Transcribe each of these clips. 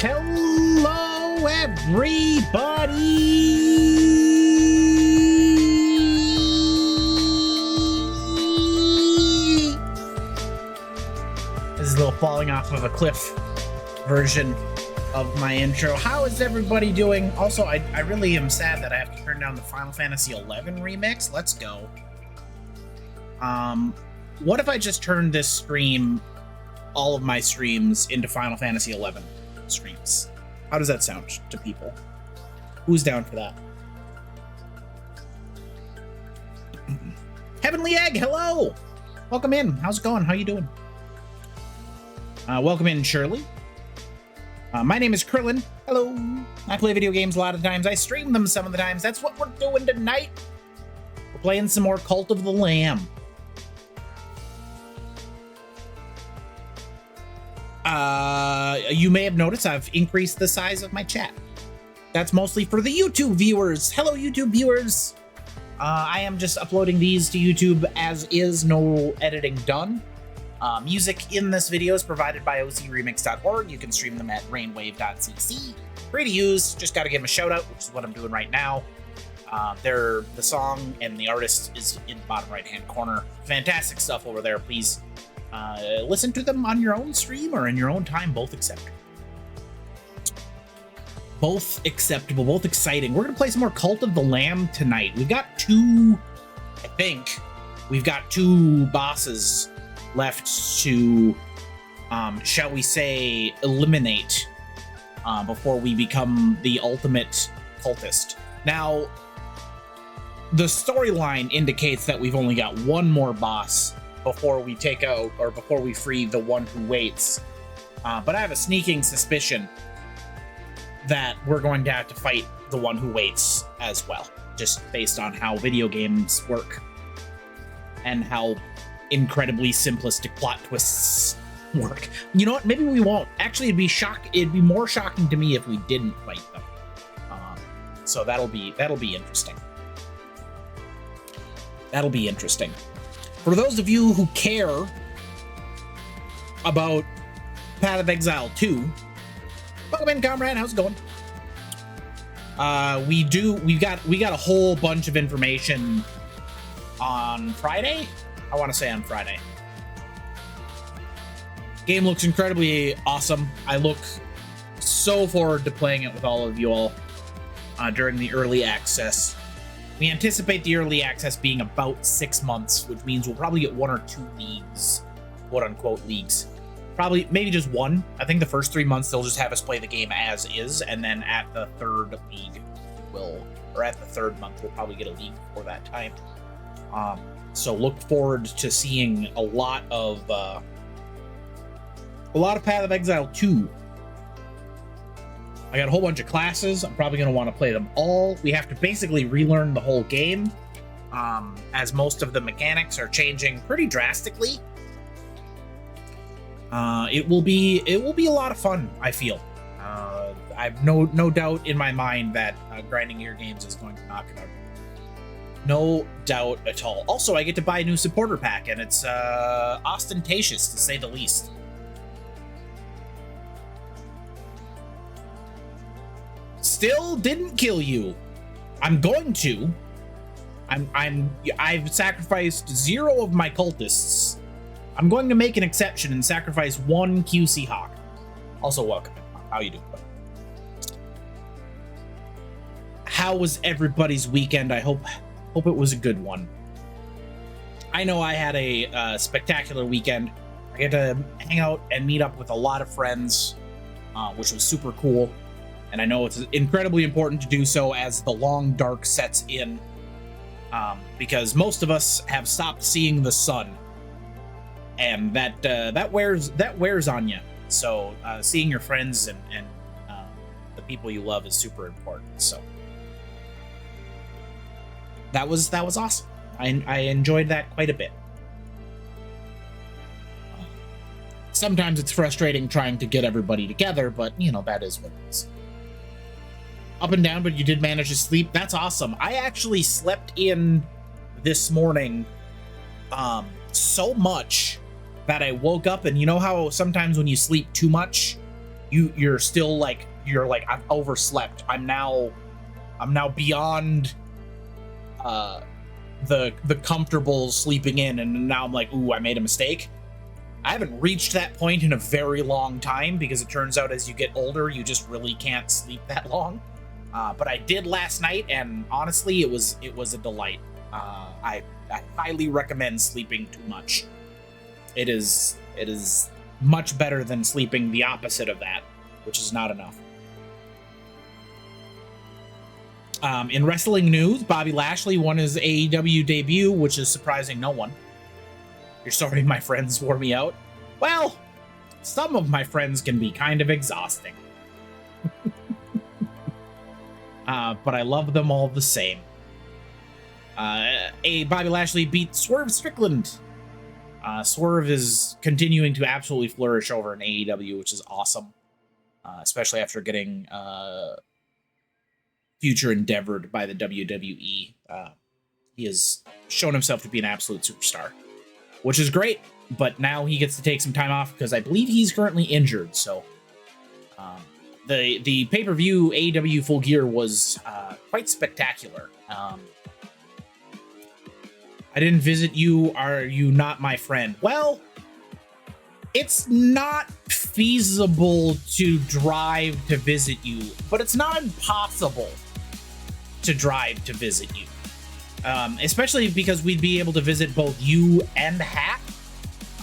Hello, everybody! This is a little falling off of a cliff version of my intro. How is everybody doing? Also, I really am sad that I have to turn down the Final Fantasy XI remix. Let's go. What if I just turned this stream, all of my streams, into Final Fantasy XI streams? How does that sound to people? Who's down for that? Heavenly Egg, hello! Welcome in. How's it going? How you doing? Welcome in, Shirley. My name is Krillin. Hello. I play video games a lot of times. I stream them some of the times. That's what we're doing tonight. We're playing some more Cult of the Lamb. You may have noticed I've increased the size of my chat. That's mostly for the YouTube viewers. Hello, YouTube viewers. I am just uploading these to YouTube as is, no editing done. Music in this video is provided by ocremix.org. You can stream them at rainwave.cc. Free to use, just gotta give them a shout out, which is what I'm doing right now. The song and the artist is in the bottom right hand corner. Fantastic stuff over there. Please listen to them on your own stream or in your own time. Both acceptable. Both acceptable, both exciting. We're gonna play some more Cult of the Lamb tonight. We've got two bosses left to, shall we say, eliminate before we become the ultimate cultist. Now, the storyline indicates that we've only got one more boss before we take out, or before we free the one who waits. But I have a sneaking suspicion that we're going to have to fight the one who waits as well, just based on how video games work and how incredibly simplistic plot twists work. You know what? Maybe we won't. Actually, it'd be more shocking to me if we didn't fight them. So that'll be interesting. That'll be interesting. For those of you who care about Path of Exile 2, welcome in, comrade. How's it going? We got a whole bunch of information on Friday. I want to say on Friday. Game looks incredibly awesome. I look so forward to playing it with all of you all during the early access. We anticipate the early access being about 6 months, which means we'll probably get 1 or 2 leagues, quote-unquote leagues. Probably, maybe just 1. I think the first 3 months they'll just have us play the game as is, and then at the third league, at the third month, we'll probably get a league before that time. So look forward to seeing a lot of Path of Exile 2. I got a whole bunch of classes. I'm probably going to want to play them all. We have to basically relearn the whole game, as most of the mechanics are changing pretty drastically. It will be a lot of fun, I feel. I've no doubt in my mind that grinding your games is going to knock it out. No doubt at all. Also, I get to buy a new supporter pack, and it's ostentatious, to say the least. Still didn't kill you. I'm going to. I've sacrificed 0 of my cultists. I'm going to make an exception and sacrifice 1 QC Hawk. Also, welcome. How you doing, buddy? How was everybody's weekend? I hope it was a good one. I know I had a spectacular weekend. I got to hang out and meet up with a lot of friends, which was super cool. And I know it's incredibly important to do so as the long dark sets in, because most of us have stopped seeing the sun, and that wears on you. So seeing your friends and the people you love is super important. So that was awesome. I enjoyed that quite a bit. Sometimes it's frustrating trying to get everybody together, but you know, that is what it is. Up and down, but you did manage to sleep. That's awesome. I actually slept in this morning so much that I woke up, and you know how sometimes when you sleep too much, you're still like, I've overslept. I'm now beyond the comfortable sleeping in, and now I'm like, ooh, I made a mistake. I haven't reached that point in a very long time, because it turns out as you get older, you just really can't sleep that long. But I did last night, and honestly, it was a delight. I highly recommend sleeping too much. It is much better than sleeping the opposite of that, which is not enough. In wrestling news, Bobby Lashley won his AEW debut, which is surprising no one. You're sorry my friends wore me out? Well, some of my friends can be kind of exhausting. But I love them all the same. Bobby Lashley beat Swerve Strickland. Swerve is continuing to absolutely flourish over in AEW, which is awesome. Especially after getting future endeavored by the WWE. He has shown himself to be an absolute superstar, which is great, but now he gets to take some time off because I believe he's currently injured. So the pay-per-view AEW Full Gear was quite spectacular. I didn't visit you. Are you not my friend? Well, it's not feasible to drive to visit you, but it's not impossible to drive to visit you. Especially because we'd be able to visit both you and Hack.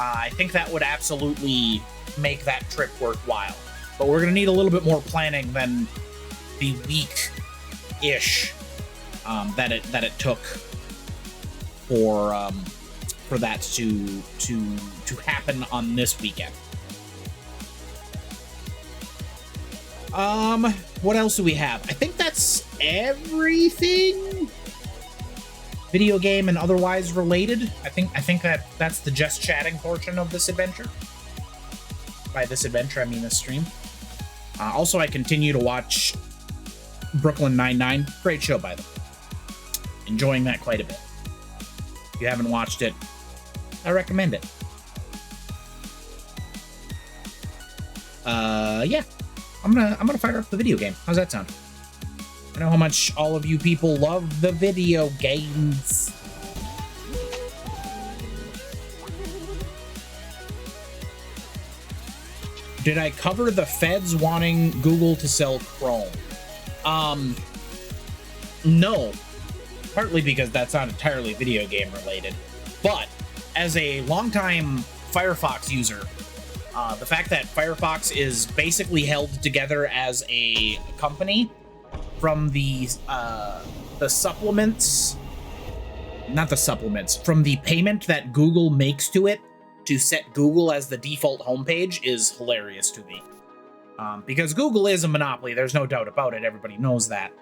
I think that would absolutely make that trip worthwhile. But we're going to need a little bit more planning than the week-ish that it took for that to happen on this weekend. What else do we have? I think that's everything video game and otherwise related. I think that's the just chatting portion of this adventure. By this adventure, I mean this stream. Also, I continue to watch Brooklyn Nine-Nine. Great show, by the way. Enjoying that quite a bit. If you haven't watched it, I recommend it. Yeah. I'm gonna fire up the video game. How's that sound? I know how much all of you people love the video games. Did I cover the feds wanting Google to sell Chrome? No. Partly because that's not entirely video game related. But as a longtime Firefox user, the fact that Firefox is basically held together as a company from the supplements, not the supplements, from the payment that Google makes to it to set Google as the default homepage is hilarious to me. Because Google is a monopoly, there's no doubt about it. Everybody knows that.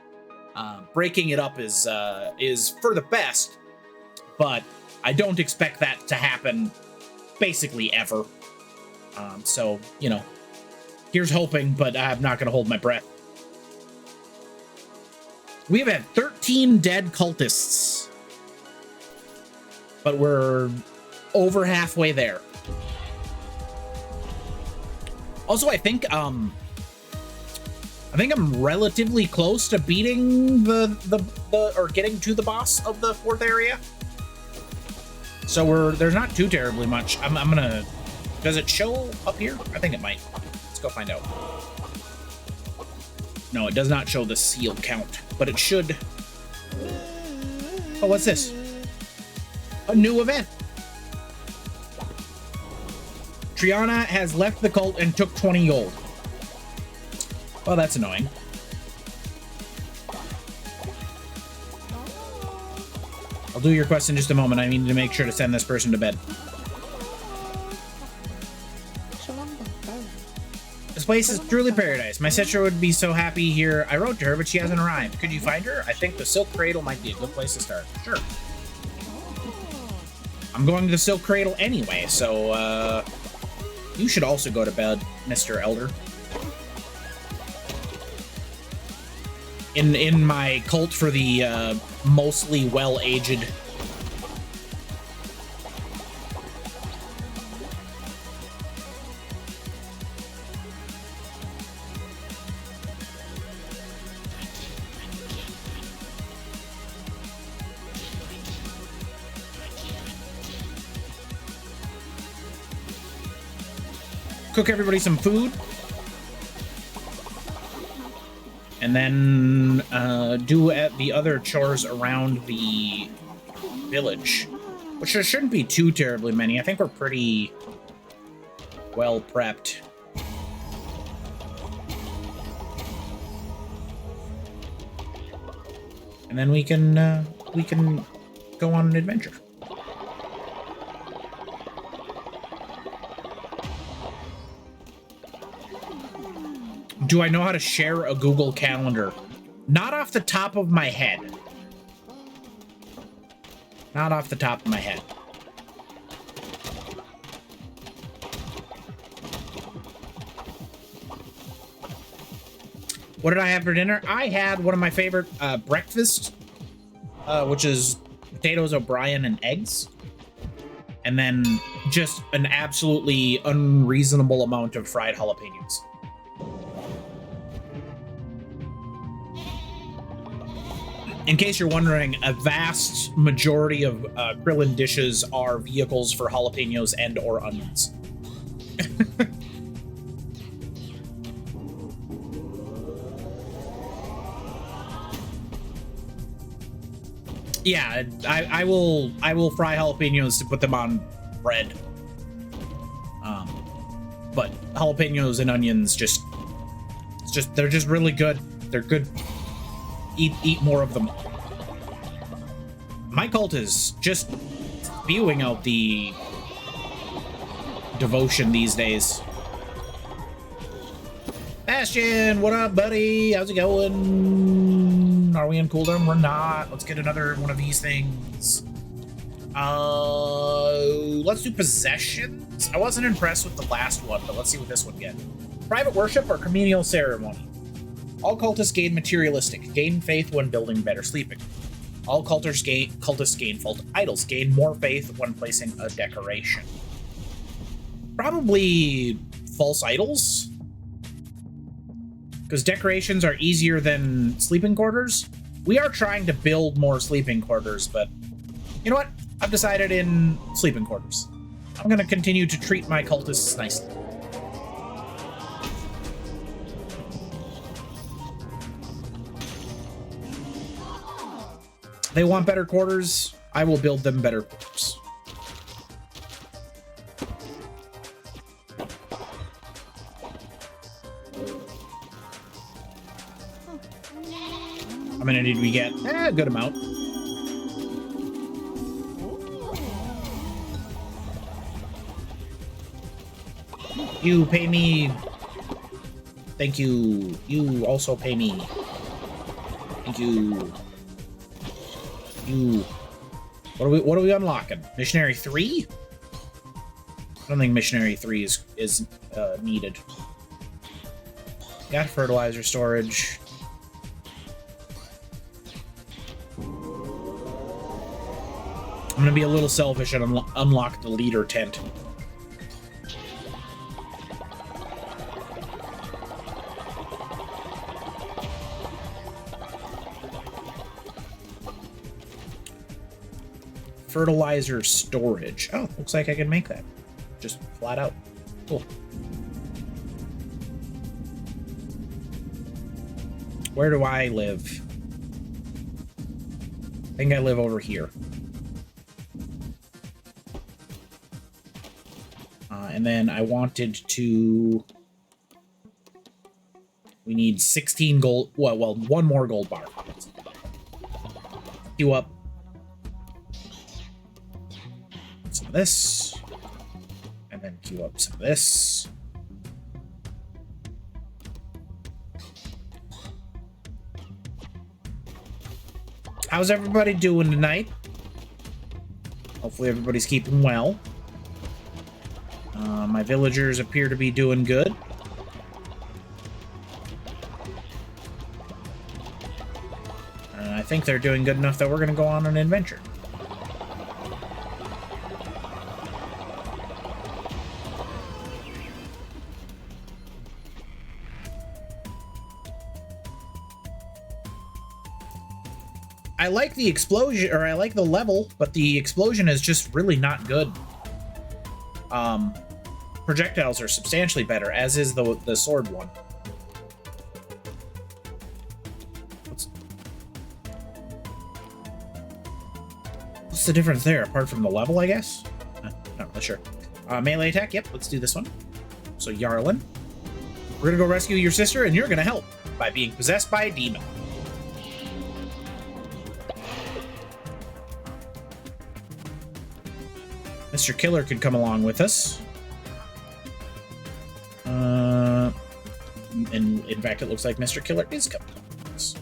Breaking it up is for the best, but I don't expect that to happen basically ever. So, you know, here's hoping, but I'm not going to hold my breath. We have had 13 dead cultists, but we're over halfway there. Also, I think I'm relatively close to beating or getting to the boss of the fourth area. So there's not too terribly much. I'm gonna. Does it show up here? I think it might. Let's go find out. No, it does not show the seal count, but it should. Oh, what's this? A new event. Triana has left the cult and took 20 gold. Well, that's annoying. I'll do your quest in just a moment. I need to make sure to send this person to bed. This place is truly paradise. My sister would be so happy here. I wrote to her, but she hasn't arrived. Could you find her? I think the Silk Cradle might be a good place to start. Sure. I'm going to the Silk Cradle anyway, so, you should also go to bed, Mr. Elder. In my cult for the, mostly well-aged. cook everybody some food. And then do the other chores around the village, which there shouldn't be too terribly many. I think we're pretty well prepped. And then we can go on an adventure. Do I know how to share a Google Calendar? Not off the top of my head. Not off the top of my head. What did I have for dinner? I had one of my favorite breakfasts, which is potatoes O'Brien and eggs. And then just an absolutely unreasonable amount of fried jalapenos. In case you're wondering, a vast majority of Krillin dishes are vehicles for jalapenos and or onions. Yeah, I will fry jalapenos to put them on bread. But jalapenos and onions they're just really good. They're good. Eat more of them. My cult is just spewing out the devotion these days. Bastion, what up, buddy? How's it going? Are we in cooldown? We're not. Let's get another one of these things. Let's do possessions. I wasn't impressed with the last one, but let's see what this one gets. Private worship or communal ceremony. All cultists gain materialistic. Gain faith when building better sleeping. All cultists gain false idols. Gain more faith when placing a decoration. Probably false idols. Because decorations are easier than sleeping quarters. We are trying to build more sleeping quarters, but you know what? I've decided in sleeping quarters. I'm going to continue to treat my cultists nicely. They want better quarters. I will build them better quarters. How many did we get? A good amount. You pay me. Thank you. You also pay me. Thank you. You. What are we unlocking? Missionary 3? I don't think Missionary 3 is needed. Got fertilizer storage. I'm gonna be a little selfish and unlock the leader tent. Fertilizer storage. Oh, looks like I can make that. Just flat out. Cool. Where do I live? I think I live over here. And then I wanted to... We need 16 gold... Well, one more gold bar. Queue up. Some of this. And then queue up some of this. How's everybody doing tonight? Hopefully everybody's keeping well. My villagers appear to be doing good. I think they're doing good enough that we're going to go on an adventure. I like the explosion, or I like the level, but the explosion is just really not good. projectiles are substantially better, as is the sword one. What's the difference there, apart from the level, I guess? Not really sure. Melee attack, yep, let's do this one. So Yarlin, we're gonna go rescue your sister, and you're gonna help by being possessed by a demon. Mr. Killer could come along with us. And in fact, it looks like Mr. Killer is coming along with us.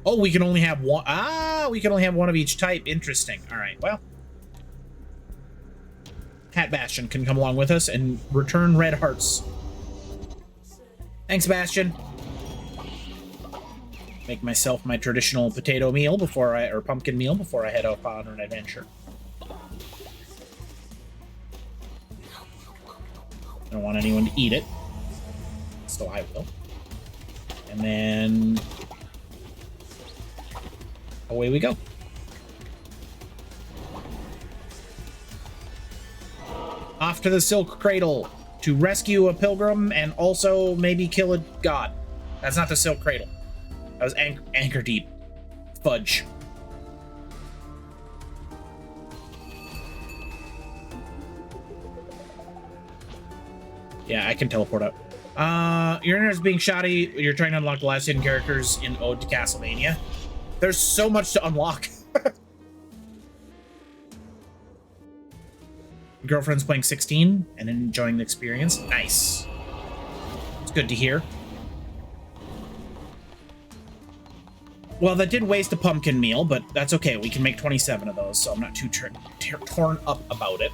Oh, we can only have one. Ah, we can only have one of each type. Interesting. All right, well. Hat Bastion can come along with us and return red hearts. Thanks, Bastion. Make myself my traditional potato meal before or pumpkin meal before I head off on an adventure. I don't want anyone to eat it, so I will. And then away we go. Off to the Silk Cradle to rescue a pilgrim and also maybe kill a god. That's not the Silk Cradle. That was Anchor Deep. Fudge. Yeah, I can teleport out. Your internet is being shoddy. You're trying to unlock the last hidden characters in Ode to Castlevania. There's so much to unlock. Girlfriend's playing 16 and enjoying the experience. Nice. It's good to hear. Well, that did waste a pumpkin meal, but that's okay. We can make 27 of those, so I'm not too torn up about it.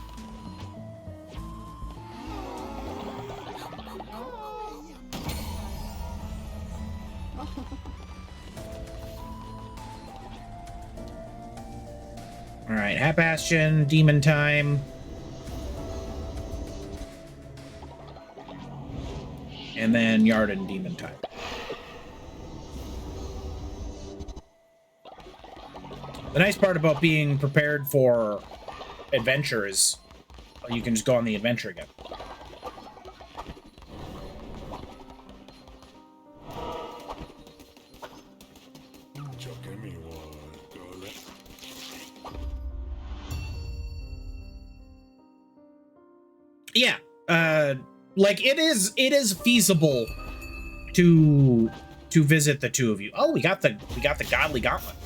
All right, Hat Bastion, Demon Time. And then Yarden, Demon Time. The nice part about being prepared for adventure is you can just go on the adventure again. Yeah, like it is feasible to visit the two of you. Oh, we got the Godly Gauntlet.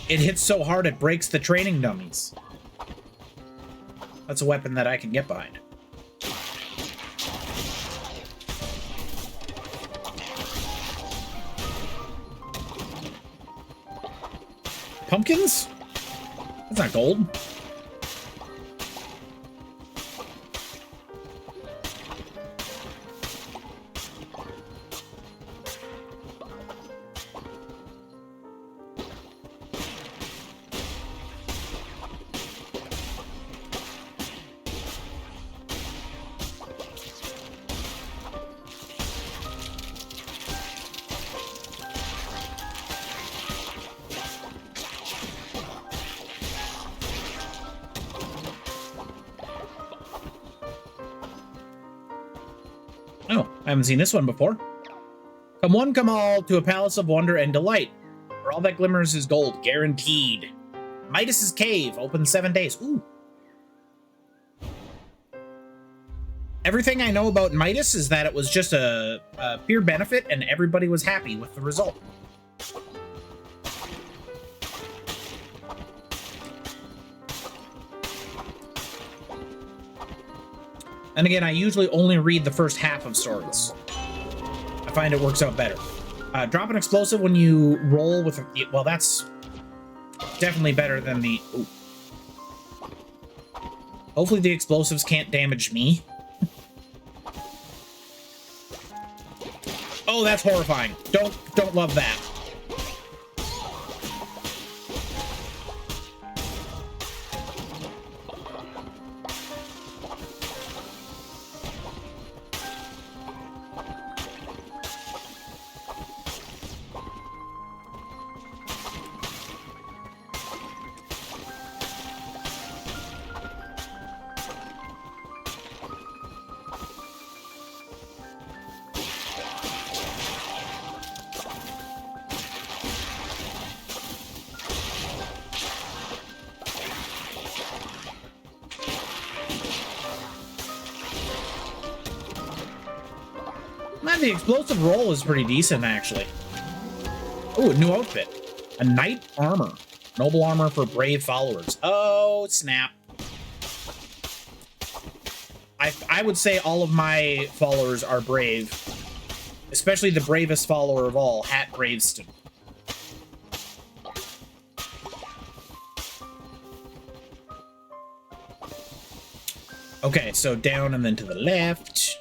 It hits so hard it breaks the training dummies. That's a weapon that I can get behind. Pumpkins? That's not gold. Oh, I haven't seen this one before. Come one, come all, to a palace of wonder and delight, where all that glimmers is gold, guaranteed. Midas's Cave, open 7 days. Ooh. Everything I know about Midas is that it was just a pure benefit and everybody was happy with the result. And again, I usually only read the first half of stories. I find it works out better. Drop an explosive when you roll with a... Well, that's definitely better than the... Ooh. Hopefully the explosives can't damage me. Oh, that's horrifying. Don't love that. The explosive roll is pretty decent, actually. Oh, a new outfit. A knight armor. Noble armor for brave followers. Oh, snap. I would say all of my followers are brave. Especially the bravest follower of all, Hat Braveston. Okay, so down and then to the left.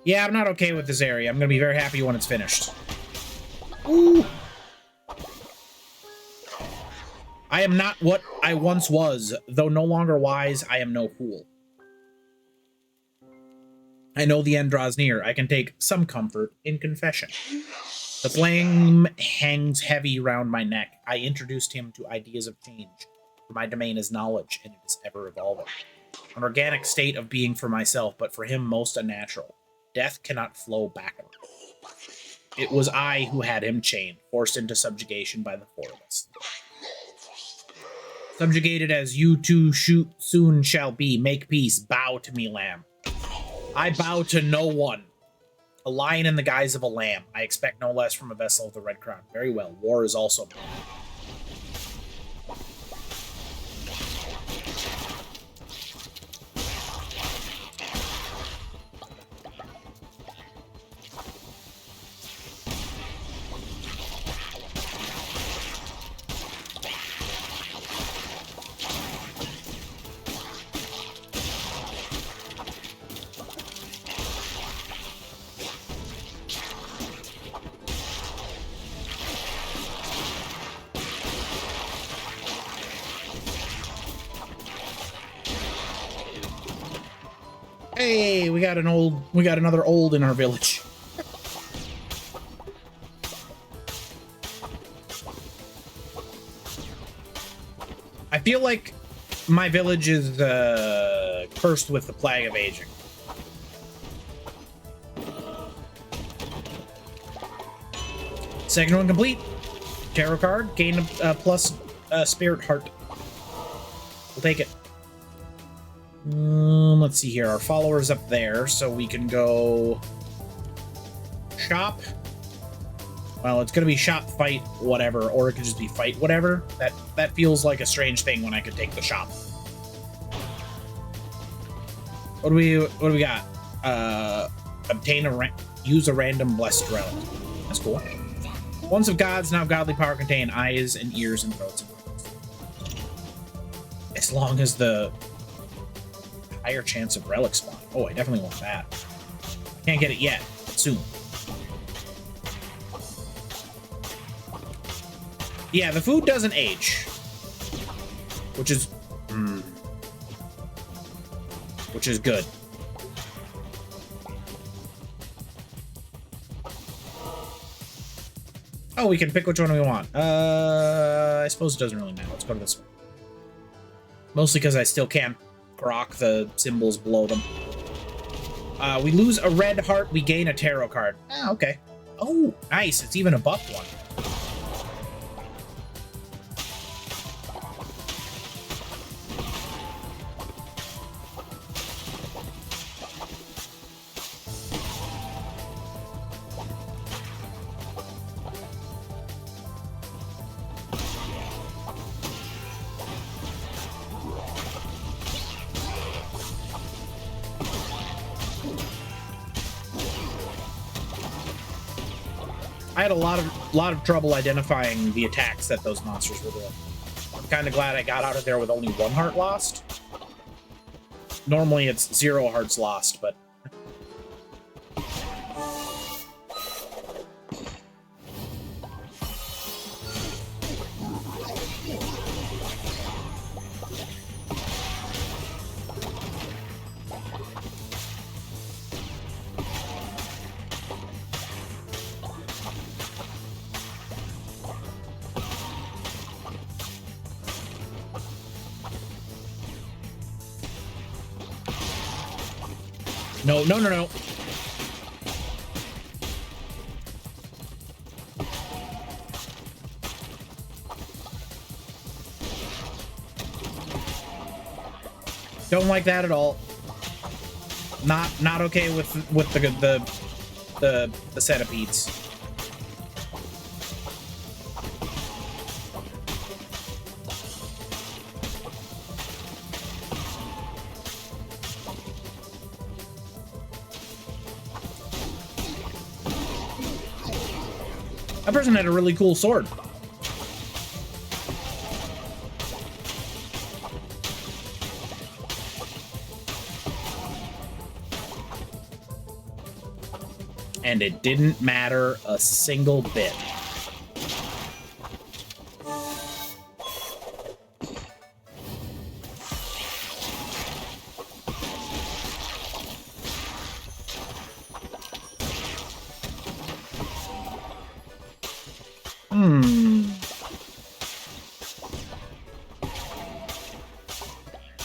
Yeah, I'm not okay with this area. I'm gonna be very happy when it's finished. Ooh. I am not what I once was, though no longer wise, I am no fool. I know the end draws near. I can take some comfort in confession. The flame hangs heavy round my neck. I introduced him to ideas of change. For my domain is knowledge, and it is ever evolving. An organic state of being for myself, but for him most unnatural. Death cannot flow backward. It was I who had him chained, forced into subjugation by the four of us. Subjugated as you two soon shall be. Make peace. Bow to me, lamb. I bow to no one. A lion in the guise of a lamb. I expect no less from a vessel of the Red Crown. Very well. War is also mine. Hey, we got another old in our village. I feel like my village is cursed with the plague of aging. Second one complete. Tarot card, gain a plus spirit heart. We'll take it. Let's see here. Our follower's up there, so we can go shop. Well, it's gonna be shop, fight, whatever, or it could just be fight, whatever. That feels like a strange thing when I could take the shop. What do we got? Use a random blessed relic. That's cool. Ones of gods now godly power contain eyes and ears and throats and mouths. As long as the higher chance of relic spawn. Oh, I definitely want that. Can't get it yet, but soon. Yeah, the food doesn't age, which is good. Oh, we can pick which one we want. I suppose it doesn't really matter. Let's go to this one. Mostly because I still can't grok the symbols below them. We lose a red heart, we gain a tarot card. Ah, okay. Oh, nice. It's even a buff one. I had a lot of trouble identifying the attacks that those monsters were doing. I'm kind of glad I got out of there with only one heart lost. Normally it's 0 hearts lost, but no. Don't like that at all. Not okay with the centipedes. That person had a really cool sword. And it didn't matter a single bit.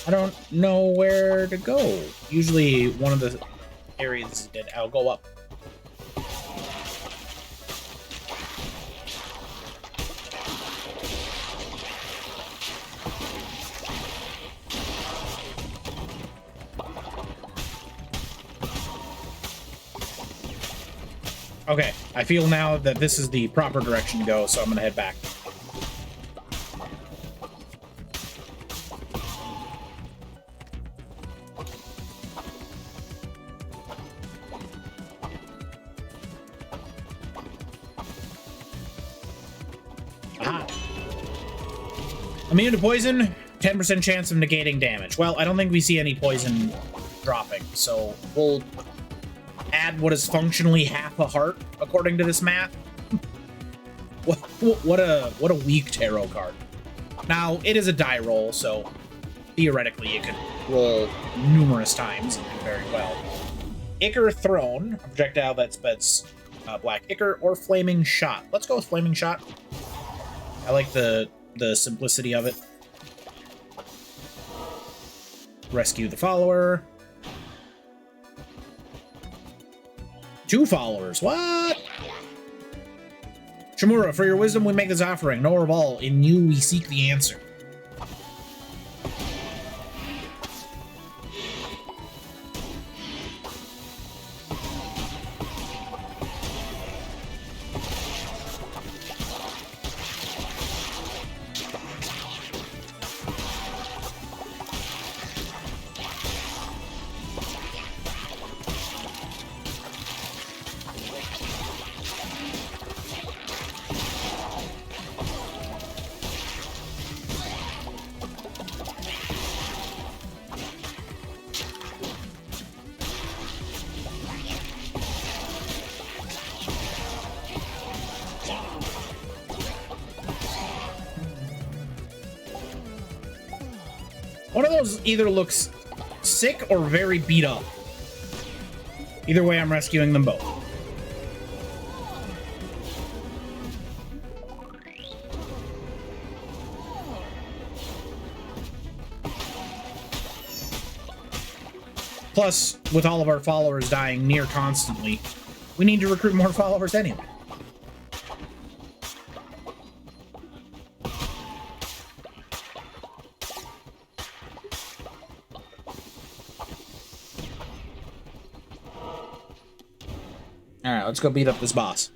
I don't know where to go. Usually one of the areas is dead. I'll go up. Okay, I feel now that this is the proper direction to go, so I'm gonna head back. Aha. Immune to poison, 10% chance of negating damage. Well, I don't think we see any poison dropping, so we'll add what is functionally half a heart, according to this math. What a weak tarot card. Now, it is a die roll, so theoretically it could roll numerous times and do very well. Ichor Thrown, a projectile that spreads black ichor, or Flaming Shot. Let's go with Flaming Shot. I like the simplicity of it. Rescue the follower. 2 followers. What? Shimura, for your wisdom we make this offering. Knower of all, in you we seek the answer. One of those either looks sick or very beat up. Either way, I'm rescuing them both. Plus, with all of our followers dying near constantly, we need to recruit more followers anyway. Alright, let's go beat up this boss.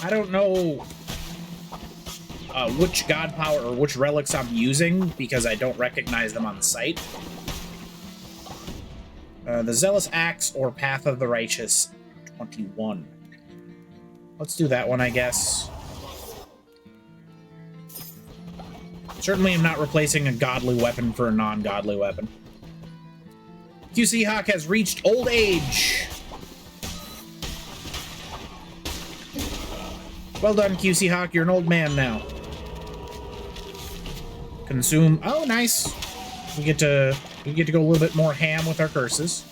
I don't know which god power or which relics I'm using because I don't recognize them on the site. The Zealous Axe or Path of the Righteous 21. Let's do that one, I guess. Certainly am not replacing a godly weapon for a non-godly weapon. QC Hawk has reached old age. Well done, QC Hawk. You're an old man now. Consume. Oh, nice. We get to We get to go a little bit more ham with our curses.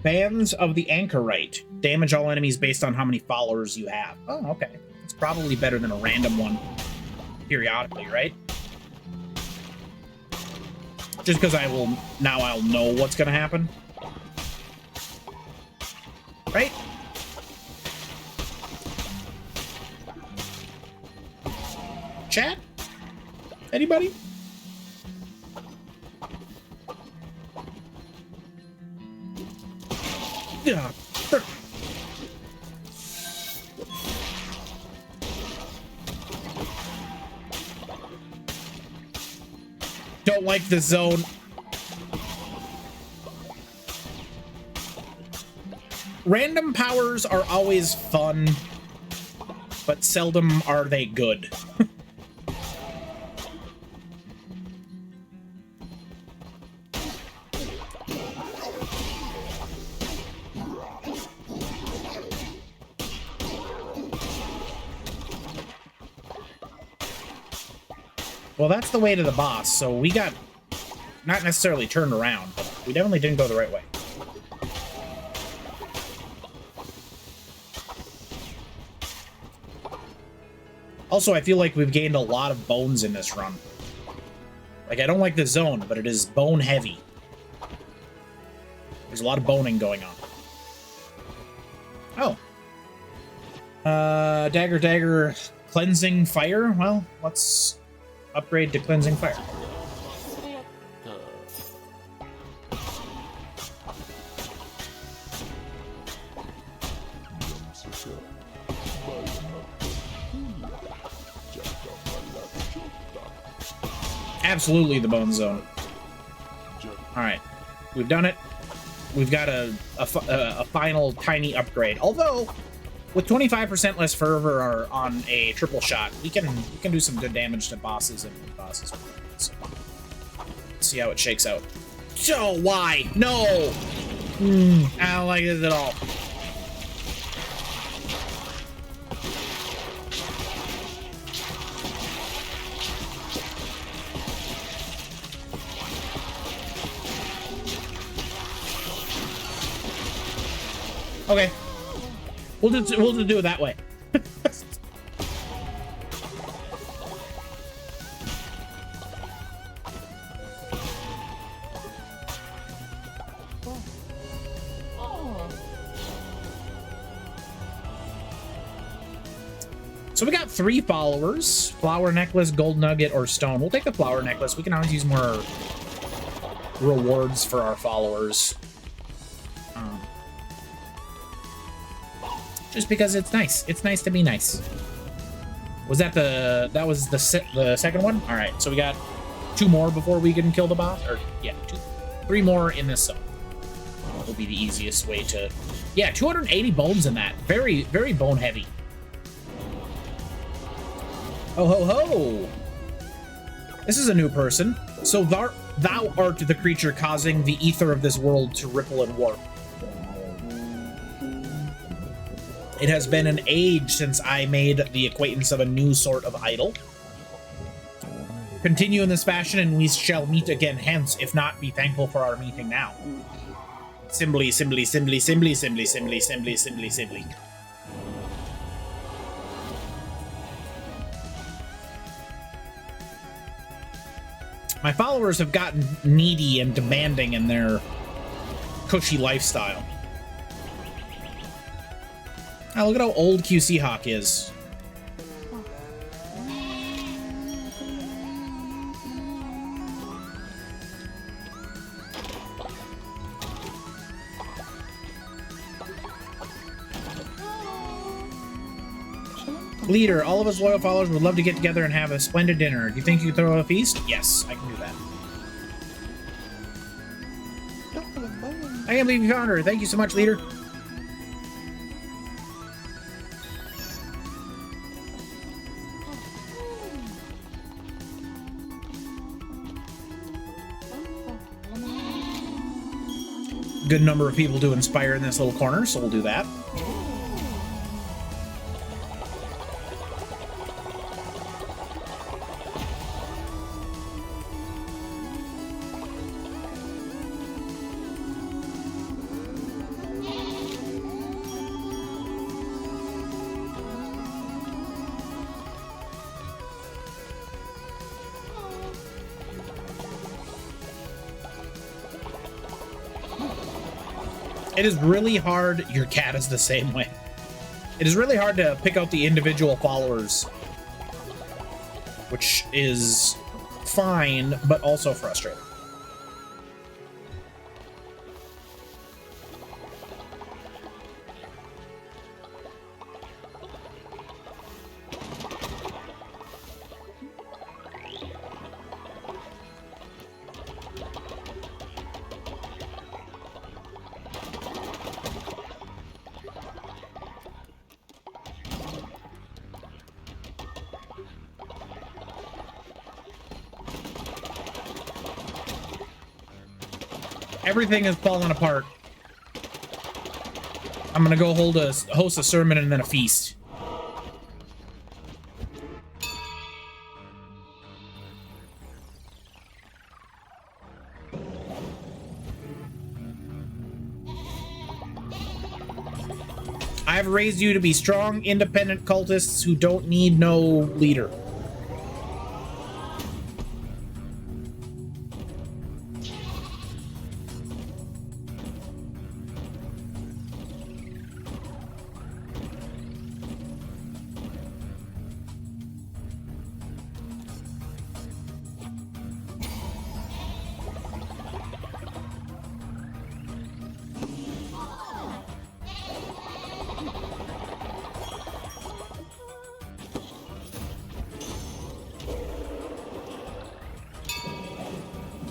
Bands of the Anchorite. Damage all enemies based on how many followers you have. Oh, okay. It's probably better than a random one periodically, right? Just because I'll know what's going to happen. Right? Chat? Anybody? Yeah. Don't like the zone. Random powers are always fun, but seldom are they good. Well, that's the way to the boss, so we got not necessarily turned around, but we definitely didn't go the right way. Also, I feel like we've gained a lot of bones in this run. Like, I don't like the zone, but it is bone heavy. There's a lot of boning going on. Oh. Dagger, cleansing fire? Well, let's upgrade to cleansing fire. Absolutely the bone zone. All right, we've done it. We've got a final tiny upgrade. Although, with 25% less fervor on a triple shot, we can do some good damage to bosses and bosses. So, let's see how it shakes out. So why? No. I don't like this at all. Okay, we'll just do it that way. So we got 3 followers: flower necklace, gold nugget, or stone. We'll take the flower necklace. We can always use more rewards for our followers. Just because it's nice. It's nice to be nice. Was that that was the second one? All right, so we got 2 more before we can kill the boss. Or yeah, 3 more in this zone. Will be the easiest way to. Yeah, 280 bones in that. Very, very bone heavy. Oh ho ho! This is a new person. So thou art the creature causing the ether of this world to ripple and warp. It has been an age since I made the acquaintance of a new sort of idol. Continue in this fashion and we shall meet again hence, if not, be thankful for our meeting now. Simbly, simbly, simbly, simbly, simbly, simbly, simbly, simbly, simbly. My followers have gotten needy and demanding in their cushy lifestyle. Oh, look at how old QC Hawk is. Leader, all of us loyal followers would love to get together and have a splendid dinner. Do you think you could throw a feast? Yes, I can do that. I am leaving founder. Thank you so much, leader. Good number of people to inspire in this little corner, so we'll do that. It is really hard. Your cat is the same way. It is really hard to pick out the individual followers, which is fine, but also frustrating. Everything is falling apart. I'm gonna go host a sermon and then a feast. I've raised you to be strong, independent cultists who don't need no leader.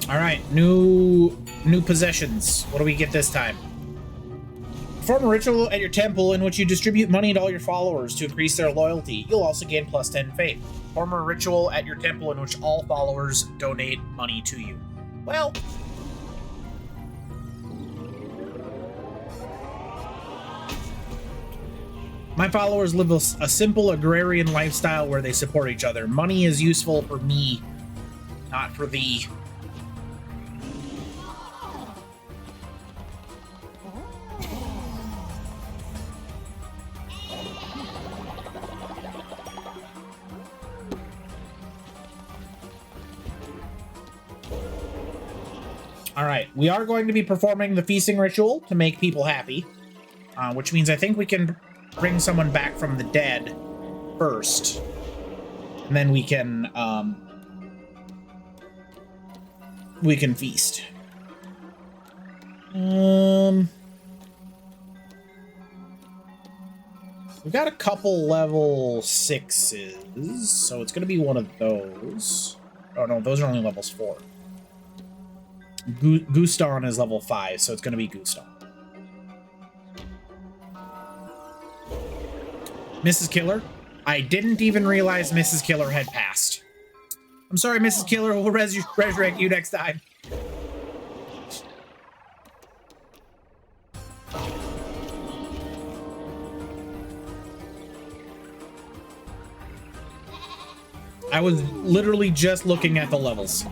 All right, new possessions. What do we get this time? Perform a ritual at your temple in which you distribute money to all your followers to increase their loyalty. You'll also gain plus 10 faith. Perform a ritual at your temple in which all followers donate money to you. Well, my followers live a simple agrarian lifestyle where they support each other. Money is useful for me, not for thee. All right, we are going to be performing the feasting ritual to make people happy, which means I think we can bring someone back from the dead first, and then we can feast. We've got a couple level 6s, so it's going to be one of those. Oh no, those are only levels 4. Guston is level 5, so it's going to be Guston. Mrs. Killer? I didn't even realize Mrs. Killer had passed. I'm sorry, Mrs. Killer. We'll resurrect you next time. I was literally just looking at the levels.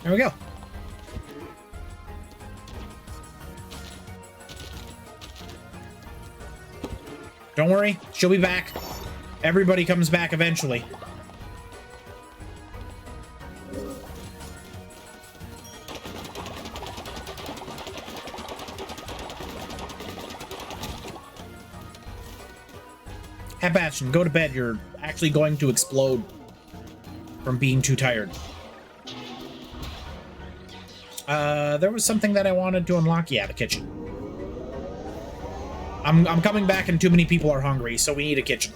There we go. Don't worry, she'll be back. Everybody comes back eventually. Hatbastion, go to bed. You're actually going to explode from being too tired. There was something that I wanted to unlock. Yeah, the kitchen. I'm coming back and too many people are hungry, so we need a kitchen.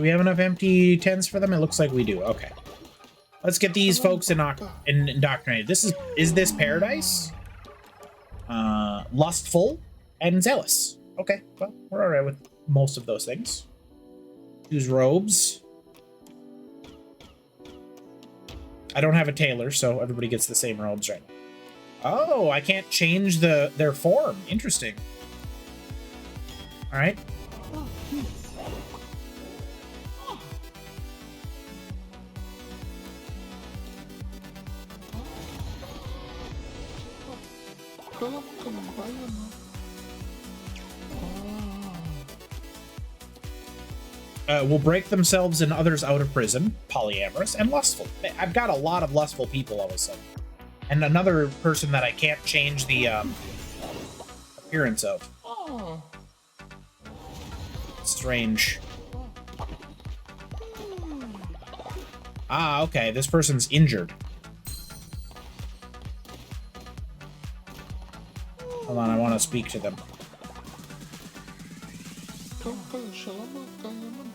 Do we have enough empty tents for them? It looks like we do. Okay. Let's get these folks indoctrinated. Is this paradise? Lustful and zealous. Okay, well, we're all right with most of those things. Choose robes. I don't have a tailor, so everybody gets the same robes right now. Oh, I can't change their form. Interesting. All right. Will break themselves and others out of prison, polyamorous, and lustful. I've got a lot of lustful people all of a sudden. And another person that I can't change the appearance of. Strange. Ah, okay, this person's injured. Hold on, I want to speak to them.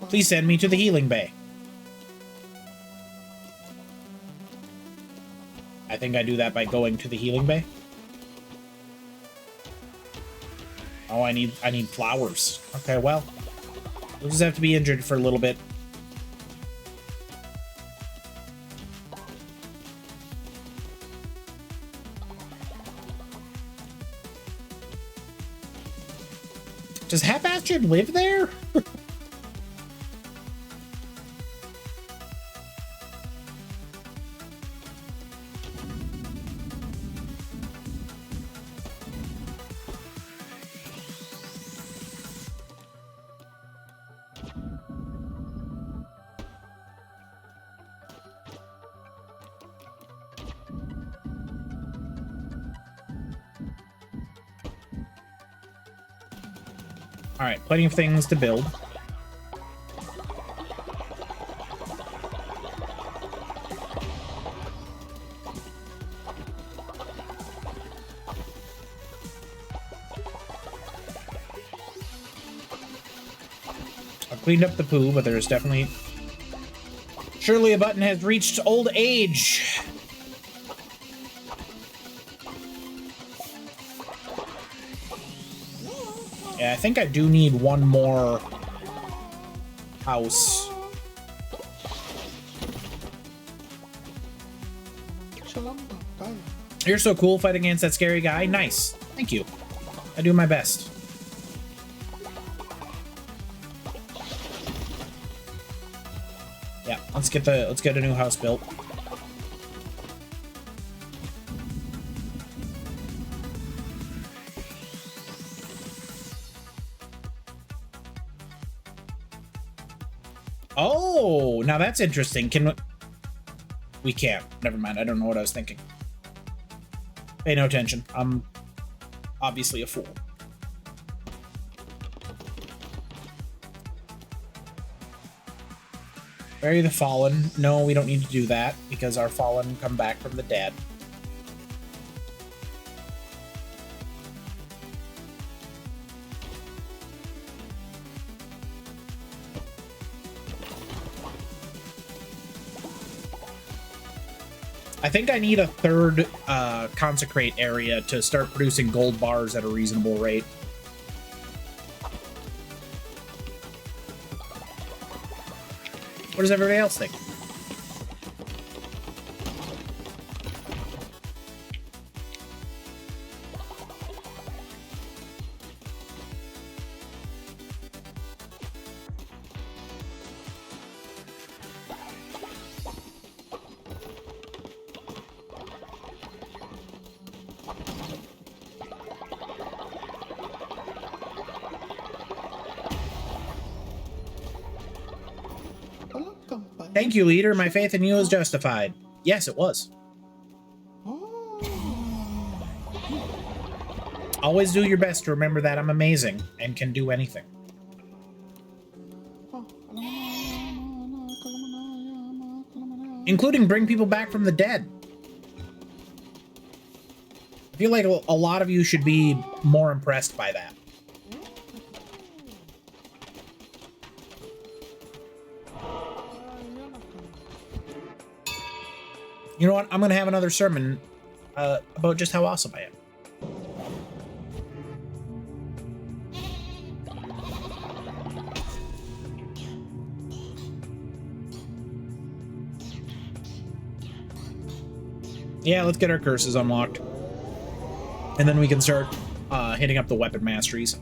Please send me to the healing bay. I think I do that by going to the healing bay. Oh, I need flowers. Okay, well, we'll just have to be injured for a little bit. Does Haphazard live there? All right, plenty of things to build. I've cleaned up the poo, but there's definitely... Surely a button has reached old age. Yeah, I think I do need one more house. You're so cool fighting against that scary guy. Nice. Thank you. I do my best. Yeah, let's get a new house built. Oh, now that's interesting. We can't. Never mind. I don't know what I was thinking. Pay no attention. I'm obviously a fool. Bury the fallen. No, we don't need to do that because our fallen come back from the dead. I think I need a third consecrate area to start producing gold bars at a reasonable rate. What does everybody else think? Thank you, leader. My faith in you is justified. Yes, it was. Always do your best to remember that I'm amazing and can do anything. Including bring people back from the dead. I feel like a lot of you should be more impressed by that. You know what? I'm going to have another sermon about just how awesome I am. Yeah, let's get our curses unlocked. And then we can start hitting up the weapon masteries.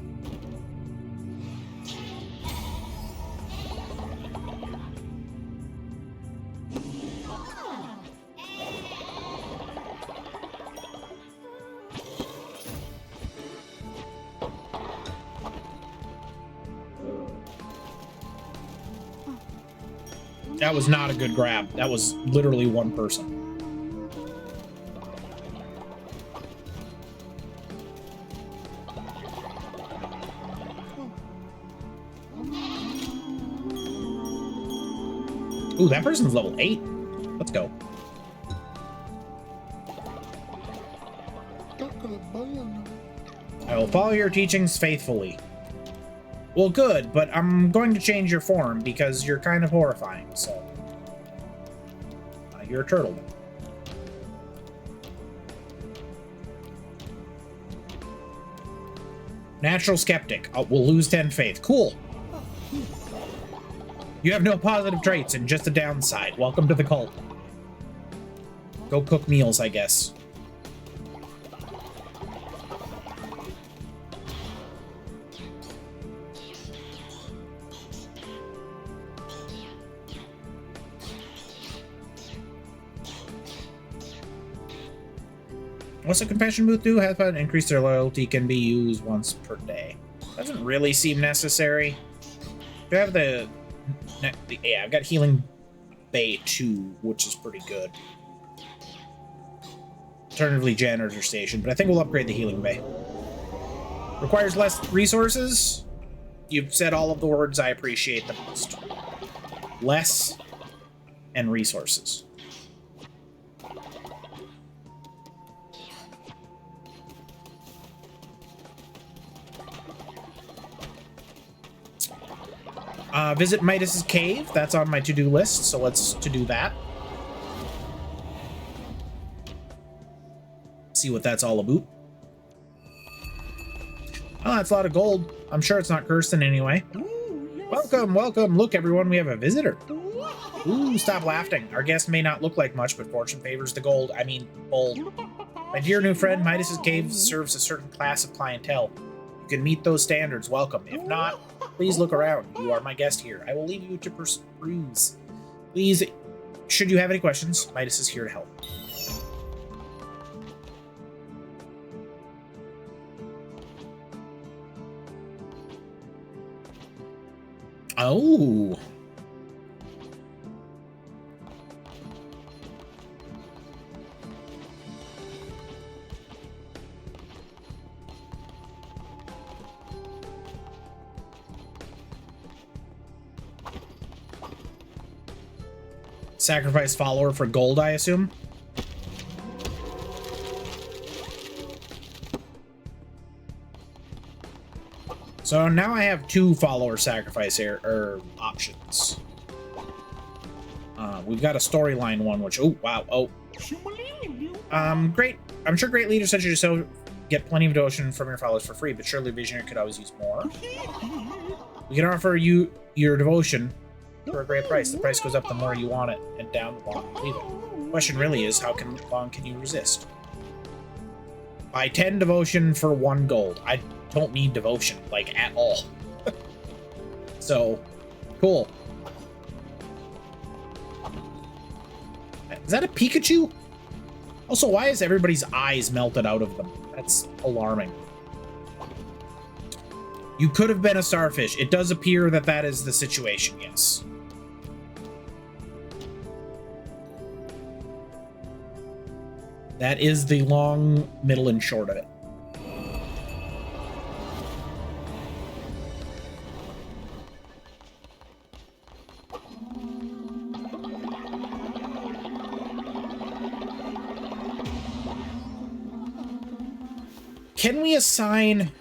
That was not a good grab. That was literally one person. Ooh, that person's level 8. Let's go. I will follow your teachings faithfully. Well, good, but I'm going to change your form because you're kind of horrifying, so... you're a turtle. Natural skeptic. We'll lose 10 faith. Cool. You have no positive traits and just a downside. Welcome to the cult. Go cook meals, I guess. What's the confession booth do? Have fun. Increase their loyalty can be used once per day. Doesn't really seem necessary. Do I have the... Yeah, I've got Healing Bay 2, which is pretty good. Alternatively, Janitor Station, but I think we'll upgrade the Healing Bay. Requires less resources. You've said all of the words I appreciate the most. Less and resources. Visit Midas's cave. That's on my to-do list, so let's to-do that. See what that's all about. Oh, that's a lot of gold. I'm sure it's not cursed in any way. Ooh, yes. Welcome, welcome. Look, everyone, we have a visitor. Ooh, stop laughing. Our guest may not look like much, but fortune favors the gold. I mean, bold. My dear new friend, Midas's cave serves a certain class of clientele. You can meet those standards. Welcome. If not, please look around. You are my guest here. I will leave you to peruse. Please, should you have any questions, Midas is here to help. Oh. Sacrifice follower for gold, I assume. So now I have 2 follower sacrifice options. We've got a storyline one, which wow, great. I'm sure great leaders such as yourself get plenty of devotion from your followers for free, but surely Visionary could always use more. We can offer you your devotion for a great price. The price goes up the more you want it, and down the longer you leave it. The question really is, how long can you resist? Buy 10 devotion for 1 gold. I don't need devotion, like, at all. So, cool. Is that a Pikachu? Also, why is everybody's eyes melted out of them? That's alarming. You could have been a starfish. It does appear that that is the situation, yes. That is the long, middle, and short of it. Can we assign...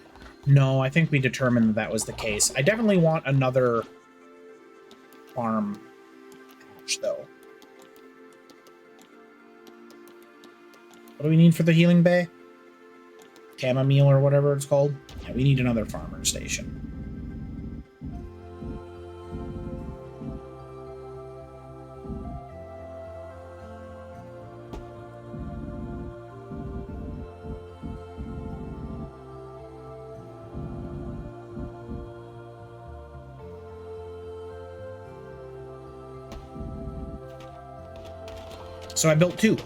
No, I think we determined that, that was the case. I definitely want another farm patch, though. What do we need for the healing bay? Chamomile or whatever it's called. Yeah, we need another farmer station. So I built 2.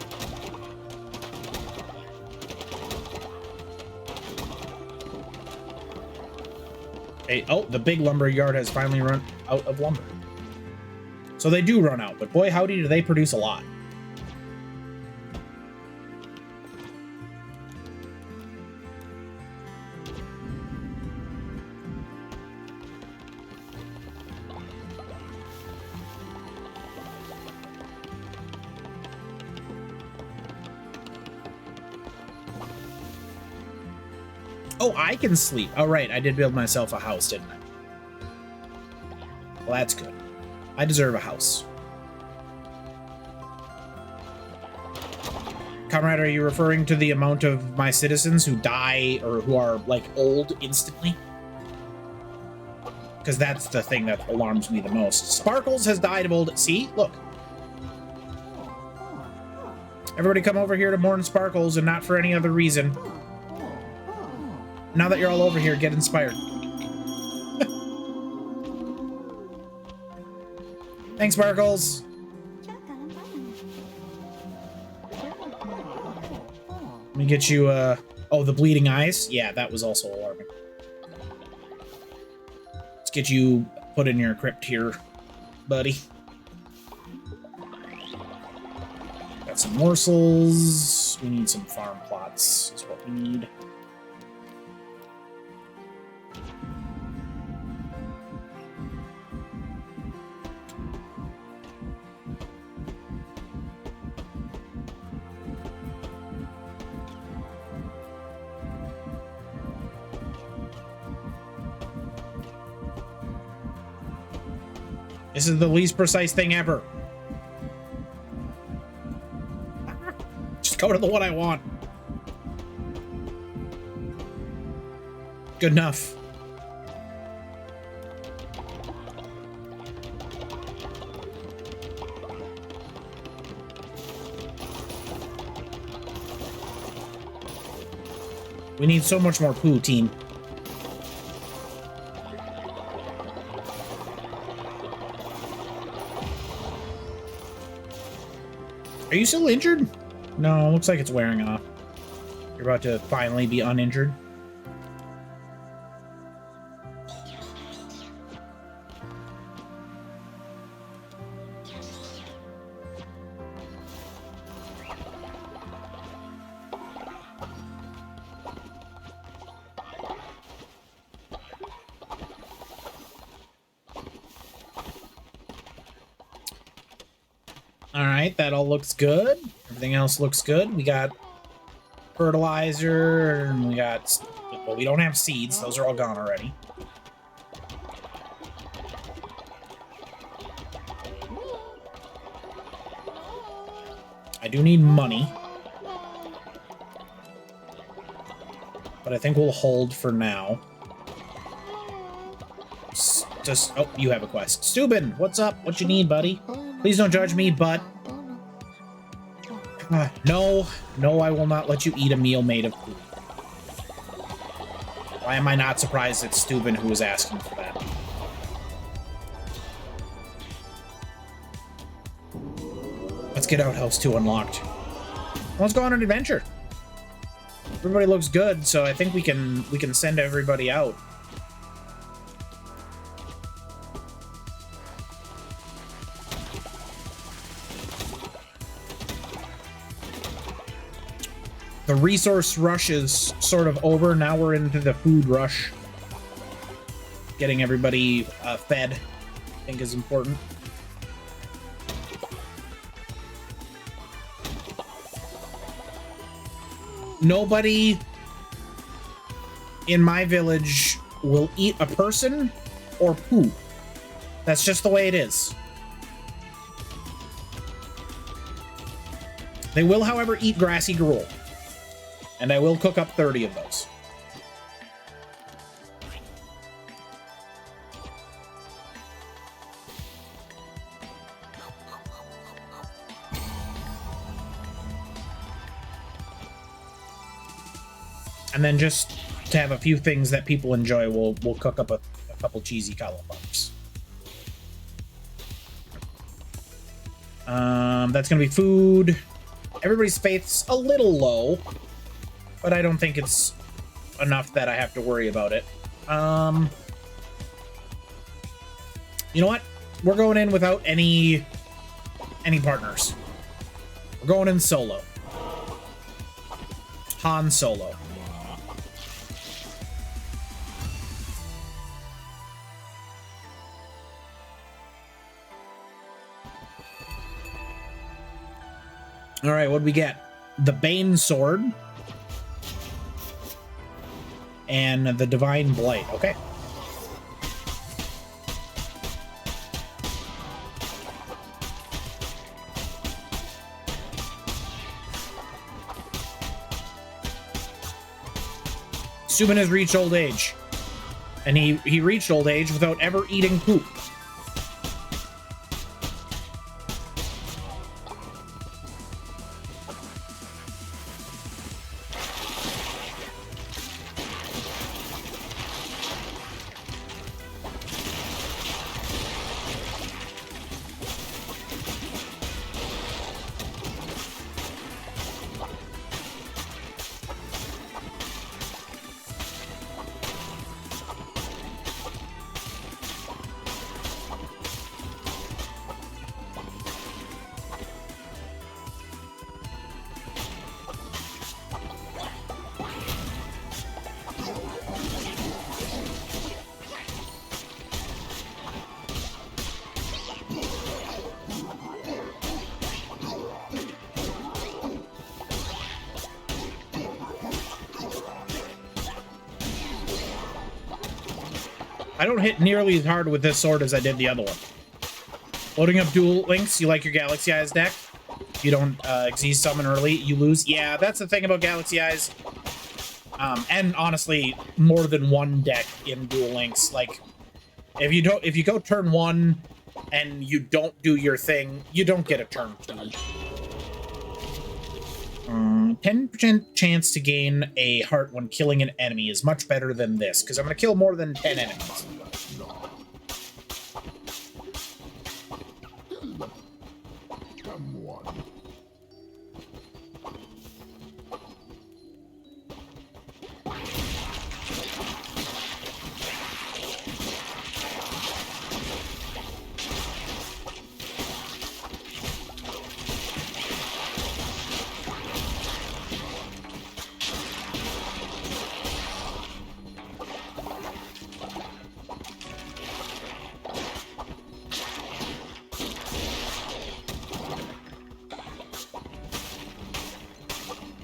Hey, oh, the big lumber yard has finally run out of lumber. So they do run out, but boy, howdy, do they produce a lot. Oh, I can sleep. Oh, right. I did build myself a house, didn't I? Well, that's good. I deserve a house. Comrade, are you referring to the amount of my citizens who die or who are, like, old instantly? Because that's the thing that alarms me the most. Sparkles has died of old... See? Look. Everybody come over here to mourn Sparkles and not for any other reason. Now that you're all over here, get inspired. Thanks, Sparkles. Let me get you, oh, the bleeding eyes? Yeah, that was also alarming. Let's get you put in your crypt here, buddy. Got some morsels. We need some farm plots, is what we need. This is the least precise thing ever. Just go to the one I want. Good enough. We need so much more poo, team. Are you still injured? No, looks like it's wearing off. You're about to finally be uninjured. Alright, that all looks good. Everything else looks good. We got fertilizer, and we got... Well, we don't have seeds. Those are all gone already. I do need money. But I think we'll hold for now. Just... Oh, you have a quest. Steuben, what's up? What you need, buddy? Please don't judge me, but... No, I will not let you eat a meal made of poop. Why am I not surprised it's Steuben who was asking for that? Let's get Outhouse 2 unlocked. Let's go on an adventure. Everybody looks good, so I think we can send everybody out. The resource rush is sort of over. Now we're into the food rush. Getting everybody fed, I think, is important. Nobody in my village will eat a person or poo. That's just the way it is. They will, however, eat grassy gruel. And I will cook up 30 of those. And then just to have a few things that people enjoy, we'll cook up a couple cheesy cauliflowers. That's gonna be food. Everybody's faith's a little low, but I don't think it's enough that I have to worry about it. You know what? We're going in without any partners. We're going in solo. Han Solo. All right, what do we get? The Bane Sword. And the Divine Blight. Okay. Subin has reached old age. And he reached old age without ever eating poop. I don't hit nearly as hard with this sword as I did the other one. Loading up Duel Links, you like your Galaxy Eyes deck? You don't Xyz summon early, you lose. Yeah, that's the thing about Galaxy Eyes. And honestly, more than one deck in Duel Links. Like, if you go turn 1 and you don't do your thing, you don't get a turn 2. 10% chance to gain a heart when killing an enemy is much better than this, because I'm going to kill more than 10 enemies.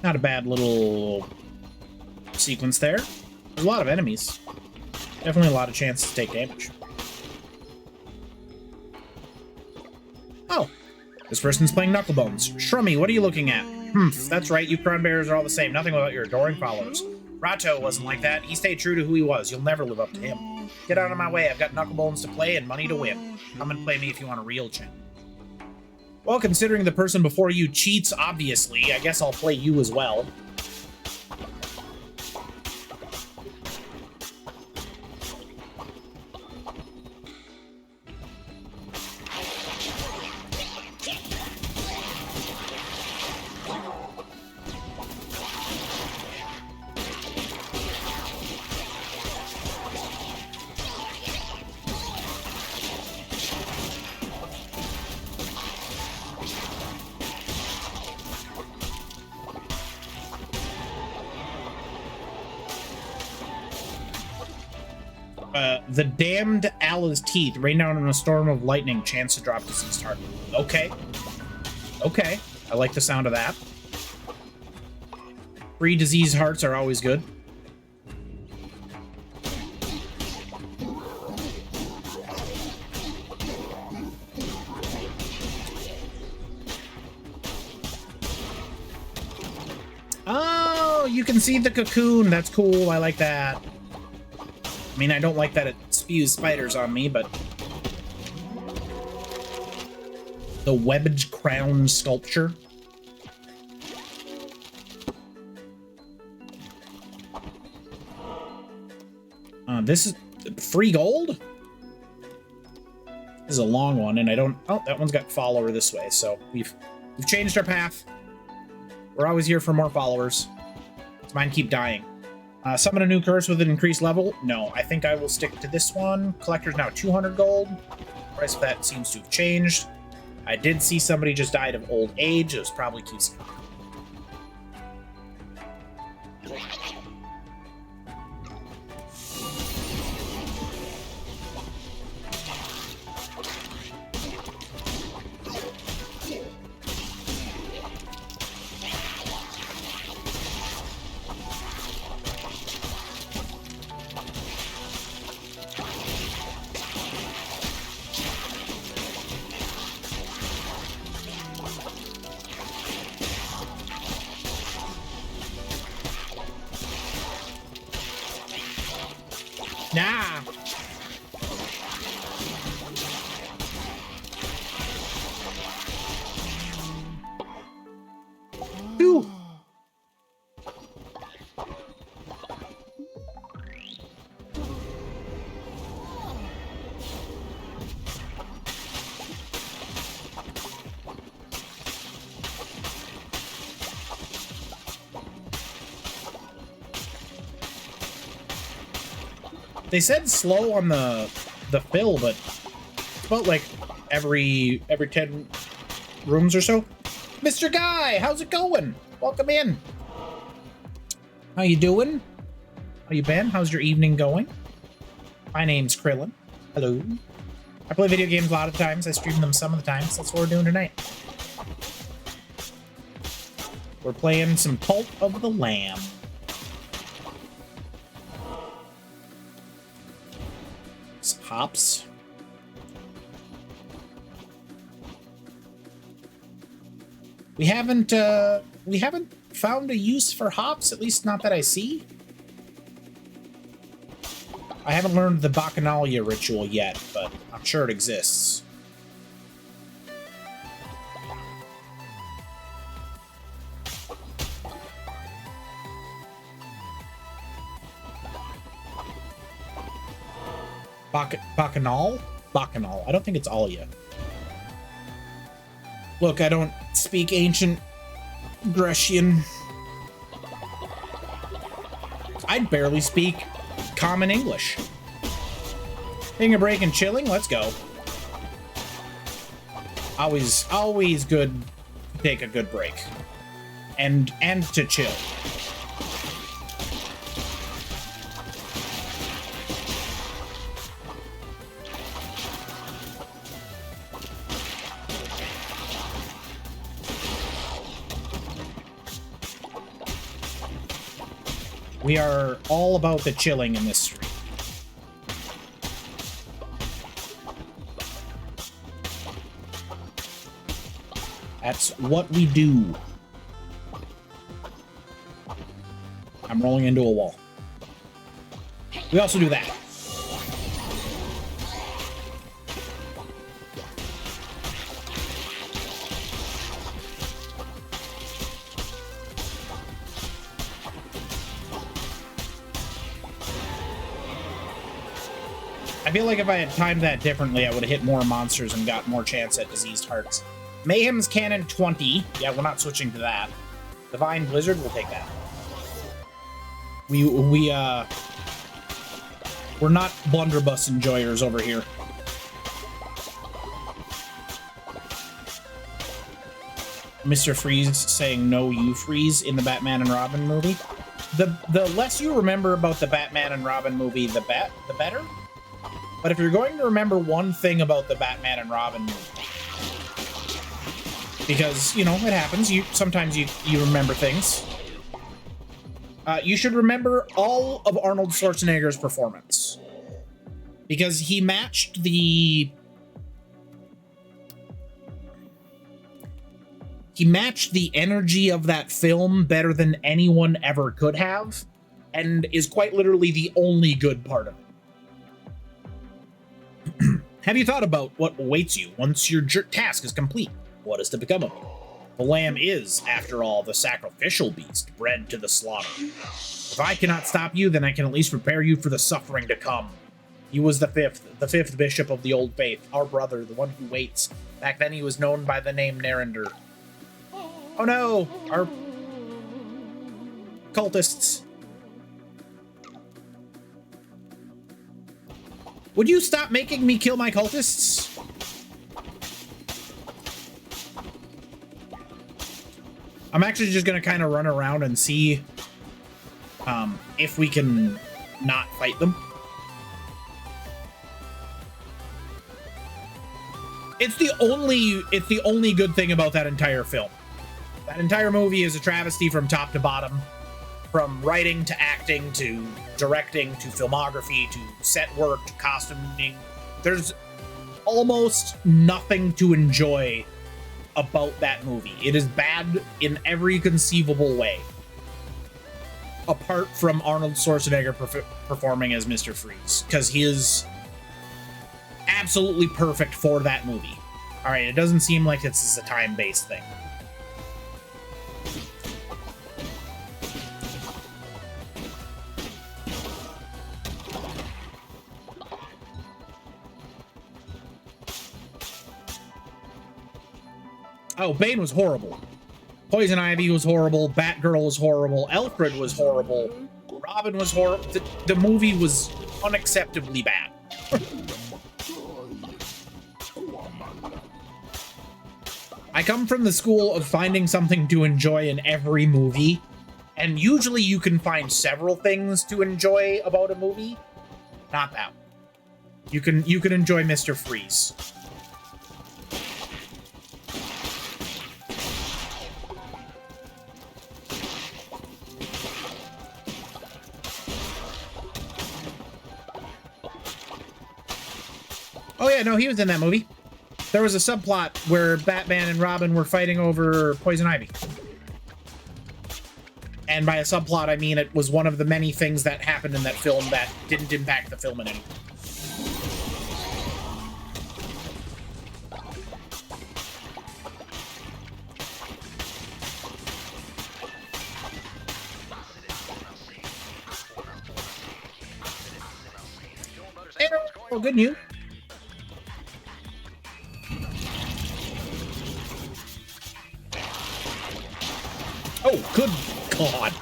Not a bad little sequence there. There's a lot of enemies. Definitely a lot of chances to take damage. Oh, this person's playing Knucklebones. Shrummy, what are you looking at? That's right, you crown bearers are all the same. Nothing without your adoring followers. Rato wasn't like that. He stayed true to who he was. You'll never live up to him. Get out of my way. I've got Knucklebones to play and money to win. Come and play me if you want a real champ. Well, considering the person before you cheats, obviously, I guess I'll play you as well. The damned Allah's teeth rain down in a storm of lightning, chance to drop diseased heart. Okay. Okay. I like the sound of that. 3 diseased hearts are always good. Oh, you can see the cocoon. That's cool. I like that. I mean, I don't like that it spews spiders on me, but... The webbed crown sculpture. This is free gold? This is a long one, and I don't... Oh, that one's got follower this way, so we've changed our path. We're always here for more followers. Does mine keep dying? Summon a new curse with an increased level? No, I think I will stick to this one. Collector's now 200 gold. Price of that seems to have changed. I did see somebody just died of old age. It was probably QC. Nah. Ooh. They said slow on the fill, but it's about like every 10 rooms or so. Mr. Guy, how's it going? Welcome in. How you doing? How you been? How's your evening going? My name's Krillin. Hello. I play video games a lot of times. I stream them some of the times. That's what we're doing tonight. We're playing some Cult of the Lamb. Hops. We haven't found a use for hops, at least not that I see. I haven't learned the Bacchanalia ritual yet, but I'm sure it exists. Bacchanal? Bacchanal. I don't think it's Alia. Look, I don't speak ancient Grecian. I barely speak common English. Taking a break and chilling? Let's go. Always good to take a good break. And to chill. We are all about the chilling in this stream. That's what we do. I'm rolling into a wall. We also do that. I feel like if I had timed that differently, I would have hit more monsters and got more chance at diseased hearts. Mayhem's Cannon 20. Yeah, we're not switching to that. Divine Blizzard, we'll take that. We're not blunderbuss enjoyers over here. Mr. Freeze saying no, you freeze in the Batman and Robin movie. The less you remember about the Batman and Robin movie, the better. But if you're going to remember one thing about the Batman and Robin movie, because, you know, it happens, sometimes you remember things. You should remember all of Arnold Schwarzenegger's performance. Because he matched the he matched the energy of that film better than anyone ever could have, and is quite literally the only good part of it. Have you thought about what awaits you once your task is complete? What is to become of you? The lamb is, after all, the sacrificial beast, bred to the slaughter. If I cannot stop you, then I can at least prepare you for the suffering to come. He was the fifth bishop of the Old Faith, our brother, the one who waits. Back then he was known by the name Narender. Oh no, our cultists. Would you stop making me kill my cultists? I'm actually just gonna kind of run around and see if we can not fight them. It's the only good thing about that entire film. That entire movie is a travesty from top to bottom, from writing to acting to directing to filmography to set work to costuming. There's almost nothing to enjoy about that movie. It is bad in every conceivable way, apart from Arnold Schwarzenegger performing as Mr. Freeze, because he is absolutely perfect for that movie. All right, it doesn't seem like this is a time-based thing. Oh, Bane was horrible. Poison Ivy was horrible. Batgirl was horrible. Alfred was horrible. Robin was horrible. The movie was unacceptably bad. I come from the school of finding something to enjoy in every movie, and usually you can find several things to enjoy about a movie. Not that one. You can enjoy Mr. Freeze. Oh yeah, no, he was in that movie. There was a subplot where Batman and Robin were fighting over Poison Ivy. And by a subplot, I mean it was one of the many things that happened in that film that didn't impact the film in any way. Oh, good news. Oh, good God.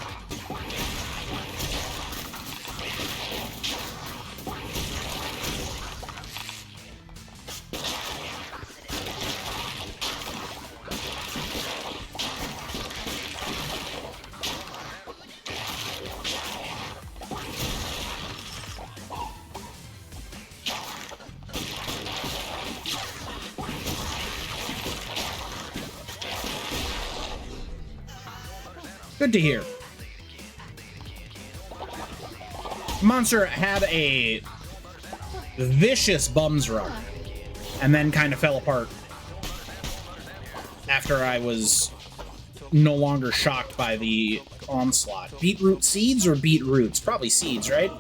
Good to hear. Monster had a vicious bums run and then kind of fell apart after I was no longer shocked by the onslaught. Beetroot seeds or beetroots? Probably seeds, right?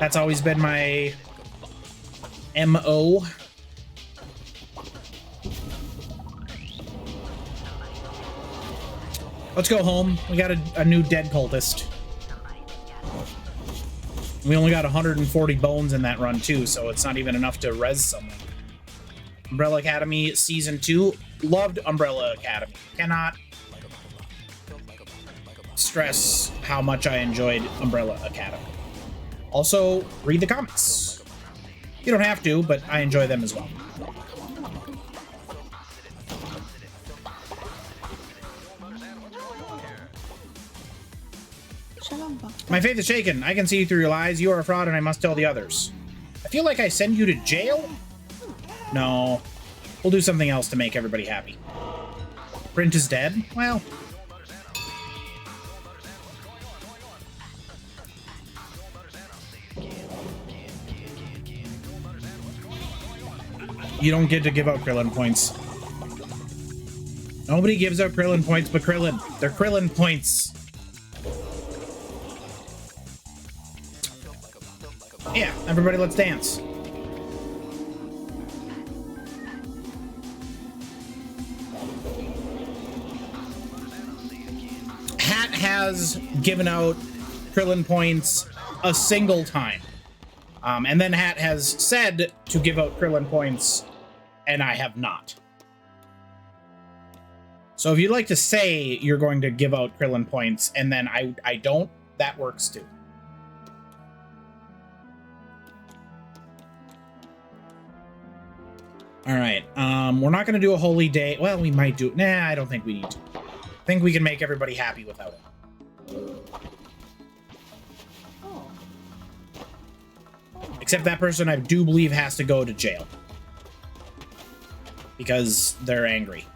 That's always been my MO. Let's go home. We got a new dead cultist. We only got 140 bones in that run too, so it's not even enough to res someone. Umbrella Academy Season 2. Loved Umbrella Academy. Cannot stress how much I enjoyed Umbrella Academy. Also, read the comics. You don't have to, but I enjoy them as well. My faith is shaken. I can see through your lies. You are a fraud and I must tell the others. I feel like I send you to jail? No. We'll do something else to make everybody happy. Brent is dead? Well. You don't get to give up Krillin points. Nobody gives out Krillin points but Krillin. They're Krillin points. Yeah, everybody let's dance. Hat has given out Krillin points a single time. And then Hat has said to give out Krillin points, and I have not. So if you'd like to say you're going to give out Krillin points, and then I don't, that works too. All right, we're not going to do a holy day. Well, we might do. Nah, I don't think we need to. I think we can make everybody happy without it. Except that person I do believe has to go to jail. Because they're angry.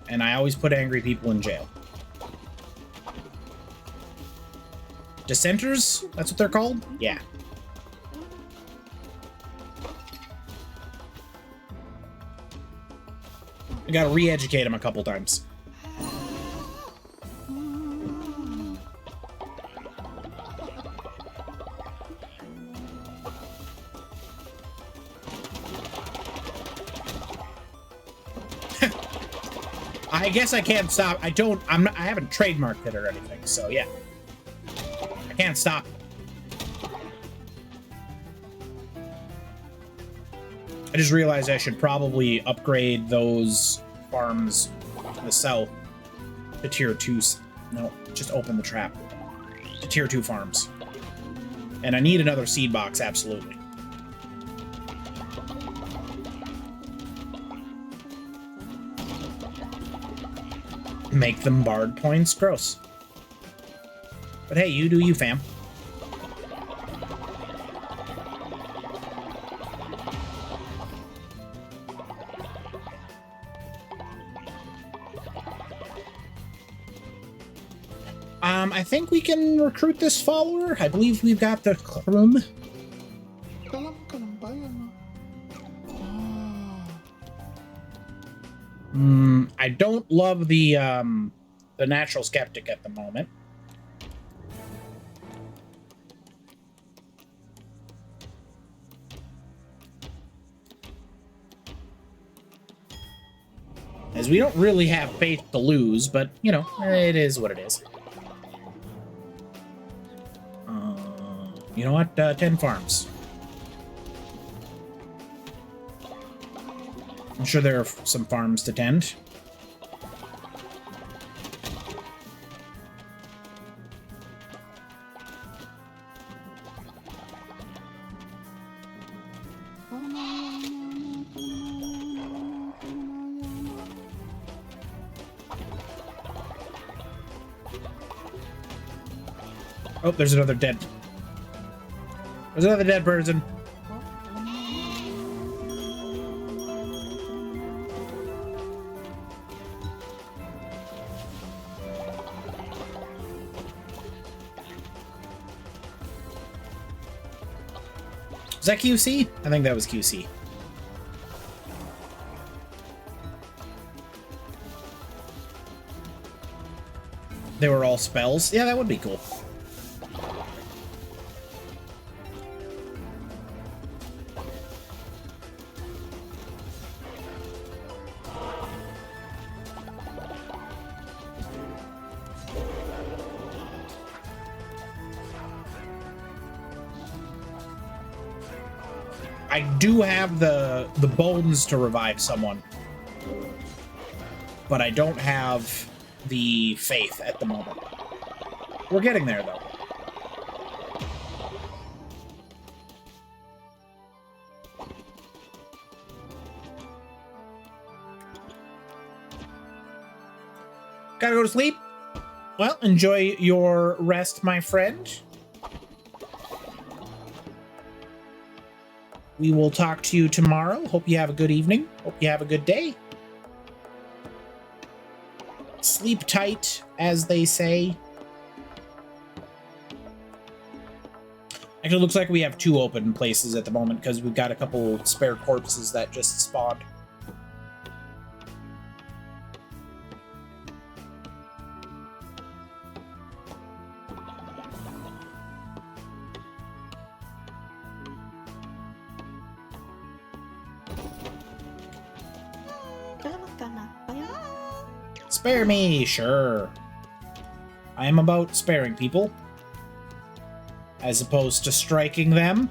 And I always put angry people in jail. Dissenters? That's what they're called? Yeah. I gotta re-educate them a couple times. I guess I can't stop. I haven't trademarked it or anything, so yeah. I can't stop. I just realized I should probably upgrade those farms in the south to tier 2s. No, just open the trap. To tier 2 farms. And I need another seed box, absolutely. Make them bard points? Gross. But hey, you do you, fam. I think we can recruit this follower. I believe we've got the room. I don't love the natural skeptic at the moment. As we don't really have faith to lose, but, you know, it is what it is. You know what? 10 farms. I'm sure there are some farms to tend. Oh, there's another dead. There's another dead person. Was that QC? I think that was QC. They were all spells? Yeah, that would be cool. I do have the bones to revive someone, but I don't have the faith at the moment. We're getting there, though. Gotta go to sleep? Well, enjoy your rest, my friend. We will talk to you tomorrow. Hope you have a good evening. Hope you have a good day. Sleep tight, as they say. Actually, it looks like we have 2 open places at the moment because we've got a couple spare corpses that just spawned. Spare me, sure. I am about sparing people, as opposed to striking them.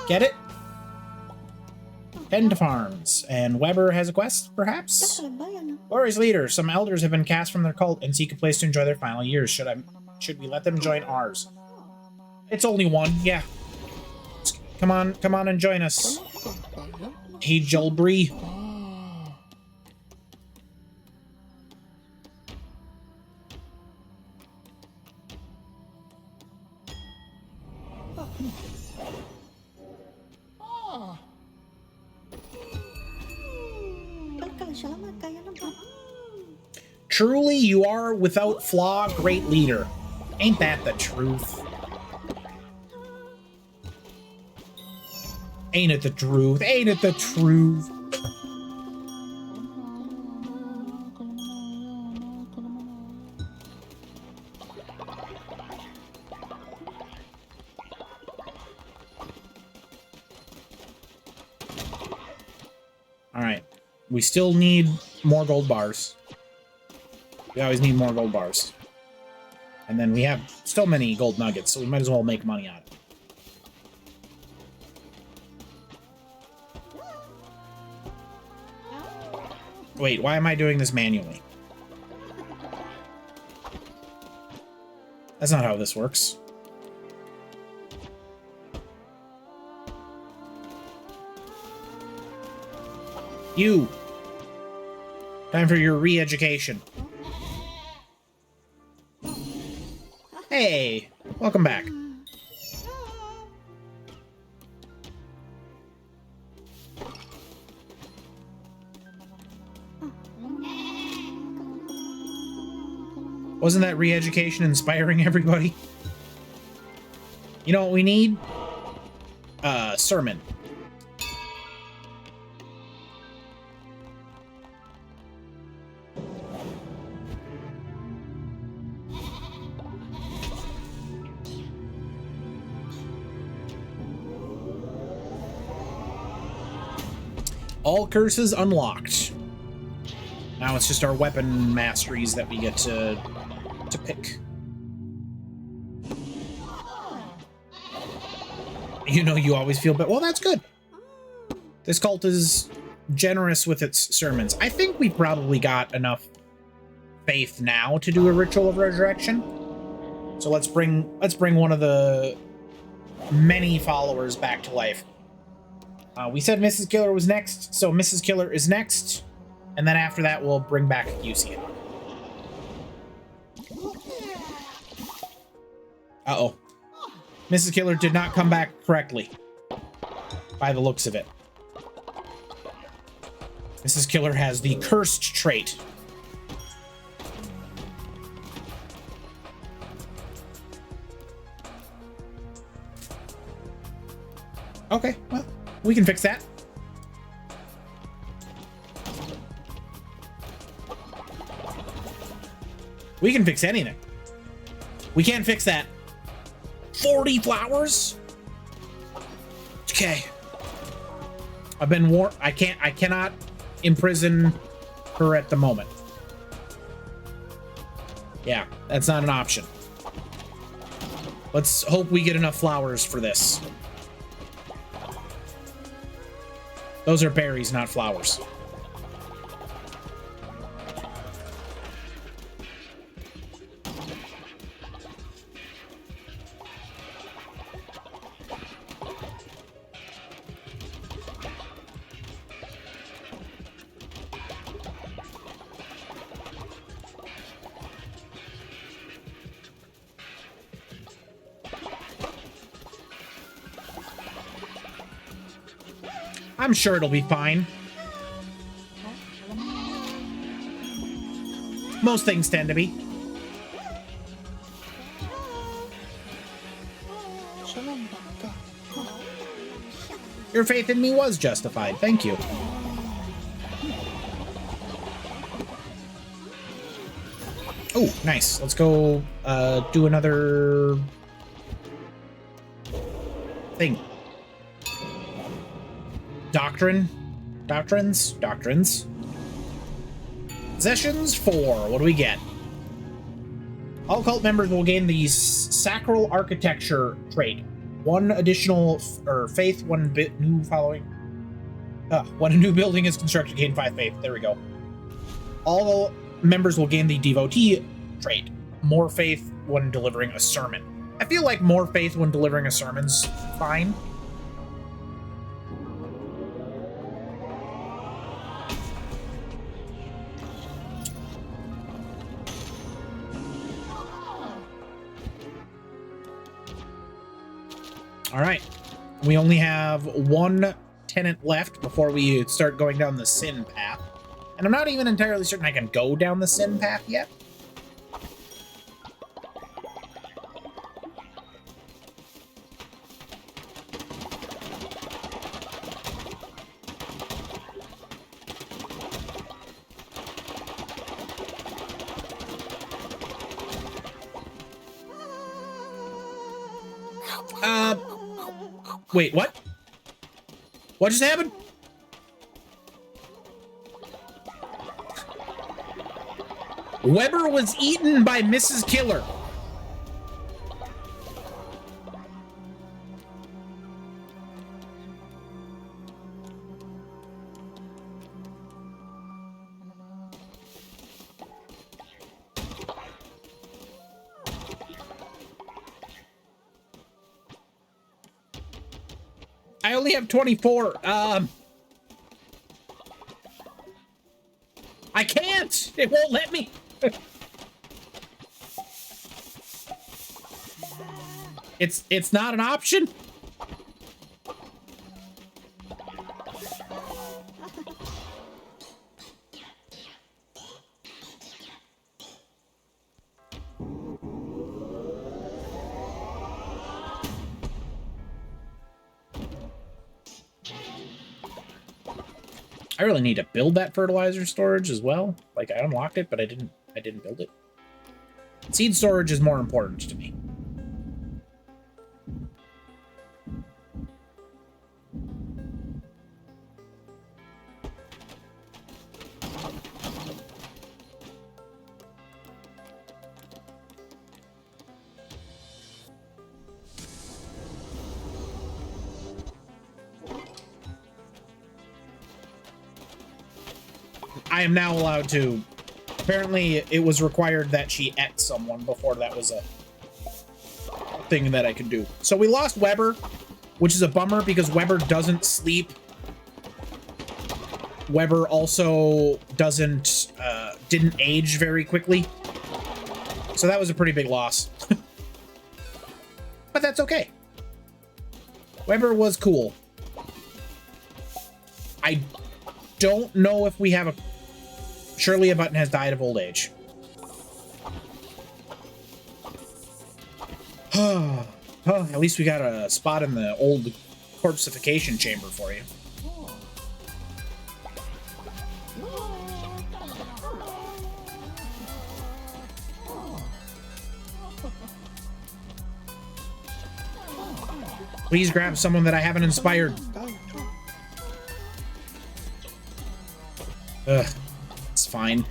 Get it? Head to farms. And Weber has a quest, perhaps? Glorious leader, some elders have been cast from their cult and seek a place to enjoy their final years. Should we let them join ours? It's only one, yeah. Come on and join us. Hey, Julbree. Truly, you are without flaw, great leader. Ain't that the truth? Ain't it the truth? Ain't it the truth? All right. We still need more gold bars. We always need more gold bars. And then we have still many gold nuggets, so we might as well make money on it. Wait, why am I doing this manually? That's not how this works. You! Time for your re-education. Hey! Welcome back. Wasn't that re-education inspiring everybody? You know what we need? Sermon. All curses unlocked. Now it's just our weapon masteries that we get to pick. You know, you always feel bad. Well, that's good. This cult is generous with its sermons. I think we probably got enough faith now to do a ritual of resurrection. So let's bring one of the many followers back to life. We said Mrs. Killer was next, so Mrs. Killer is next, and then after that we'll bring back Yusian. Uh-oh. Mrs. Killer did not come back correctly, by the looks of it. Mrs. Killer has the cursed trait. Okay, well, we can fix that. We can fix anything. We can't fix that. 40 flowers? Okay. I've been warned. I cannot imprison her at the moment. Yeah, that's not an option. Let's hope we get enough flowers for this. Those are berries, not flowers. I'm sure it'll be fine. Most things tend to be. Your faith in me was justified. Thank you. Oh, nice. Let's go do another thing. Doctrines. Possessions 4. What do we get? All cult members will gain the Sacral Architecture trait. 1 additional faith, 1 bit new following. When a new building is constructed, gain 5 faith. There we go. All members will gain the Devotee trait. More faith when delivering a sermon. I feel like more faith when delivering a sermon's fine. All right, we only have 1 tenant left before we start going down the sin path. And I'm not even entirely certain I can go down the sin path yet. Wait, what? What just happened? Weber was eaten by Mrs. Killer. I only have 24. I can't. It won't let me. It's not an option. I really need to build that fertilizer storage as well. Like, I unlocked it, but I didn't build it. Seed storage is more important to me. I am now allowed to. Apparently, it was required that she ate someone before that was a thing that I could do. So we lost Weber, which is a bummer because Weber doesn't sleep. Weber also didn't age very quickly. So that was a pretty big loss. But that's okay. Weber was cool. I don't know if we have a... Surely a button has died of old age. Oh, at least we got a spot in the old corpseification chamber for you. Please grab someone that I haven't inspired. Ugh. It's fine.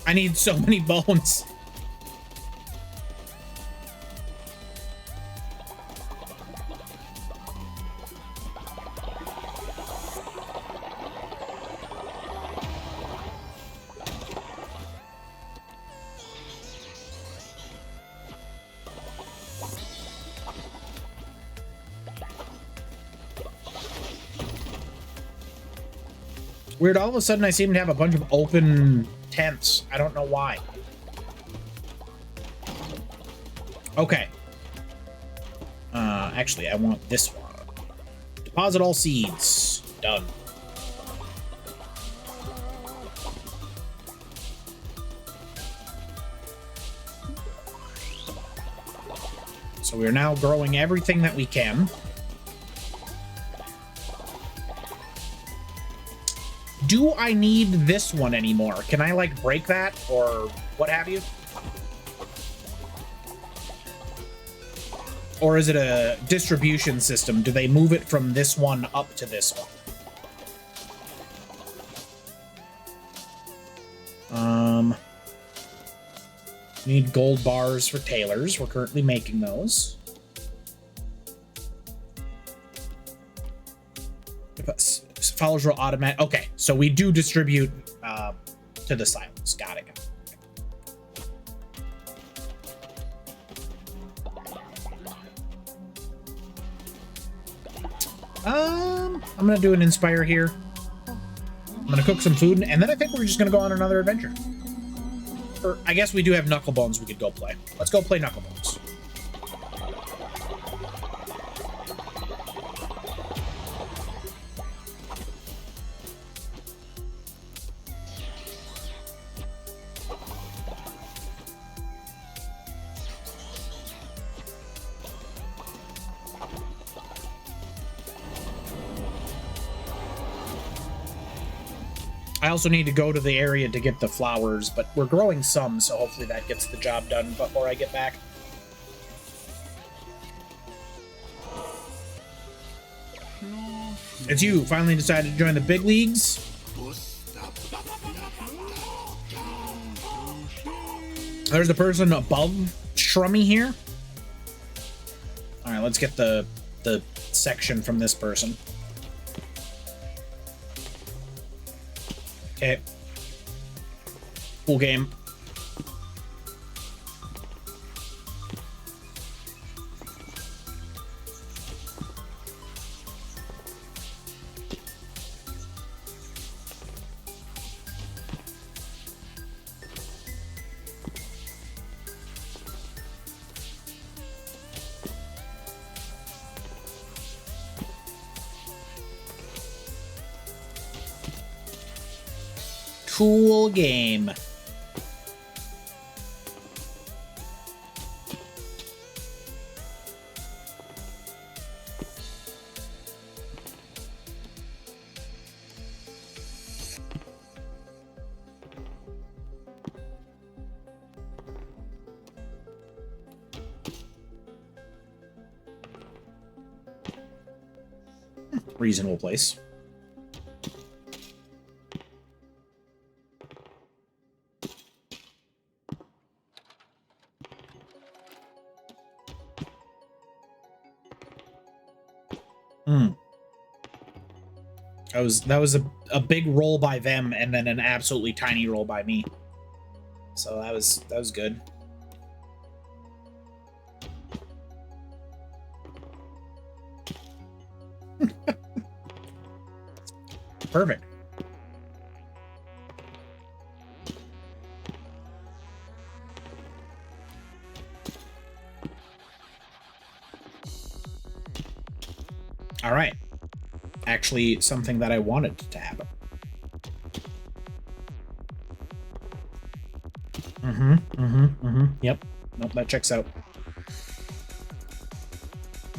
I need so many bones. Weird, all of a sudden I seem to have a bunch of open tents. I don't know why. Okay. Actually, I want this one. Deposit all seeds. Done. So we're now growing everything that we can. do I need this one anymore? Can I, like, break that or what have you? Or is it a distribution system? Do they move it from this one up to this one? Need gold bars for tailors. We're currently making those. Followers will automatic. Okay, so we do distribute to the silos. Got it. I'm gonna do an inspire here. I'm gonna cook some food, and then I think we're just gonna go on another adventure. Or I guess we do have Knucklebones we could go play. Let's go play Knucklebones. I also need to go to the area to get the flowers, but we're growing some, so hopefully that gets the job done before I get back. It's you, finally decided to join the big leagues? There's the person above Shrummy here. Alright, let's get the section from this person. Okay. Cool game. Cool game. Reasonable place. That was a big roll by them and then an absolutely tiny roll by me. So that was good. Perfect. All right. Actually, something that I wanted to happen. Yep. Nope, that checks out.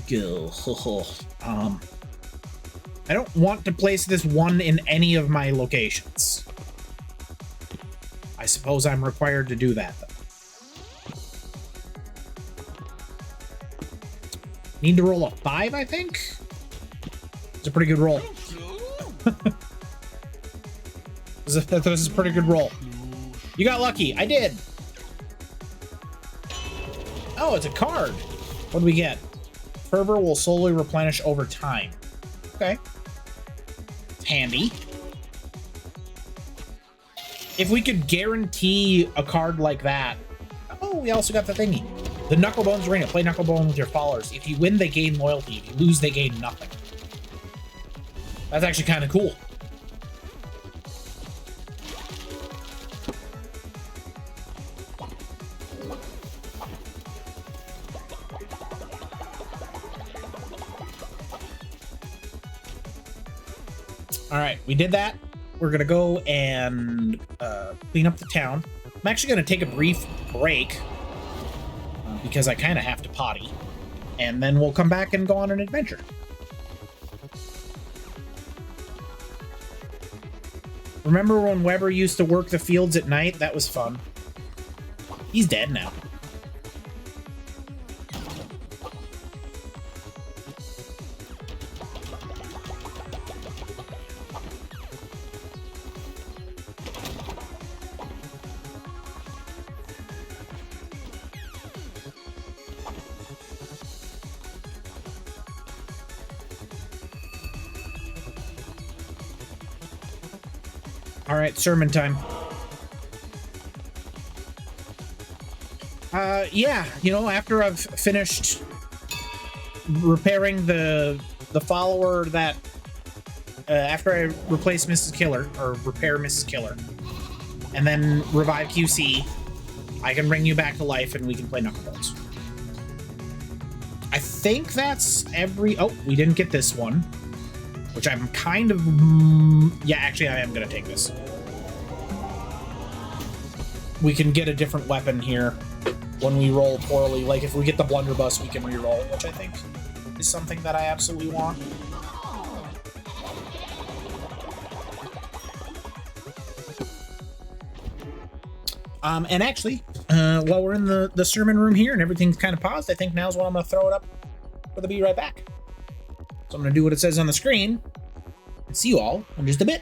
Go. I don't want to place this one in any of my locations. I suppose I'm required to do that, though. Need to roll a 5, I think? It's a pretty good roll. This is a pretty good roll. You got lucky. I did. Oh, it's a card. What do we get? Fervor will slowly replenish over time. Okay. It's handy. If we could guarantee a card like that. Oh, we also got the thingy. The Knucklebones Arena. Play Knucklebone with your followers. If you win, they gain loyalty. If you lose, they gain nothing. That's actually kind of cool. All right, we did that. We're gonna go and clean up the town. I'm actually gonna take a brief break because I kind of have to potty, and then we'll come back and go on an adventure. Remember when Weber used to work the fields at night? That was fun. He's dead now. All right, sermon time. Yeah, you know, after I've finished repairing the follower that after I replace Mrs. Killer or repair Mrs. Killer and then revive QC, I can bring you back to life and we can play Knuckleballs. I think that's every... Oh, we didn't get this one. Which I'm kind of... Yeah, actually, I am going to take this. We can get a different weapon here when we roll poorly. Like, if we get the blunderbuss, we can re-roll, which I think is something that I absolutely want. And actually, while we're in the sermon room here and everything's kind of paused, I think now's when I'm going to throw it up for the Be Right Back. So I'm going to do what it says on the screen and see you all in just a bit.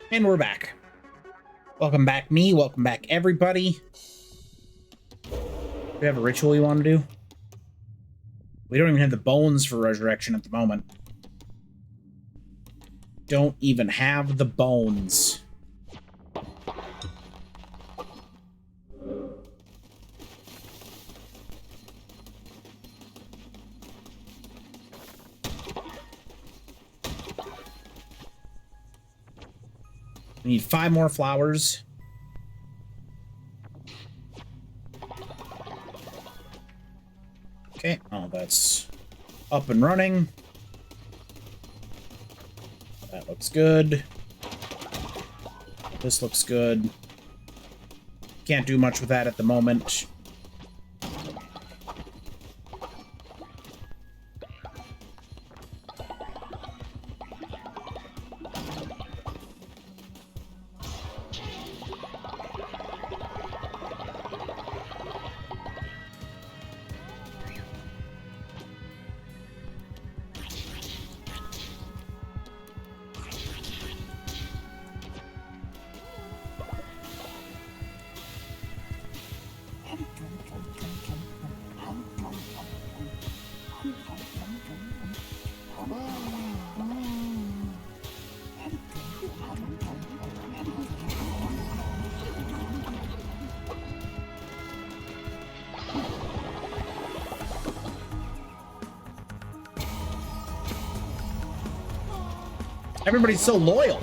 And we're back. Welcome back, me. Welcome back, everybody. Do we have a ritual you want to do? We don't even have the bones for resurrection at the moment. Don't even have the bones. We need 5 more flowers. Okay, oh, that's up and running. That looks good. This looks good. Can't do much with that at the moment. Everybody's so loyal.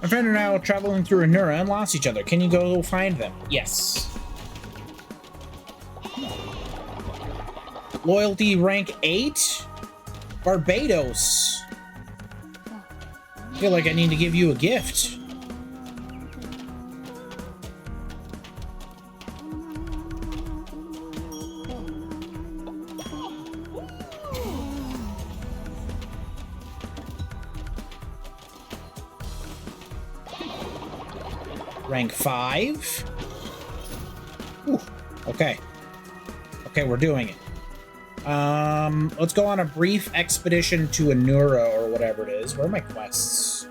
My friend and I are traveling through Anura and lost each other. Can you go find them? Yes. Loyalty rank 8? Barbados. I feel like I need to give you a gift. Rank 5. Ooh, okay. Okay, we're doing it. Let's go on a brief expedition to Anura or whatever it is. Where are my quests?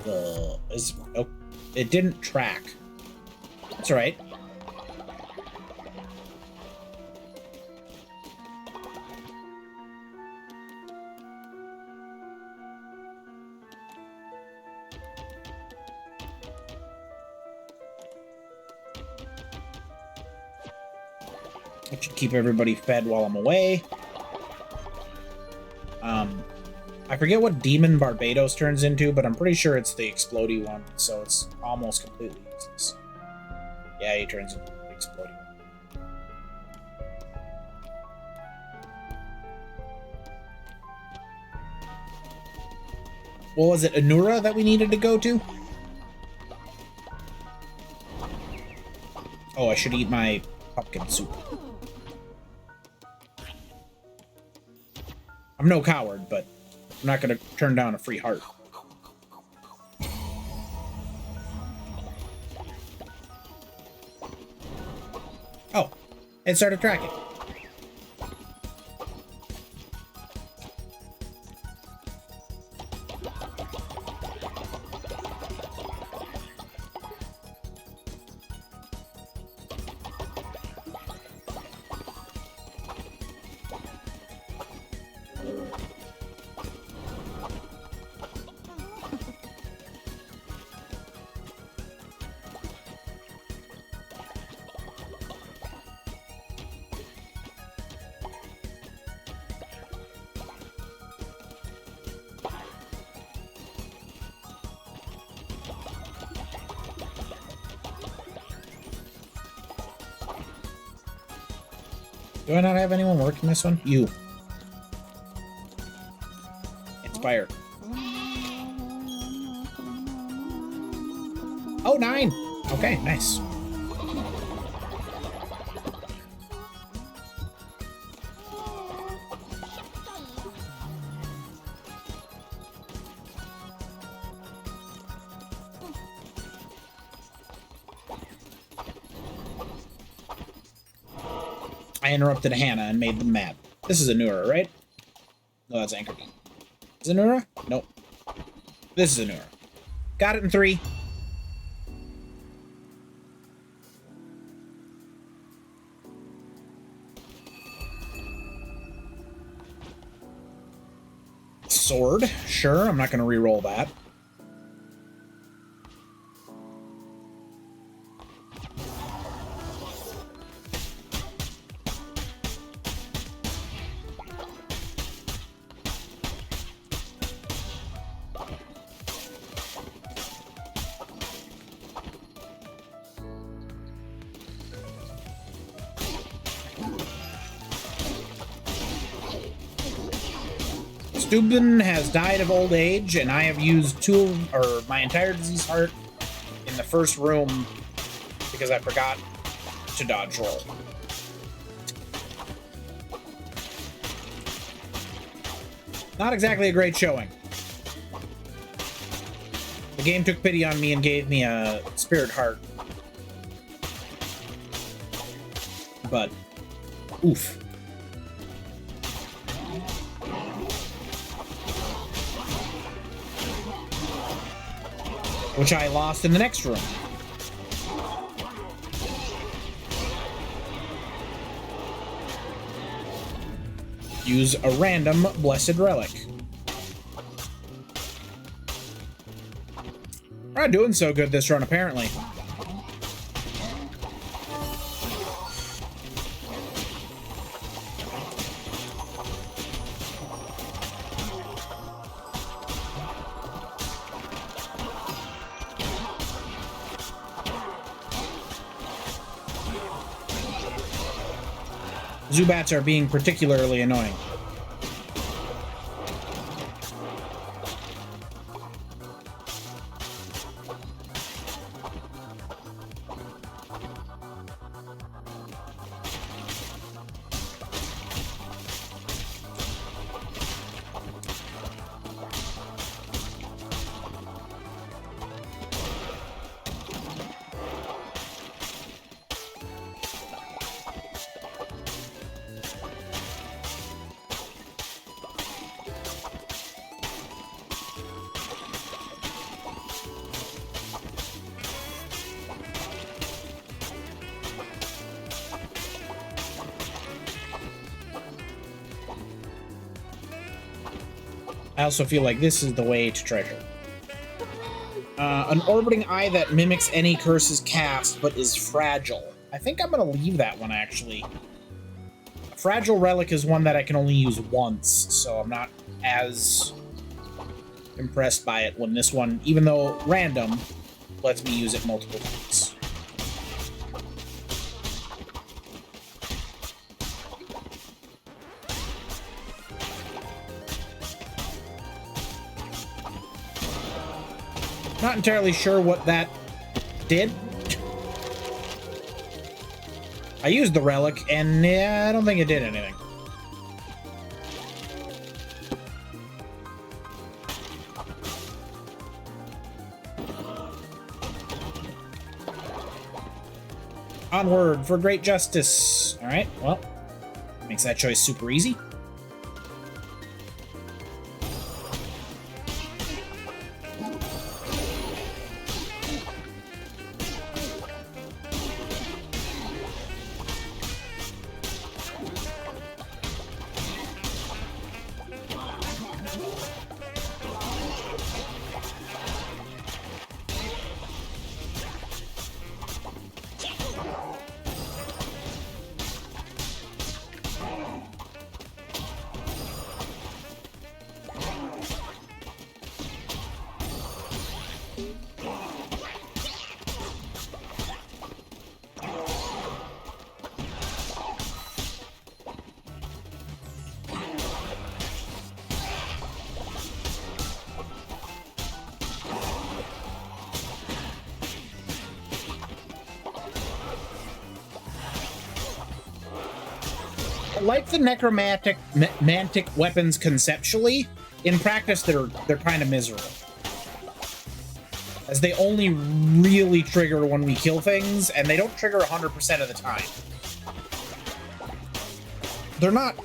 Oh, it didn't track. That's all right. I should keep everybody fed while I'm away. I forget what demon Barbados turns into, but I'm pretty sure it's the explodey one, so it's almost completely useless. Yeah, he turns into the explodey one. What was it, Anura that we needed to go to? Oh, I should eat my pumpkin soup. I'm no coward, but I'm not going to turn down a free heart. Oh, it started tracking. Do I not have anyone working this one? You. Inspire. Oh, 9! Okay, nice. I interrupted Hannah and made them mad. This is Anura, right? No, that's Anchor Beam. Is it Anura? Nope. This is Anura. Got it in 3. Sword. Sure, I'm not going to re-roll that. Steuben has died of old age, and I have used my entire disease heart in the first room because I forgot to dodge roll. Not exactly a great showing. The game took pity on me and gave me a spirit heart. But, oof. Which I lost in the next room. Use a random blessed relic. We're not doing so good this run, apparently. Zubats are being particularly annoying. I also feel like this is the way to treasure. An orbiting eye that mimics any curses cast, but is fragile. I think I'm going to leave that one, actually. A fragile relic is one that I can only use once, so I'm not as impressed by it when this one, even though random, lets me use it multiple times. Not entirely sure what that did. I used the relic, and yeah, I don't think it did anything. Onward for great justice. All right, well, makes that choice super easy. Like the necromantic weapons conceptually, in practice they're kind of miserable, as they only really trigger when we kill things, and they don't trigger 100% of the time. They're not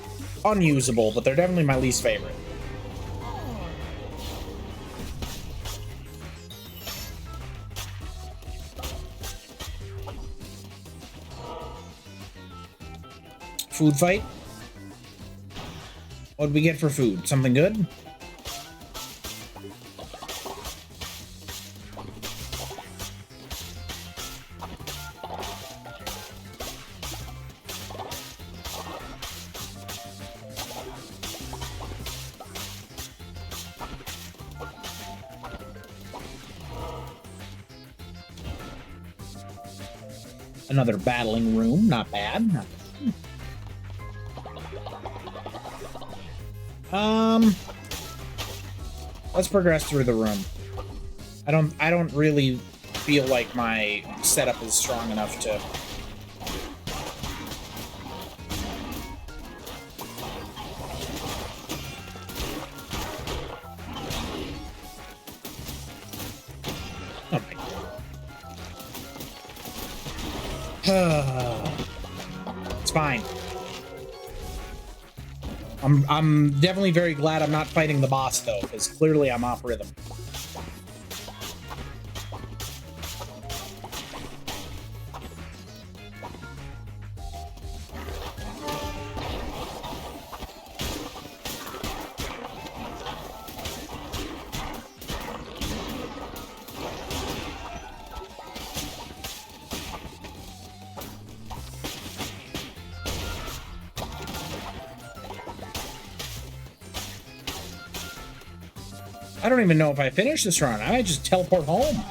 unusable, but they're definitely my least favorite. Food fight. What did we get for food? Something good? Another battling room. Not bad. Not bad. Let's progress through the room. I don't really feel like my setup is strong enough to... Oh my God. It's fine. I'm definitely very glad I'm not fighting the boss, though, because clearly I'm off rhythm. I don't even know if I finish this run. I might just teleport home.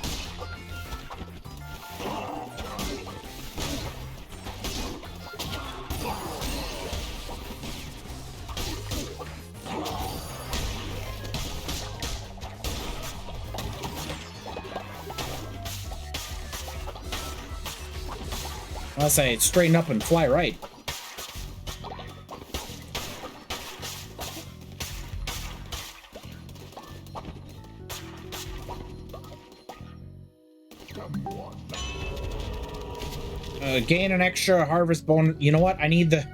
Unless I straighten up and fly right. Gain an extra harvest bonus. You know what? I need the...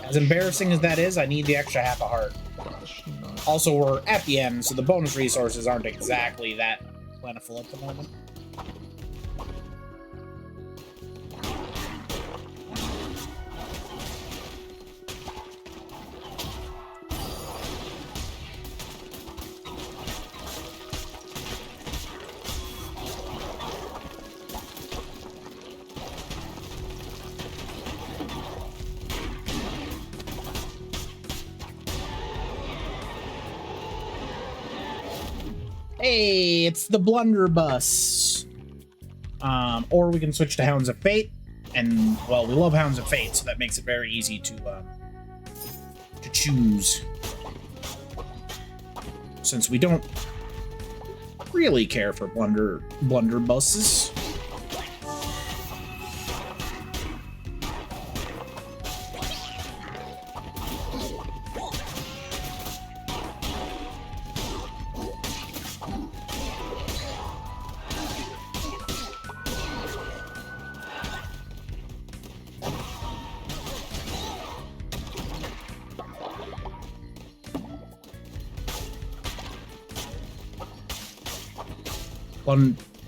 As embarrassing as that is, I need the extra half a heart. Also, we're at the end, so the bonus resources aren't exactly that plentiful at the moment. Hey, it's the blunderbuss. Or we can switch to Hounds of Fate, and well, we love Hounds of Fate, so that makes it very easy to choose. Since we don't really care for blunderbusses.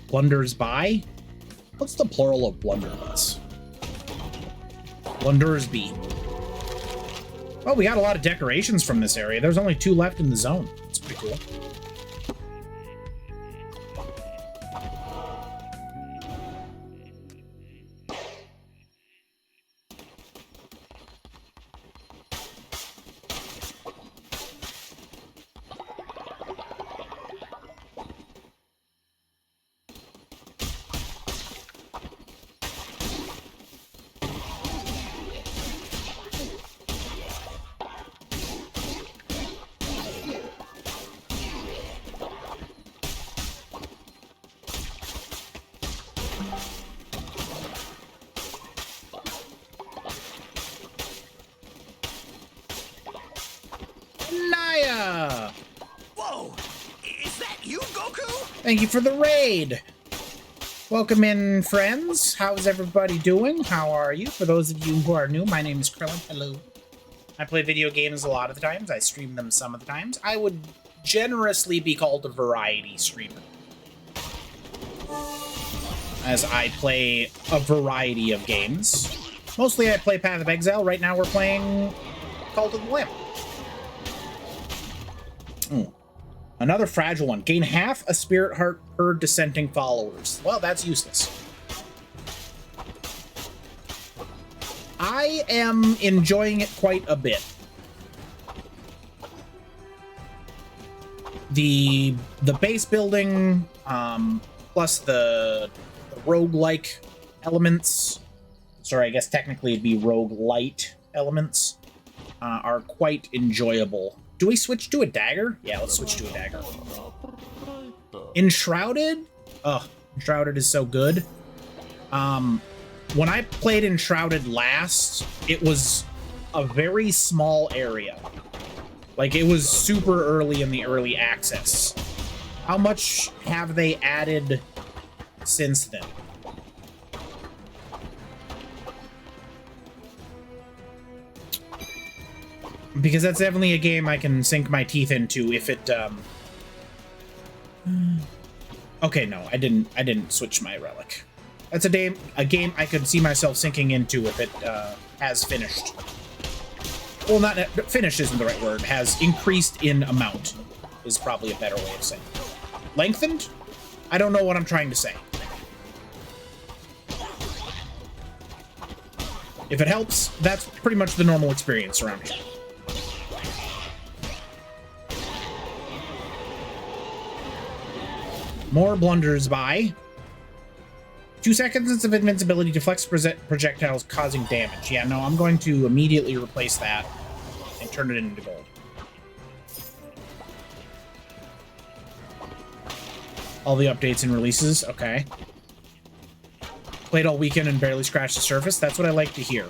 Blunders by? What's the plural of blunderbuss? Blunders be. Oh, we got a lot of decorations from this area. There's only 2 left in the zone. That's pretty cool. Naya! Whoa! Is that you, Goku? Thank you for the raid. Welcome in, friends. How's everybody doing? How are you? For those of you who are new, my name is Krillin. Hello. I play video games a lot of the times. I stream them some of the times. I would generously be called a variety streamer, as I play a variety of games. Mostly I play Path of Exile. Right now we're playing Cult of the Lamb. Another fragile one. Gain half a spirit heart per dissenting followers. Well, that's useless. I am enjoying it quite a bit. The base building, plus the roguelike elements, sorry, I guess technically it'd be roguelite elements, are quite enjoyable. Do we switch to a dagger? Yeah, let's switch to a dagger. Enshrouded? Oh, Enshrouded is so good. When I played Enshrouded last, it was a very small area. Like, it was super early in the early access. How much have they added since then? Because that's definitely a game I can sink my teeth into if it, Okay, no, I didn't switch my relic. That's a game I could see myself sinking into if it, has finished. Well, not finished isn't the right word. Has increased in amount is probably a better way of saying it. Lengthened? I don't know what I'm trying to say. If it helps, that's pretty much the normal experience around here. More blunders by. 2 seconds of invincibility deflects projectiles causing damage. Yeah, no, I'm going to immediately replace that and turn it into gold. All the updates and releases. Okay. Played all weekend and barely scratched the surface. That's what I like to hear.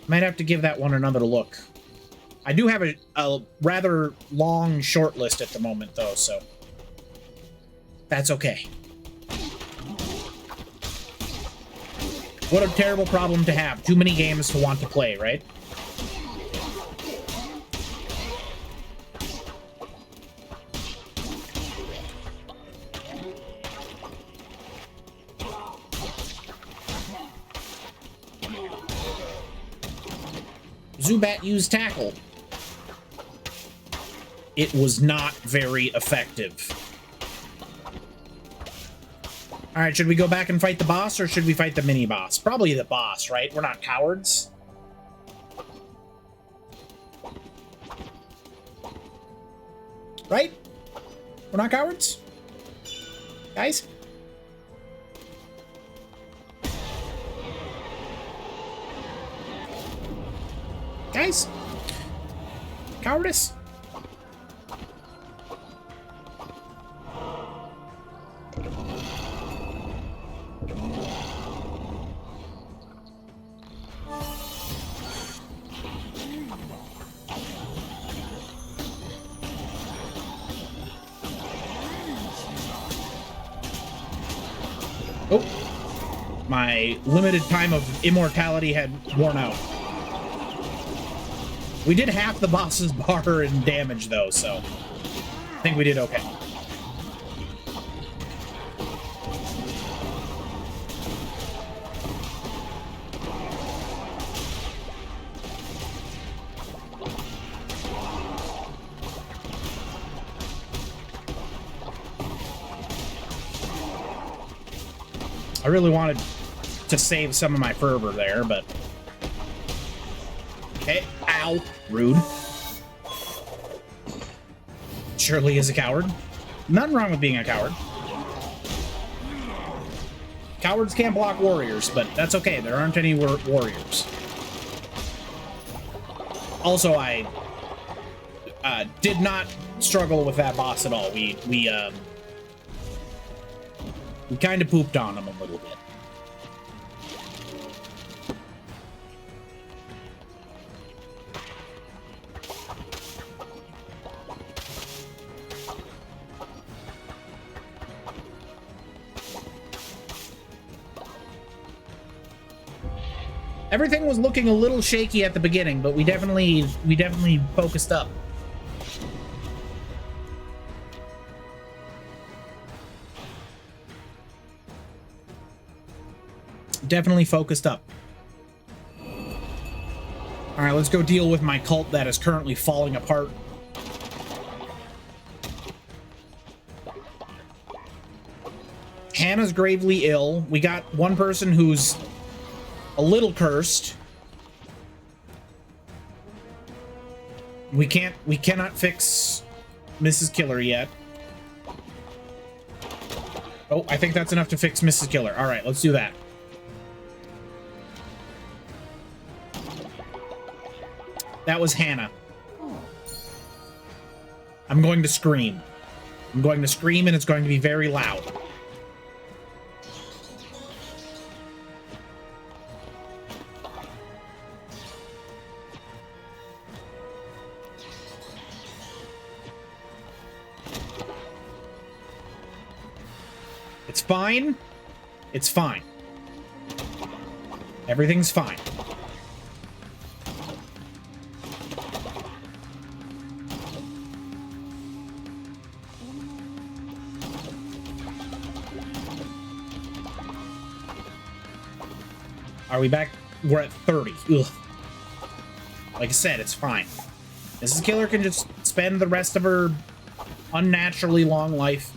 Might have to give that one another look. I do have a rather long short list at the moment, though, so that's okay. What a terrible problem to have. Too many games to want to play, right? Zubat used tackle. It was not very effective. All right, should we go back and fight the boss, or should we fight the mini-boss? Probably the boss, right? We're not cowards. Right? We're not cowards? Guys? Guys? Cowardice? Oh, my limited time of immortality had worn out. We did half the boss's bar in damage, though, so I think we did okay. I really wanted to save some of my fervor there, but... Hey, ow. Rude. Shirley is a coward. Nothing wrong with being a coward. Cowards can't block warriors, but that's okay. There aren't any warriors. Also, I did not struggle with that boss at all. We kind of pooped on him a little bit. Everything was looking a little shaky at the beginning, but we definitely focused up. Definitely focused up. All right, let's go deal with my cult that is currently falling apart. Hannah's gravely ill. We got one person who's a little cursed. We cannot fix Mrs. Killer yet. Oh, I think that's enough to fix Mrs. Killer. All right, let's do that. That was Hannah. I'm going to scream. I'm going to scream, and it's going to be very loud. It's fine. It's fine. Everything's fine. Are we back? We're at 30. Ugh. Like I said, it's fine. Mrs. Killer can just spend the rest of her unnaturally long life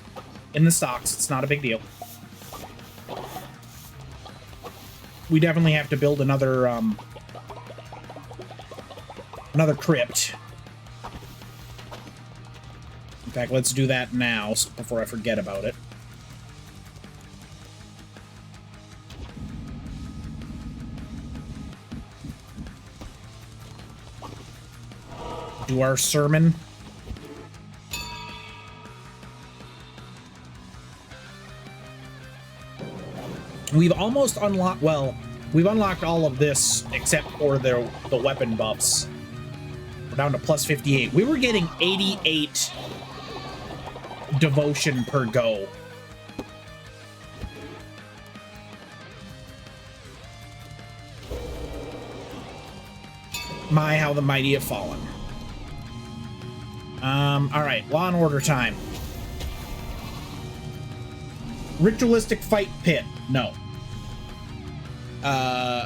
in the stocks. It's not a big deal. We definitely have to build another crypt. In fact, let's do that now before I forget about it. Do our sermon. We've almost unlocked, well, we've unlocked all of this except for the weapon buffs. We're down to plus 58. We were getting 88 devotion per go. My, how the mighty have fallen. All right, Law and Order time. Ritualistic fight pit. No.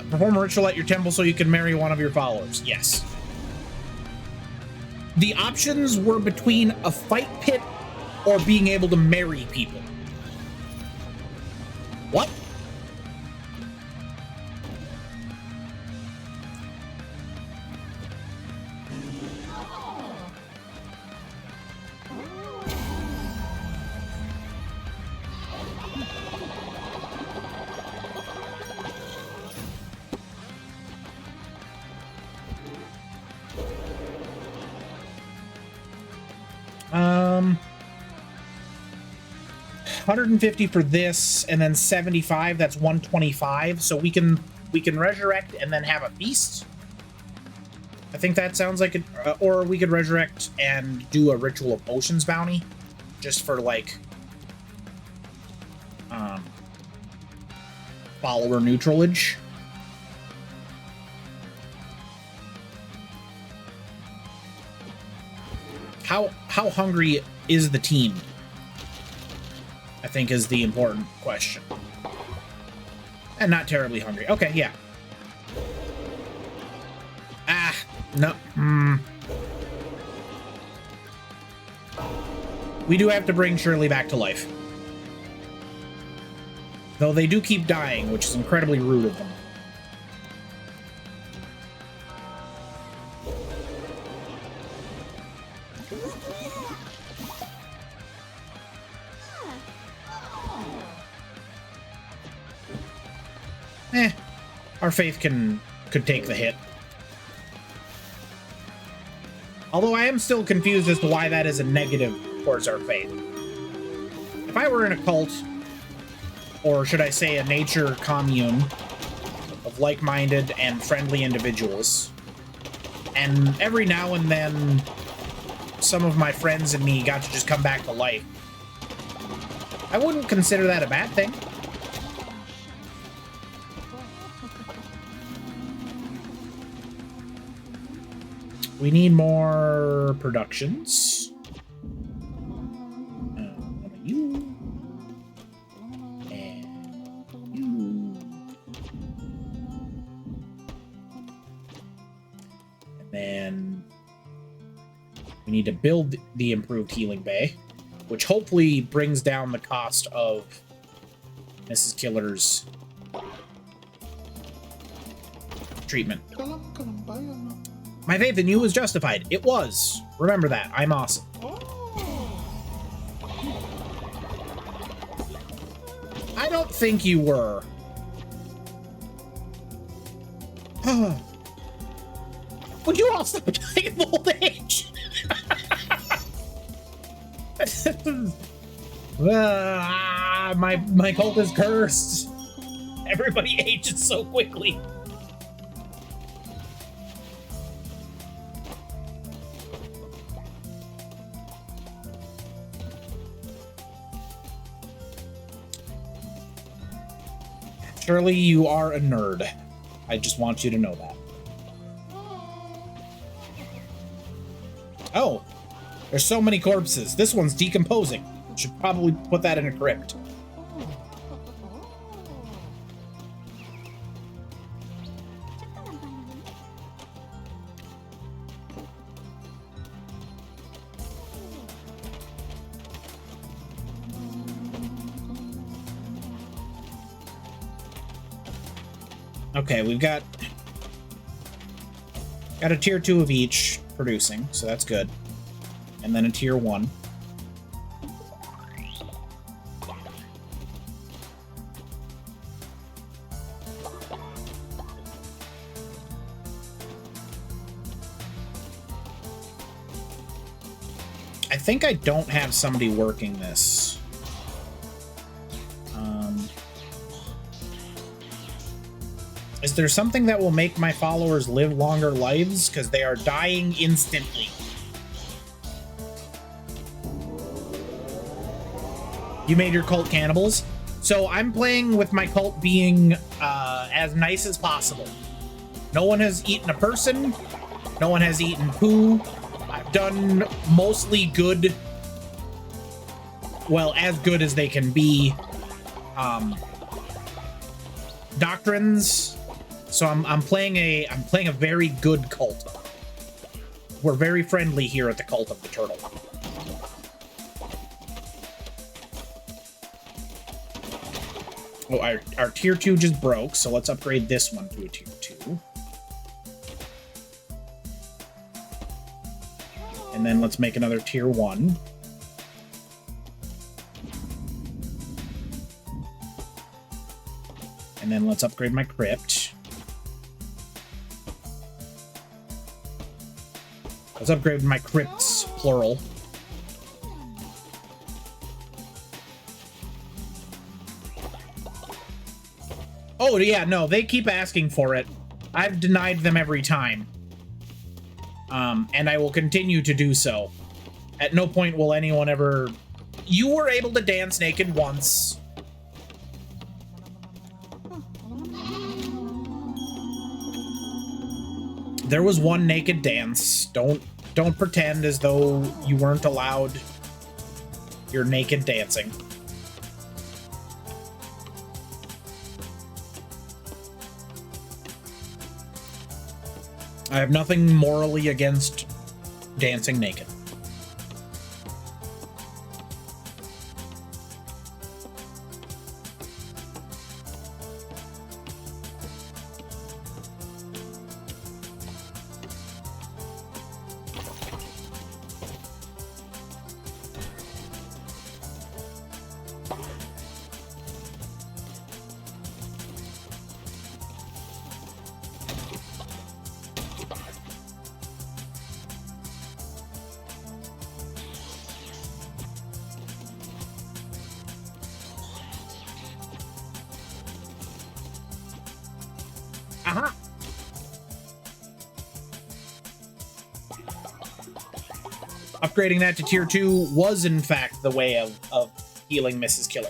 Perform a ritual at your temple so you can marry one of your followers. Yes. The options were between a fight pit or being able to marry people. What? $150 for this, and then 75. That's 125. So we can resurrect and then have a feast. I think that sounds like it. Or we could resurrect and do a ritual of potions bounty, just for like follower neutralage. How hungry is the team? I think is the important question. And not terribly hungry. Okay, yeah. Ah, no. We do have to bring Shirley back to life. Though they do keep dying, which is incredibly rude of them. Our faith could take the hit. Although I am still confused as to why that is a negative towards our faith. If I were in a cult, or should I say a nature commune of like-minded and friendly individuals, and every now and then some of my friends and me got to just come back to life, I wouldn't consider that a bad thing. We need more productions. You. And you. And then we need to build the improved healing bay, which hopefully brings down the cost of Mrs. Killer's treatment. My faith in you was justified. It was. Remember that. I'm awesome. I don't think you were. Would you all stop dying of old age? My cult is cursed. Everybody ages so quickly. Surely you are a nerd. I just want you to know that. Oh, there's so many corpses. This one's decomposing. Should probably put that in a crypt. Okay, we've got a tier 2 of each producing, so that's good. And then a tier 1. I think I don't have somebody working this. Is there something that will make my followers live longer lives? Because they are dying instantly. You made your cult cannibals? So I'm playing with my cult being as nice as possible. No one has eaten a person. No one has eaten poo. I've done mostly good. Well, as good as they can be. Doctrines. So I'm playing a very good cult. We're very friendly here at the Cult of the Turtle. Oh, our tier 2 just broke, so let's upgrade this one to a tier 2. And then let's make another tier 1. And then let's upgrade my crypt. Let's upgrade my crypts, plural. Oh, yeah, no, they keep asking for it. I've denied them every time. And I will continue to do so. At no point will anyone ever... You were able to dance naked once. There was one naked dance. Don't pretend as though you weren't allowed your naked dancing. I have nothing morally against dancing naked. Aha! Upgrading that to tier 2 was, in fact, the way of healing Mrs. Killer.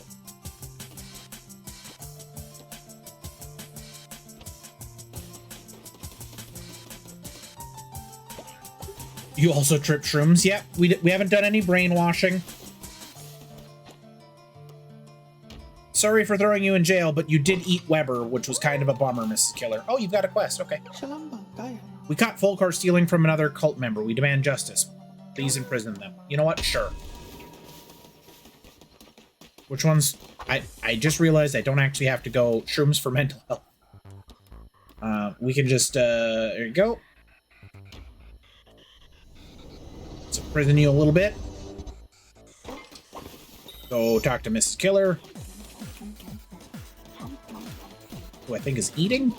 You also trip shrooms? Yep, we haven't done any brainwashing. Sorry for throwing you in jail, but you did eat Weber, which was kind of a bummer, Mrs. Killer. Oh, you've got a quest. Okay. We caught Volcar stealing from another cult member. We demand justice. Please imprison them. You know what? Sure. Which ones? I just realized I don't actually have to go shrooms for mental health. We can just, there you go. Let's imprison you a little bit. Go talk to Mrs. Killer. Who I think is eating.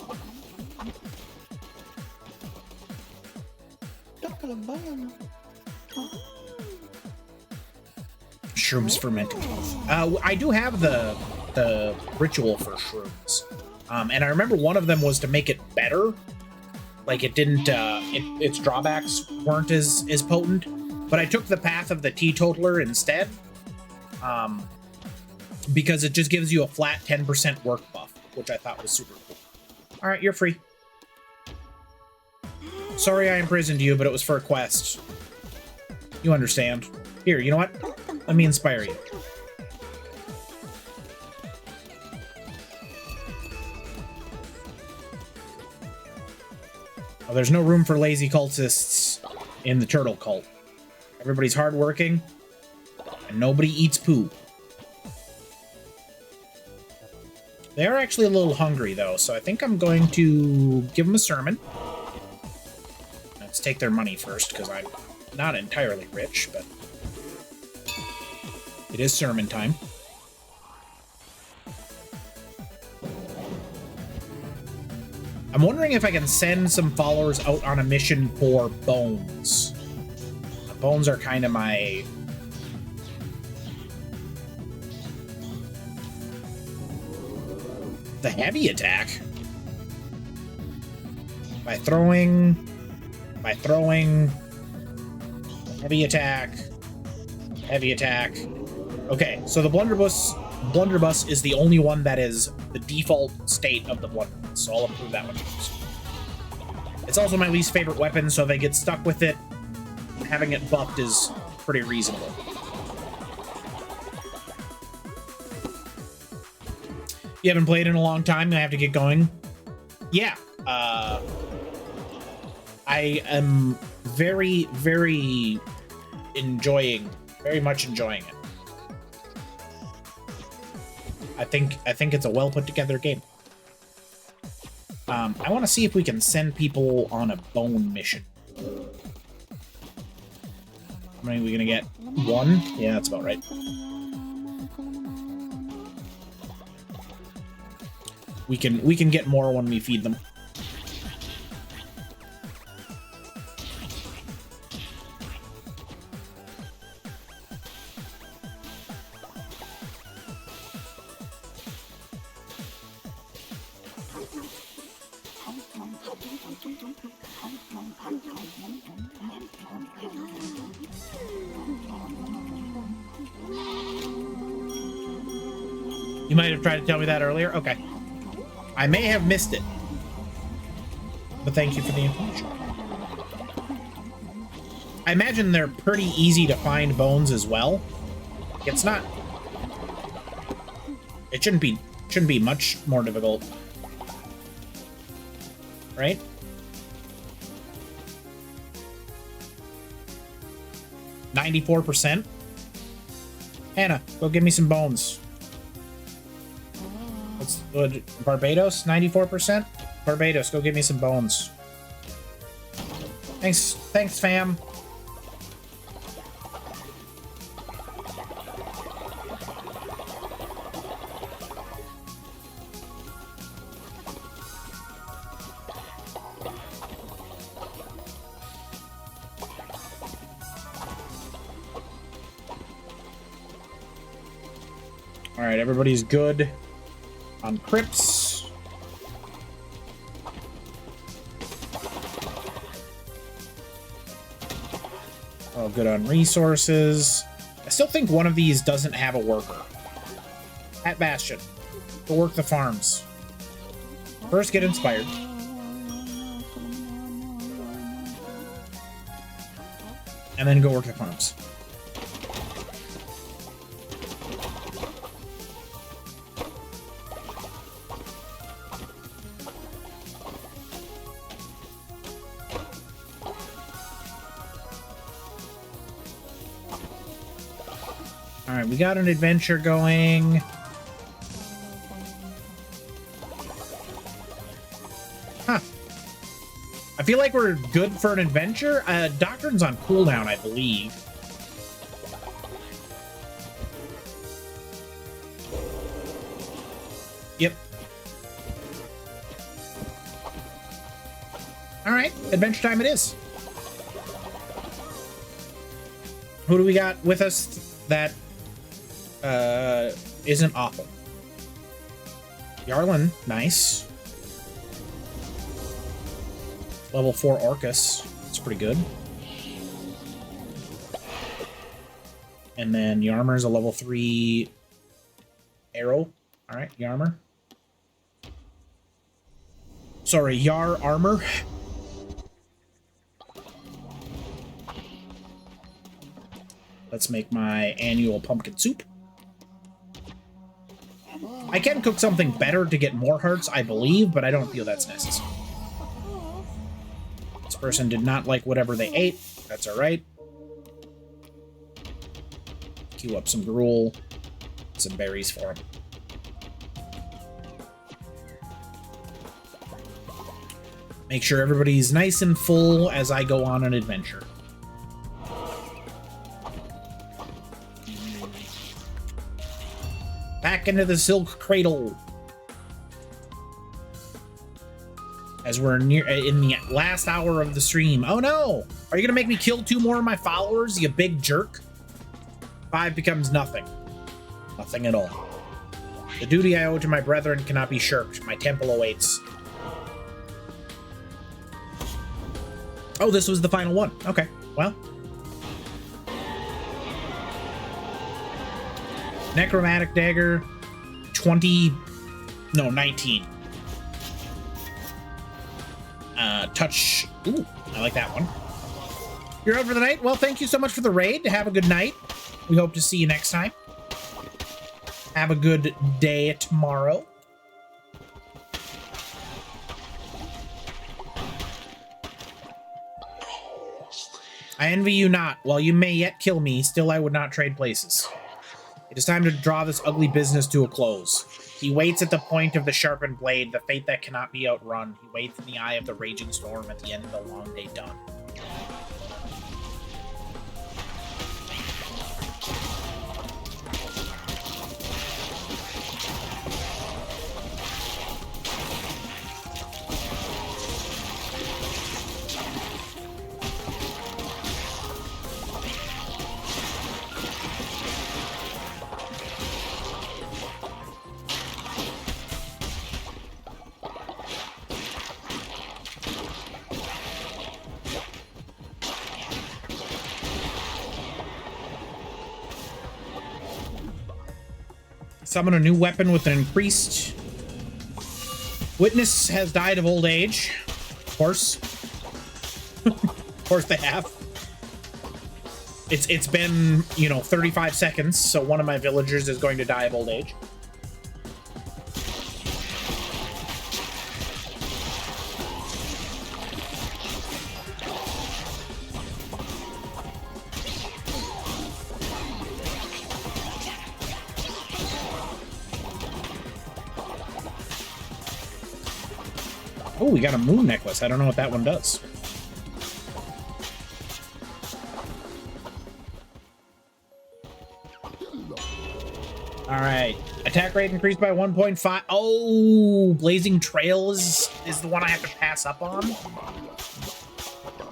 shrooms for mental health. I do have the ritual for shrooms, and I remember one of them was to make it better. Like it didn't, its drawbacks weren't as potent. But I took the path of the teetotaler instead, because it just gives you a flat 10% work buff, which I thought was super cool. All right, you're free. Sorry I imprisoned you, but it was for a quest. You understand. Here, you know what? Let me inspire you. Well, there's no room for lazy cultists in the turtle cult. Everybody's hardworking, and nobody eats poo. They are actually a little hungry, though, so I think I'm going to give them a sermon. Let's take their money first, because I'm not entirely rich, but it is sermon time. I'm wondering if I can send some followers out on a mission for bones. Bones are kind of my... The heavy attack? By throwing... Heavy attack. Heavy attack. Okay, so the blunderbuss is the only one that is the default state of the blunderbuss, so I'll improve that one first. It's also my least favorite weapon, so if I get stuck with it, having it buffed is pretty reasonable. You haven't played in a long time, I have to get going. Yeah, I am very much enjoying it. I think it's a well put together game. I want to see if we can send people on a bone mission. How many are we gonna get? One? Yeah, that's about right. We can get more when we feed them. You might have tried to tell me that earlier. Okay. I may have missed it. But thank you for the information. I imagine they're pretty easy to find bones as well. It's not... It shouldn't be much more difficult. Right? %. Hannah, go give me some bones. What's Barbados? 94%? Barbados, go give me some bones. Thanks, fam. All right, everybody's good on crypts. Oh, good on resources. I still think one of these doesn't have a worker. At Bastion. Go work the farms. First, get inspired. And then go work the farms. All right, we got an adventure going. Huh. I feel like we're good for an adventure. Doctrine's on cooldown, I believe. Yep. All right, adventure time it is. Who do we got with us that isn't awful. Yarlin, nice. Level 4 Orcus, it's pretty good. And then Yarmer's a level 3 arrow. All right, Yarmer. Sorry, Yar armor. Let's make my annual pumpkin soup. I can cook something better to get more hearts, I believe, but I don't feel that's necessary. This person did not like whatever they ate. That's all right. Queue up some gruel, some berries for him. Make sure everybody's nice and full as I go on an adventure. Back into the silk cradle. As we're near in the last hour of the stream. Oh no! Are you gonna make me kill 2 more of my followers, you big jerk? 5 becomes nothing. Nothing at all. The duty I owe to my brethren cannot be shirked. My temple awaits. Oh, this was the final one. Okay, well. Necromantic Dagger, 19. Touch, ooh, I like that one. You're out for the night? Well, thank you so much for the raid. Have a good night. We hope to see you next time. Have a good day tomorrow. I envy you not. While you may yet kill me, still I would not trade places. It is time to draw this ugly business to a close. He waits at the point of the sharpened blade, the fate that cannot be outrun. He waits in the eye of the raging storm at the end of the long day done. Summon a new weapon with an increased... Witness has died of old age. Of course. Of course they have. It's been, you know, 35 seconds, so one of my villagers is going to die of old age. Oh, we got a moon necklace. I don't know what that one does. All right. Attack rate increased by 1.5. Oh, Blazing Trail is the one I have to pass up on.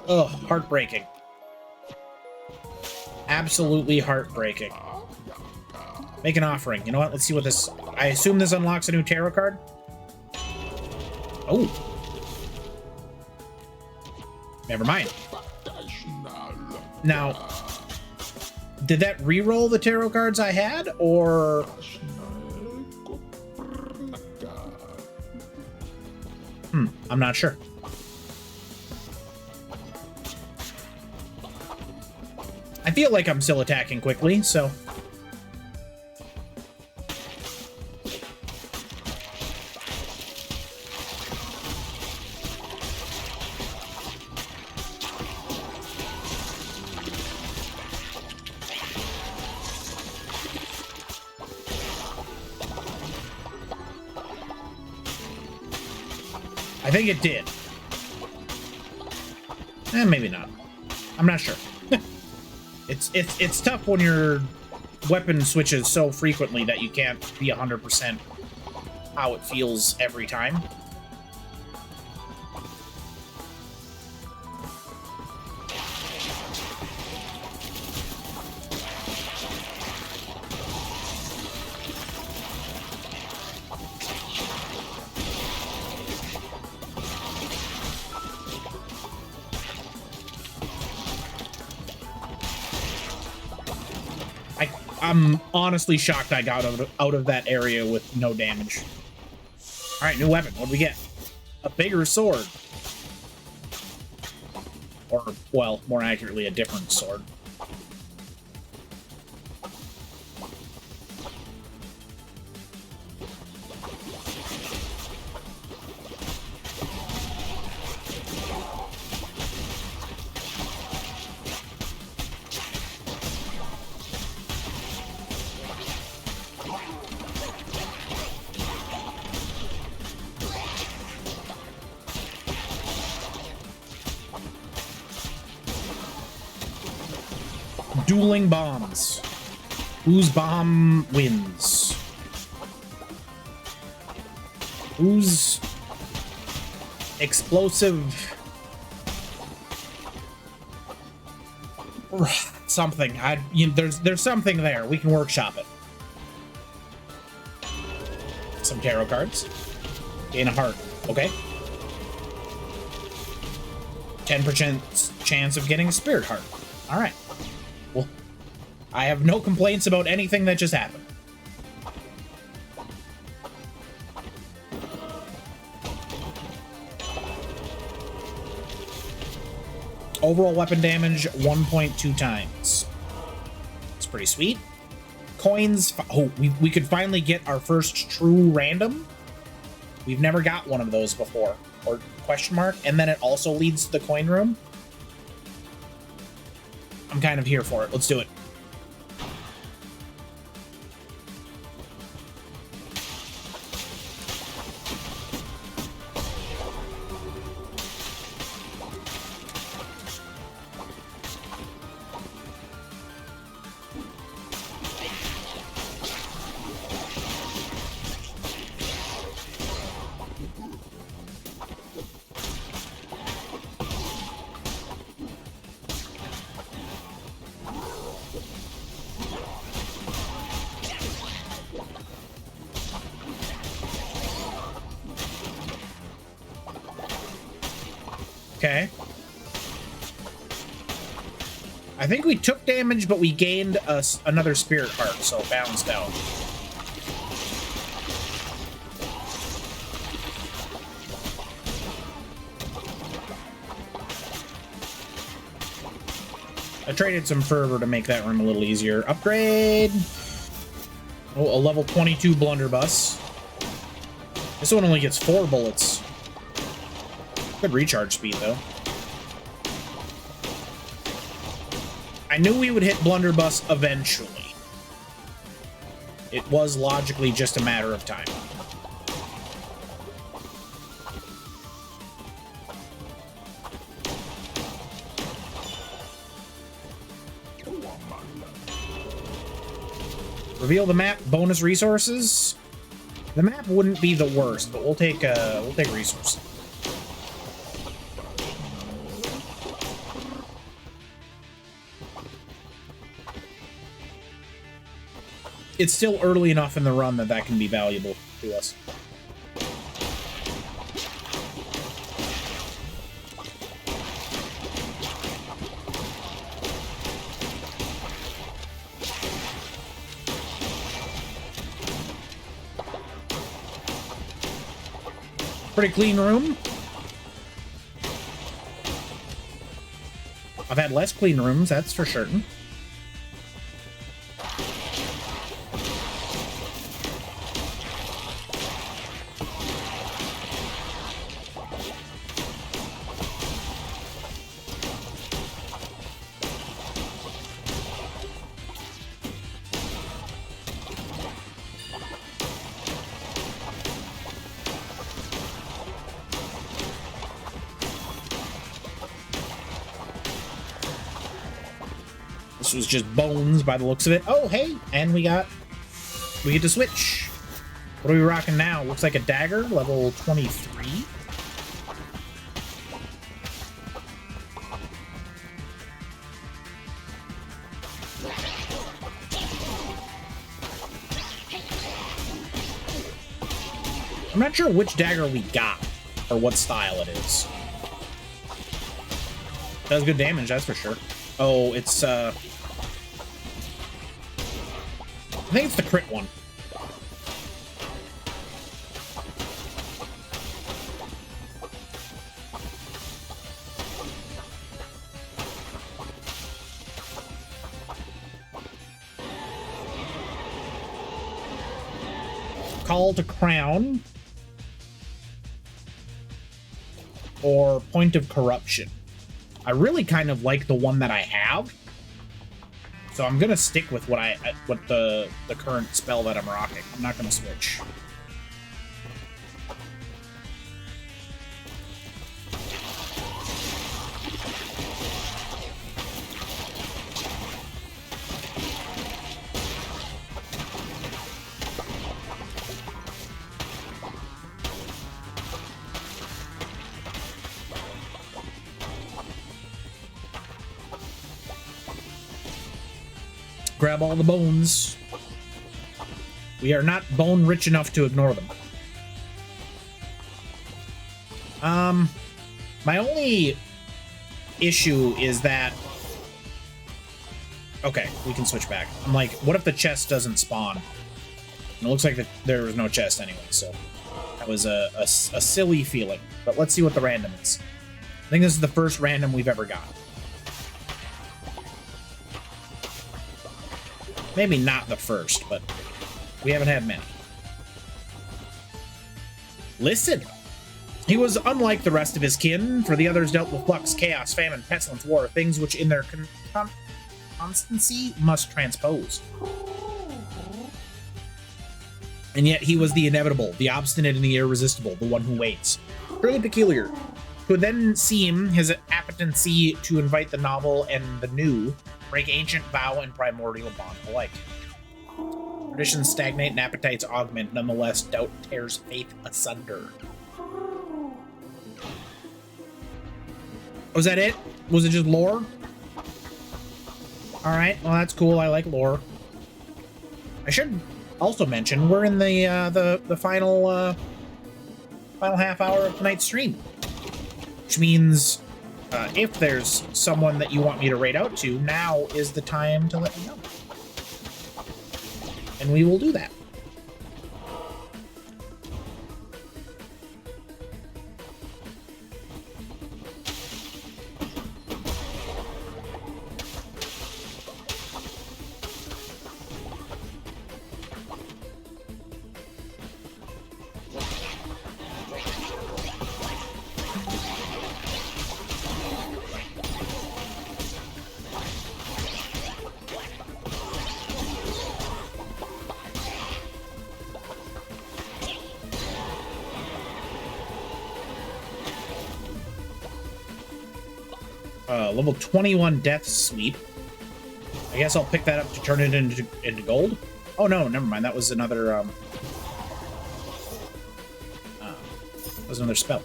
Ugh, heartbreaking. Absolutely heartbreaking. Make an offering. You know what? Let's see what this... I assume this unlocks a new tarot card? Oh. Never mind. Now, did that re-roll the tarot cards I had, or... I'm not sure. I feel like I'm still attacking quickly, so... I think it did. Maybe not. I'm not sure. It's tough when your weapon switches so frequently that you can't be 100% how it feels every time. I'm honestly shocked I got out of that area with no damage. All right, new weapon. What do we get? A bigger sword. Or, well, more accurately, a different sword. Dueling bombs. Whose bomb wins? Whose explosive something? There's something there. We can workshop it. Some tarot cards. Gain a heart. Okay. 10% chance of getting a spirit heart. All right. Well, I have no complaints about anything that just happened. Overall weapon damage 1.2 times. It's pretty sweet. Coins. Oh, we could finally get our first true random. We've never got one of those before. Or question mark. And then it also leads to the coin room. I'm kind of here for it. Let's do it. Okay. I think we took damage, but we gained another spirit heart, so it balanced out. I traded some fervor to make that room a little easier. Upgrade. Oh, a level 22 blunderbuss. This one only gets 4 bullets. Good recharge speed, though. I knew we would hit blunderbuss eventually. It was logically just a matter of time. Reveal the map, bonus resources. The map wouldn't be the worst, but we'll take resources. It's still early enough in the run that can be valuable to us. Pretty clean room. I've had less clean rooms, that's for certain. This was just bones by the looks of it. Oh, hey, and we get to switch. What are we rocking now? Looks like a dagger, level 23. I'm not sure which dagger we got or what style it is. Does good damage, that's for sure. Oh, it's I think it's the crit one. Call to Crown or Point of Corruption. I really kind of like the one that I have, so I'm gonna stick with what the current spell that I'm rocking. I'm not gonna switch. Grab all the bones. We are not bone rich enough to ignore them. My only issue is that... Okay, we can switch back. I'm like, what if the chest doesn't spawn? And it looks like there was no chest anyway, so that was a silly feeling. But let's see what the random is. I think this is the first random we've ever got. Maybe not the first, but we haven't had many. Listen! He was unlike the rest of his kin, for the others dealt with flux, chaos, famine, pestilence, war, things which in their constancy must transpose. And yet he was the inevitable, the obstinate and the irresistible, the one who waits. Truly peculiar. It would then seem his appetency to invite the novel and the new break ancient vow and primordial bond alike. Traditions stagnate and appetites augment. Nonetheless, doubt tears faith asunder. Was that it? Was it just lore? Alright, well that's cool. I like lore. I should also mention we're in the final final half hour of tonight's stream. Which means if there's someone that you want me to raid out to, now is the time to let me know. And we will do that. Level 21 Death Sweep. I guess I'll pick that up to turn it into gold. Oh no, never mind. That was another spell.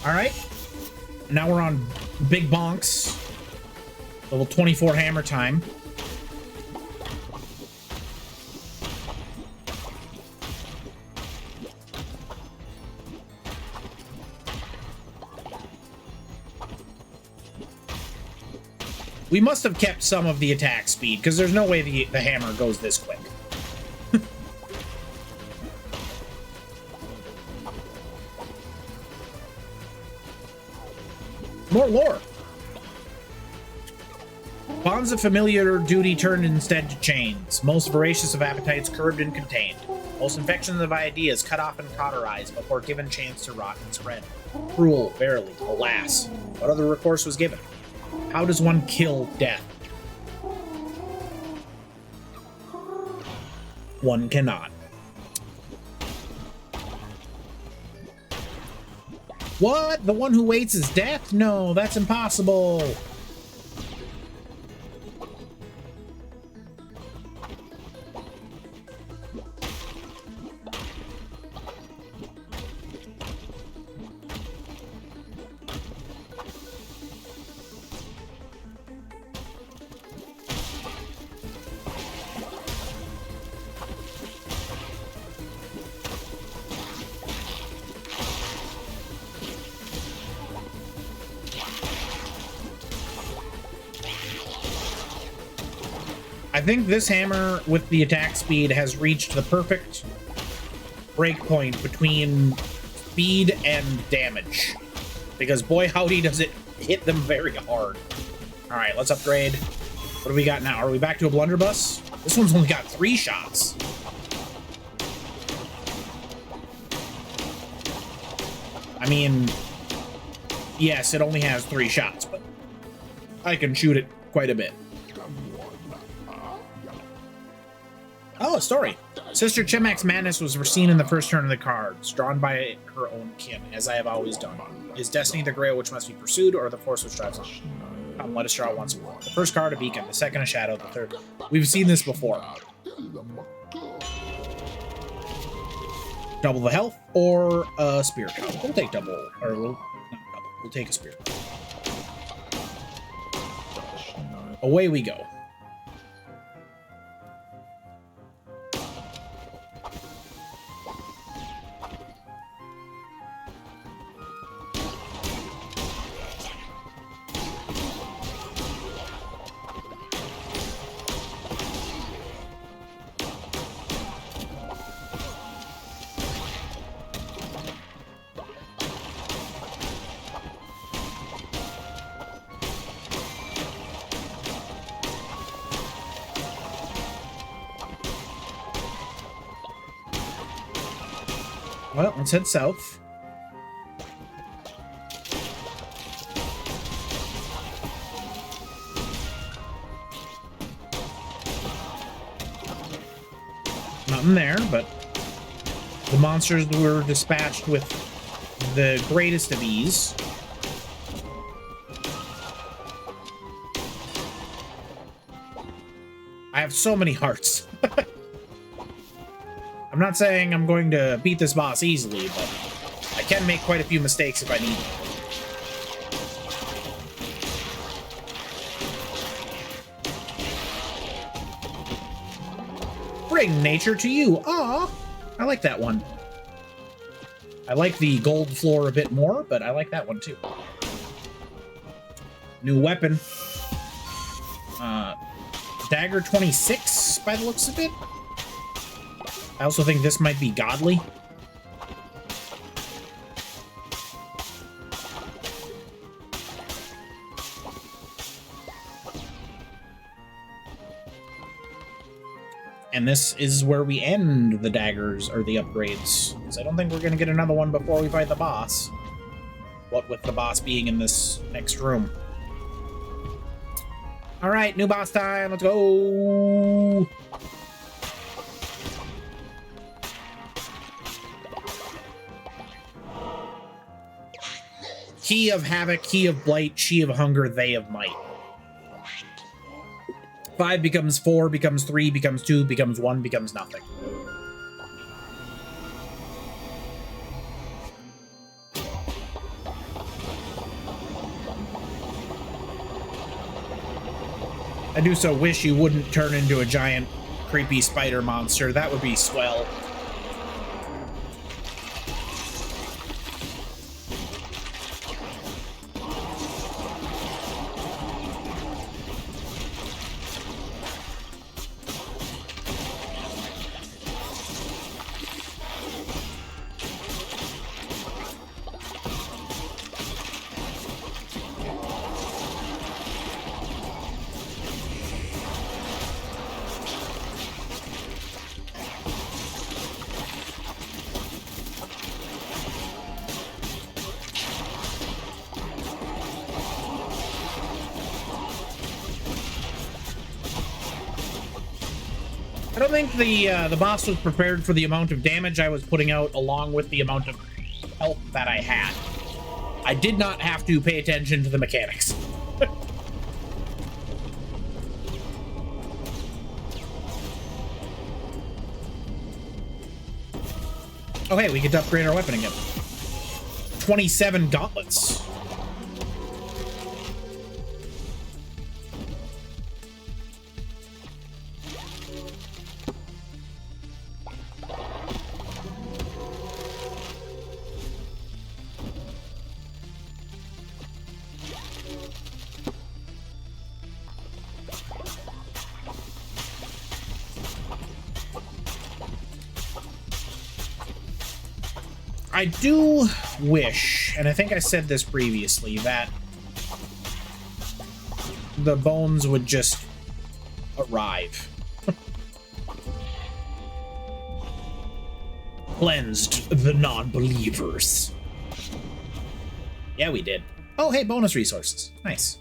All right. Now we're on Big Bonks. Level 24 Hammer time. We must have kept some of the attack speed, because there's no way the hammer goes this quick. More lore. Bonds of familiar duty turned instead to chains. Most voracious of appetites curbed and contained. Most infections of ideas cut off and cauterized before given chance to rot and spread. Cruel, verily, alas. What other recourse was given? How does one kill death? One cannot. What? The one who waits is death? No, that's impossible. I think this hammer with the attack speed has reached the perfect breakpoint between speed and damage. Because boy howdy does it hit them very hard. Alright, let's upgrade. What do we got now? Are we back to a blunderbuss? This one's only got 3 shots. I mean, yes, it only has 3 shots, but I can shoot it quite a bit. Oh, a story. Sister Chimac's madness was foreseen in the first turn of the cards, drawn by her own kin, as I have always done. Is destiny the grail which must be pursued, or the force which drives on? Come, let us draw once more. The first card, a beacon. The second, a shadow. The third. We've seen this before. Double the health, or a spirit cup. We'll take double, or we'll not double. We'll take a spirit cup. Away we go. Well, let's head south. Nothing there, but the monsters were dispatched with the greatest of ease. I have so many hearts. I'm not saying I'm going to beat this boss easily, but I can make quite a few mistakes if I need to. Bring nature to you. Aw, I like that one. I like the gold floor a bit more, but I like that one too. New weapon. Dagger 26 by the looks of it. I also think this might be godly. And this is where we end the daggers, or the upgrades. Because I don't think we're going to get another one before we fight the boss. What with the boss being in this next room. Alright, new boss time. Let's go! He of Havoc, he of Blight, she of Hunger, they of Might. 5 becomes 4, becomes 3, becomes 2, becomes 1, becomes nothing. I do so wish you wouldn't turn into a giant, creepy spider monster. That would be swell. I don't think the boss was prepared for the amount of damage I was putting out along with the amount of health that I had. I did not have to pay attention to the mechanics. Oh hey, we get to upgrade our weapon again. 27 gauntlets. I do wish, and I think I said this previously, that the bones would just arrive. Cleansed the non-believers. Yeah, we did. Oh, hey, bonus resources. Nice.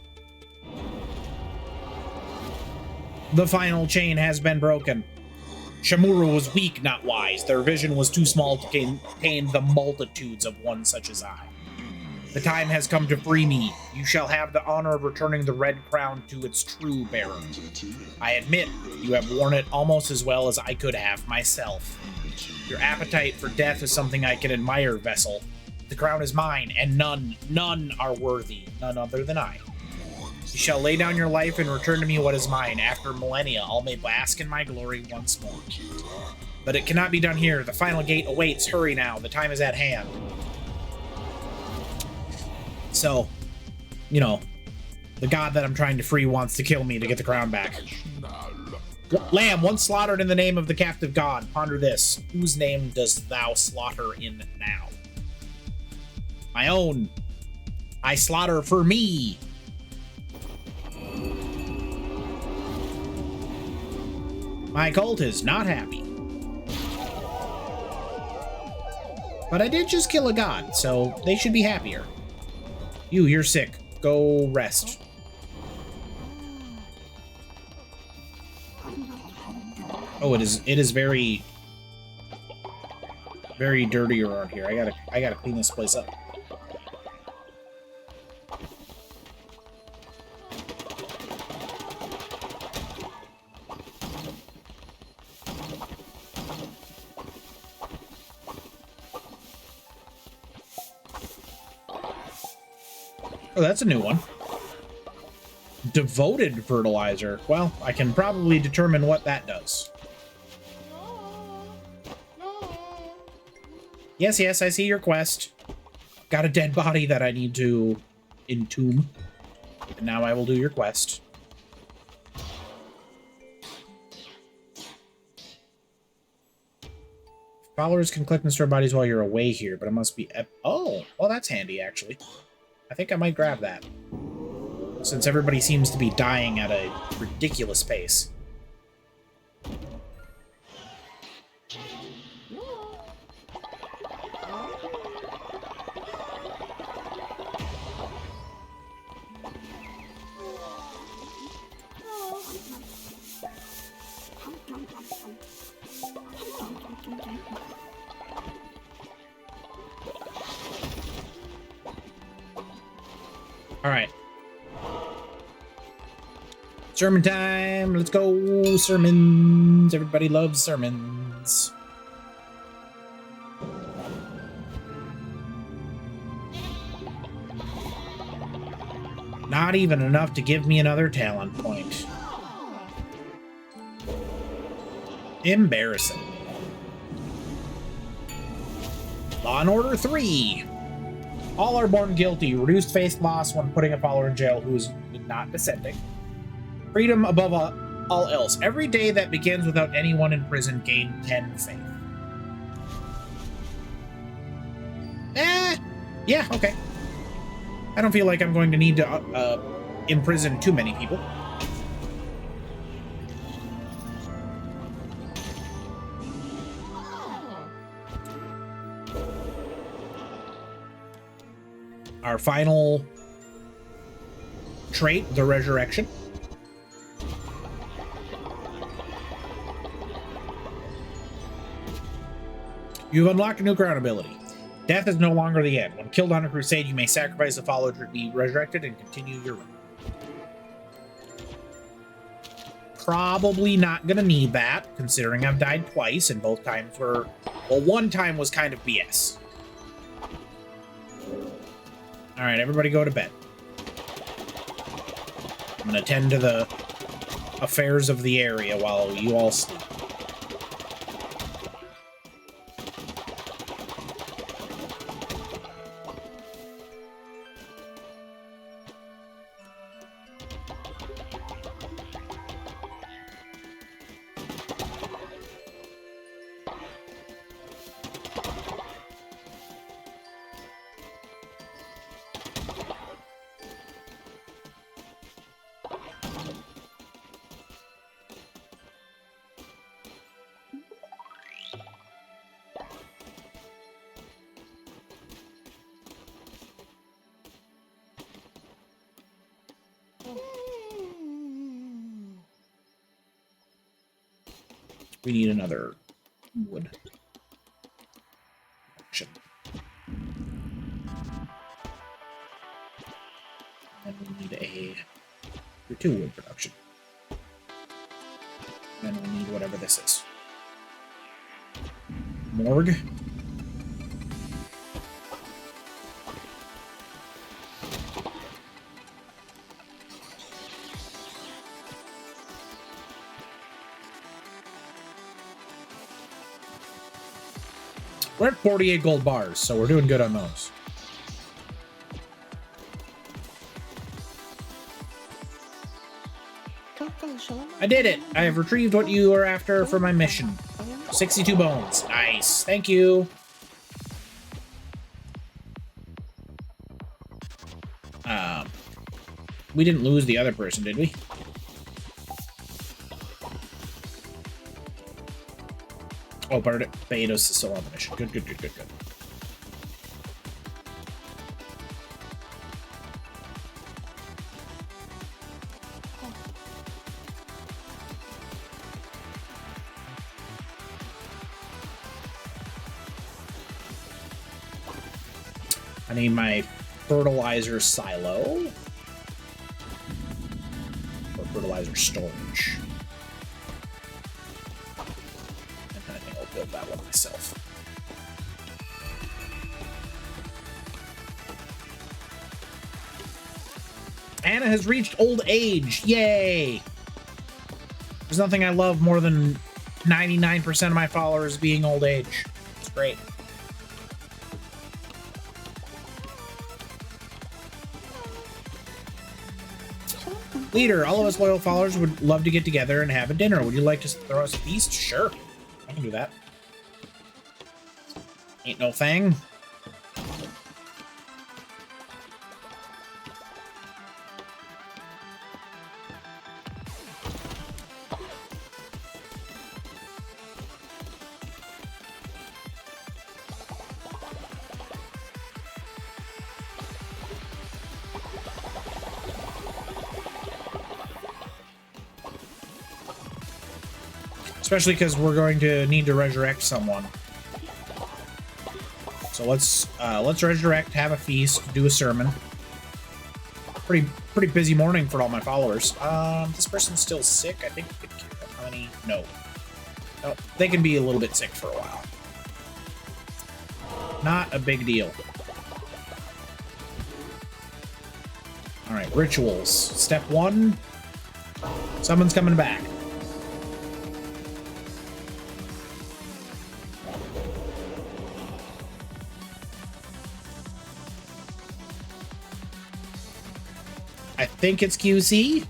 The final chain has been broken. Shamura was weak, not wise. Their vision was too small to contain the multitudes of one such as I. The time has come to free me. You shall have the honor of returning the red crown to its true bearer. I admit, you have worn it almost as well as I could have myself. Your appetite for death is something I can admire, Vessel. The crown is mine, and none are worthy, none other than I. You shall lay down your life and return to me what is mine. After millennia, all may bask in my glory once more. But it cannot be done here. The final gate awaits. Hurry now. The time is at hand. So, you know, the god that I'm trying to free wants to kill me to get the crown back. Lamb, once slaughtered in the name of the captive god. Ponder this. Whose name dost thou slaughter in now? My own. I slaughter for me. My cult is not happy. But I did just kill a god, so they should be happier. You're sick. Go rest. Oh, it is very dirty around here. I gotta clean this place up. Oh, that's a new one. Devoted fertilizer. Well, I can probably determine what that does. Yes, I see your quest. Got a dead body that I need to entomb. And now I will do your quest. Followers can collect and store bodies while you're away here, but it must be... Oh, well, that's handy, actually. I think I might grab that, since everybody seems to be dying at a ridiculous pace. All right. Sermon time. Let's go. Sermons. Everybody loves sermons. Not even enough to give me another talent point. Embarrassing. Law and Order 3. All are born guilty. Reduced faith loss when putting a follower in jail who is not dissenting. Freedom above all else. Every day that begins without anyone in prison gain 10 faith. Yeah, okay. I don't feel like I'm going to need to imprison too many people. Our final trait, the resurrection. You've unlocked a new crown ability. Death is no longer the end. When killed on a crusade, you may sacrifice a follower to be resurrected and continue your run. Probably not gonna need that, considering I've died twice, and both times were... Well, one time was kind of BS. Alright, everybody go to bed. I'm gonna tend to the affairs of the area while you all sleep. We need another wood. Shit. And we need a 2 wood production. And we need whatever this is. Morgue. We're at 48 gold bars, so we're doing good on those. I did it! I have retrieved what you are after for my mission. 62 bones. Nice. Thank you. We didn't lose the other person, did we? Oh, Barbados is still on the mission. Good, good, good, good, good. I need my fertilizer silo. Or fertilizer storage. And I think I'll build that one myself. Anna has reached old age. Yay! There's nothing I love more than 99% of my followers being old age. It's great. Leader, all of us loyal followers would love to get together and have a dinner. Would you like to throw us a feast? Sure. I can do that. Ain't no thing. Especially because we're going to need to resurrect someone. So let's resurrect, have a feast, do a sermon. Pretty busy morning for all my followers. This person's still sick. I think we could cure them. How many? No. No, they can be a little bit sick for a while. Not a big deal. All right, rituals. Step 1. Someone's coming back. I think it's QC.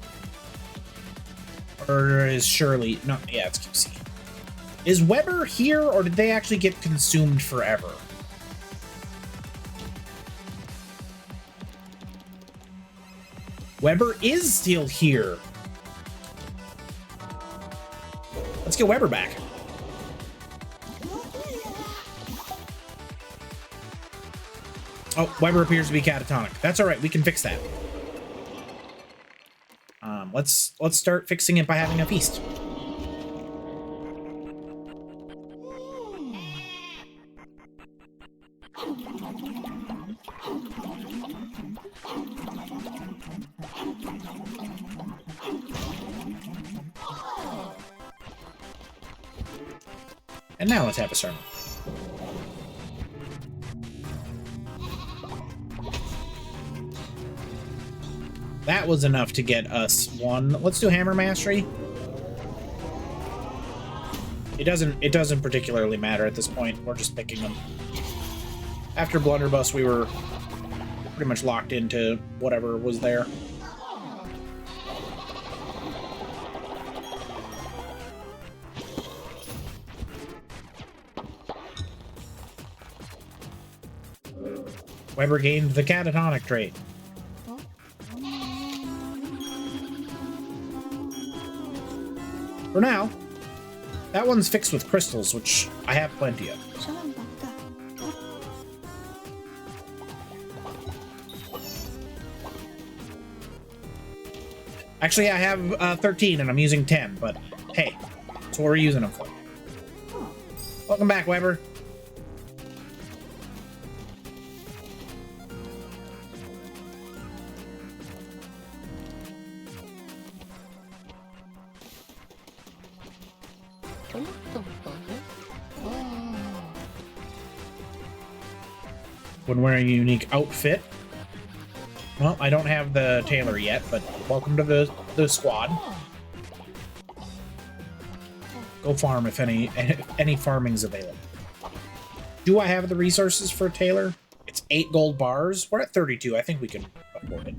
Or is Shirley? No, yeah, it's QC. Is Weber here, or did they actually get consumed forever? Weber is still here. Let's get Weber back. Oh, Weber appears to be catatonic. That's all right. We can fix that. Let's start fixing it by having a feast. And now let's have a sermon. That was enough to get us one. Let's do hammer mastery. It doesn't particularly matter at this point. We're just picking them. After Blunderbuss, we were pretty much locked into whatever was there. Weber gained the catatonic trait. For now, that one's fixed with crystals, which I have plenty of. Actually, I have 13 and I'm using 10, but hey, that's what we're using them for. Welcome back, Weber. When wearing a unique outfit. Well, I don't have the tailor yet, but welcome to the squad. Go farm if any farming's available. Do I have the resources for a tailor? It's 8 gold bars. We're at 32. I think we can afford it.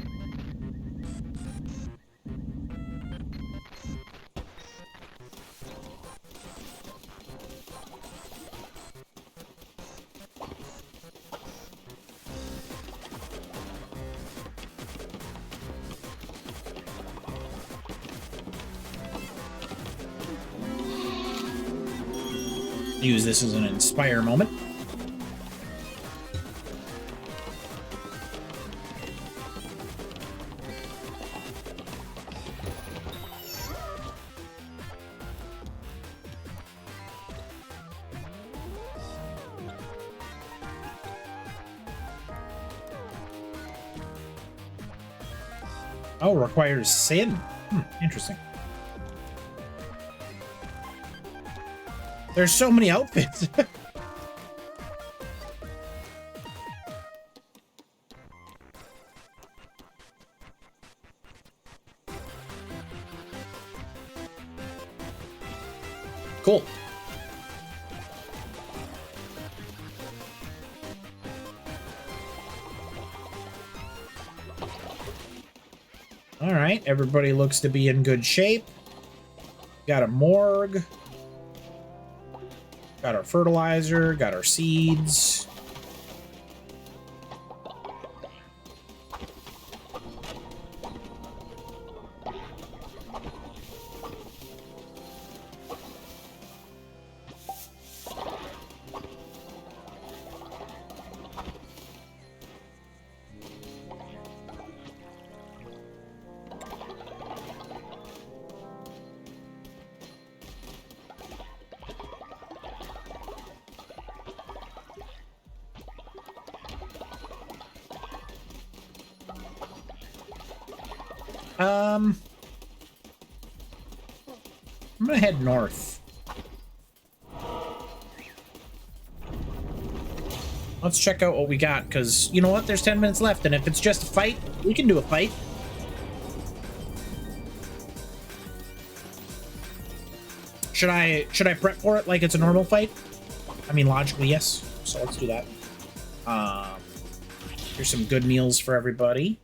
Use this as an inspire moment. Oh, requires sin. Interesting. There's so many outfits. Cool. All right, everybody looks to be in good shape. Got a morgue. Got our fertilizer, got our seeds. I'm gonna head north. Let's check out what we got, because you know what? There's 10 minutes left, and if it's just a fight, we can do a fight. Should I prep for it like it's a normal fight? I mean, logically, yes. So let's do that. Here's some good meals for everybody.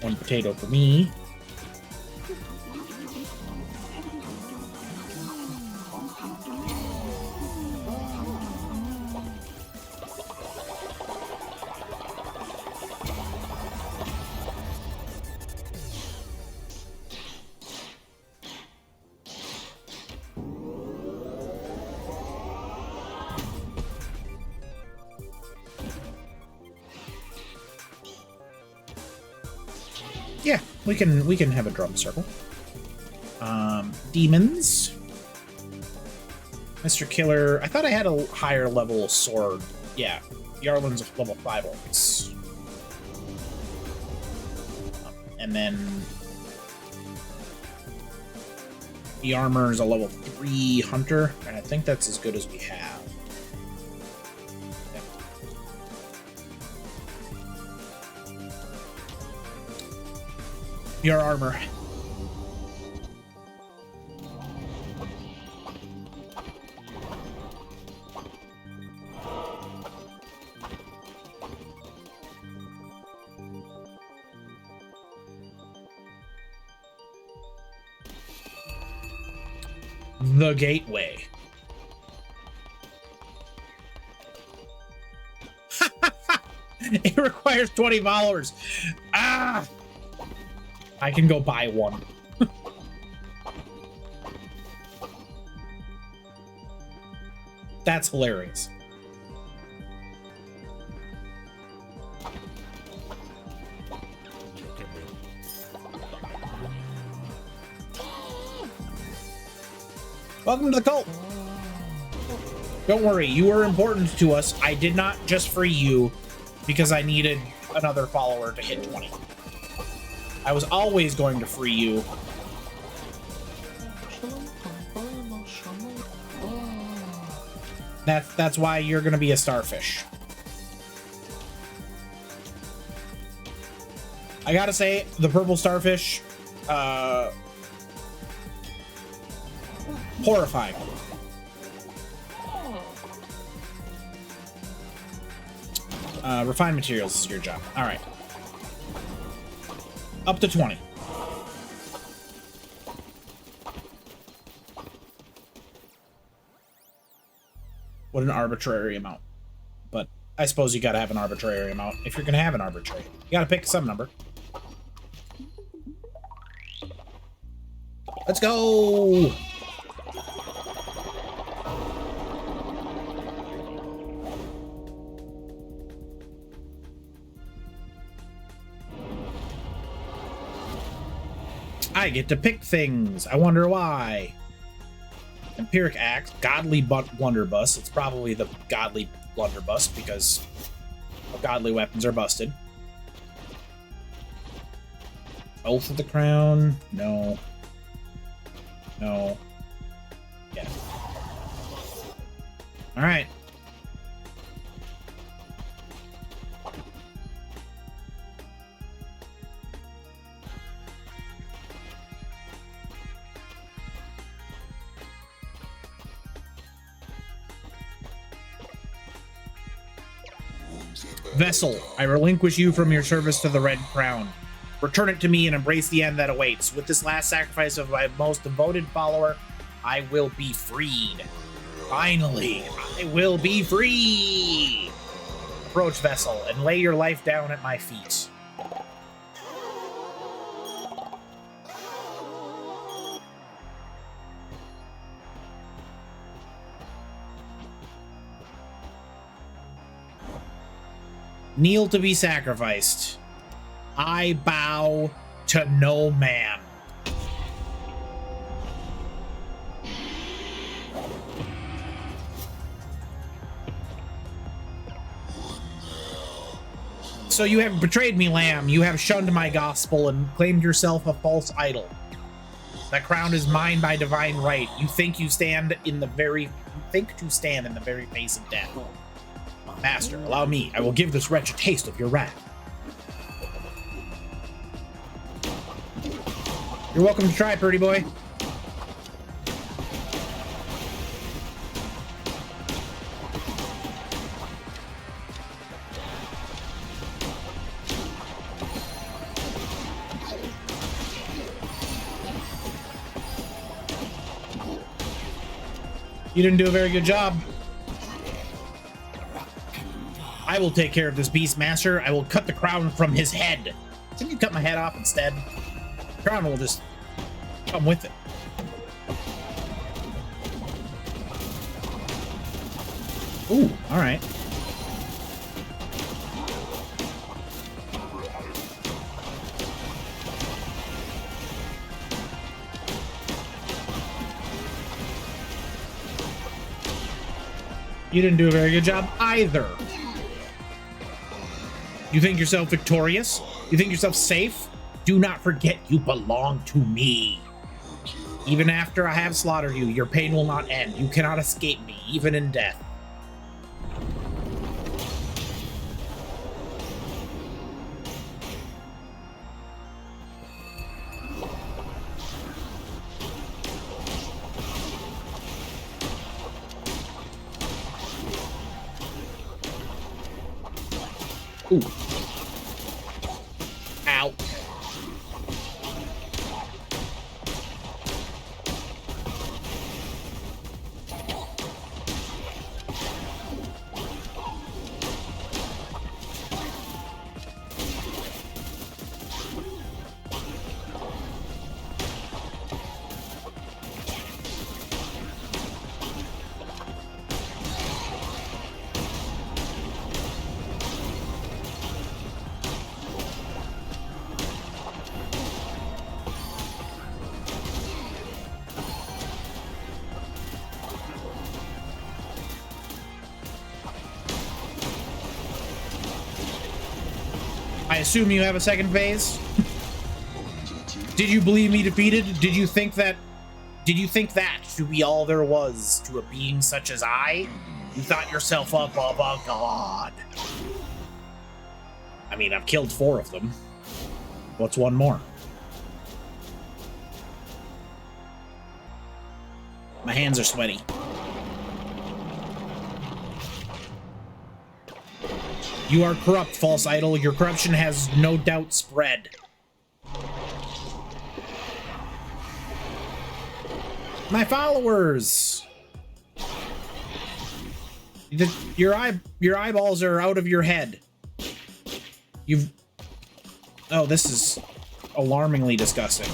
One potato for me. Yeah, we can have a drum circle. Demons. Mr. Killer. I thought I had a higher level sword. Yeah, Yarlin's a level 5 orcs. And then the armor is a level 3 hunter, and I think that's as good as we have. Your armor. The gateway. It requires 20 followers. Ah! I can go buy one. That's hilarious. Welcome to the cult. Don't worry, you were important to us. I did not just free you because I needed another follower to hit 20. I was always going to free you. That's why you're gonna be a starfish. I gotta say, the purple starfish, horrifying. Refined materials is your job. All right. Up to 20. What an arbitrary amount. But I suppose you gotta have an arbitrary amount if you're gonna have an arbitrary. You gotta pick some number. Let's go! I get to pick things. I wonder why. Empiric Axe, Godly Blunderbuss. It's probably the Godly Blunderbuss because godly weapons are busted. Oath of the Crown. No. No. Yeah. All right. Vessel, I relinquish you from your service to the Red Crown. Return it to me and embrace the end that awaits. With this last sacrifice of my most devoted follower, I will be freed. Finally, I will be free! Approach, Vessel, and lay your life down at my feet. Kneel to be sacrificed. I bow to no man. So you have betrayed me, Lamb. You have shunned my gospel and claimed yourself a false idol. That crown is mine by divine right. You think to stand in the very face of death. Master, allow me. I will give this wretch a taste of your wrath. You're welcome to try, pretty boy. You didn't do a very good job. I will take care of this beast, Master. I will cut the crown from his head. Can you cut my head off instead? The crown will just come with it. Ooh, all right. You didn't do a very good job either. You think yourself victorious? You think yourself safe? Do not forget you belong to me. Even after I have slaughtered you, your pain will not end. You cannot escape me, even in death. Ooh. Ow. assume you have a second phase? Did you believe me defeated? Did you think that to be all there was to a being such as I? You thought yourself up above a god. I mean, I've killed 4 of them. What's one more? My hands are sweaty. You are corrupt, false idol. Your corruption has no doubt spread. My followers! Your eyeballs are out of your head. Oh, this is alarmingly disgusting.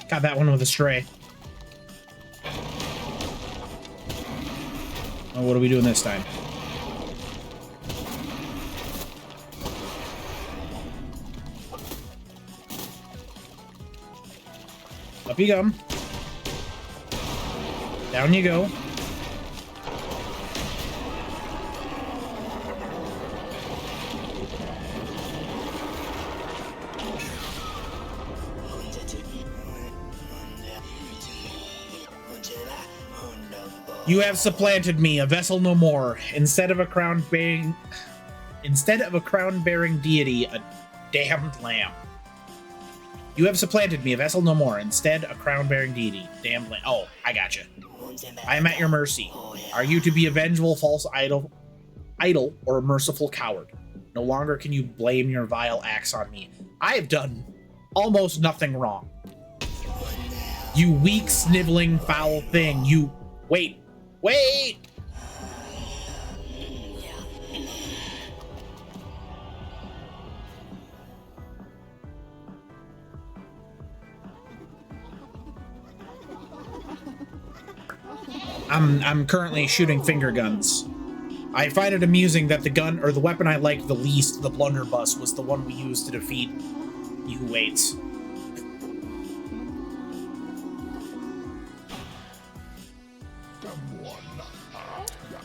Got that one with a stray. Oh, what are we doing this time? Up you come. Down you go. You have supplanted me, a vessel no more. Instead of a crown-bearing deity, a damned lamb. You have supplanted me, a vessel no more. Instead, a crown-bearing deity, damned lamb. Oh, I gotcha. I am at your mercy. Are you to be a vengeful false idol, or a merciful coward? No longer can you blame your vile acts on me. I have done almost nothing wrong. You weak, sniveling, foul thing. You... Wait. Wait! I'm currently shooting finger guns. I find it amusing that the gun, or the weapon I liked the least, the blunderbuss, was the one we used to defeat He Who Waits.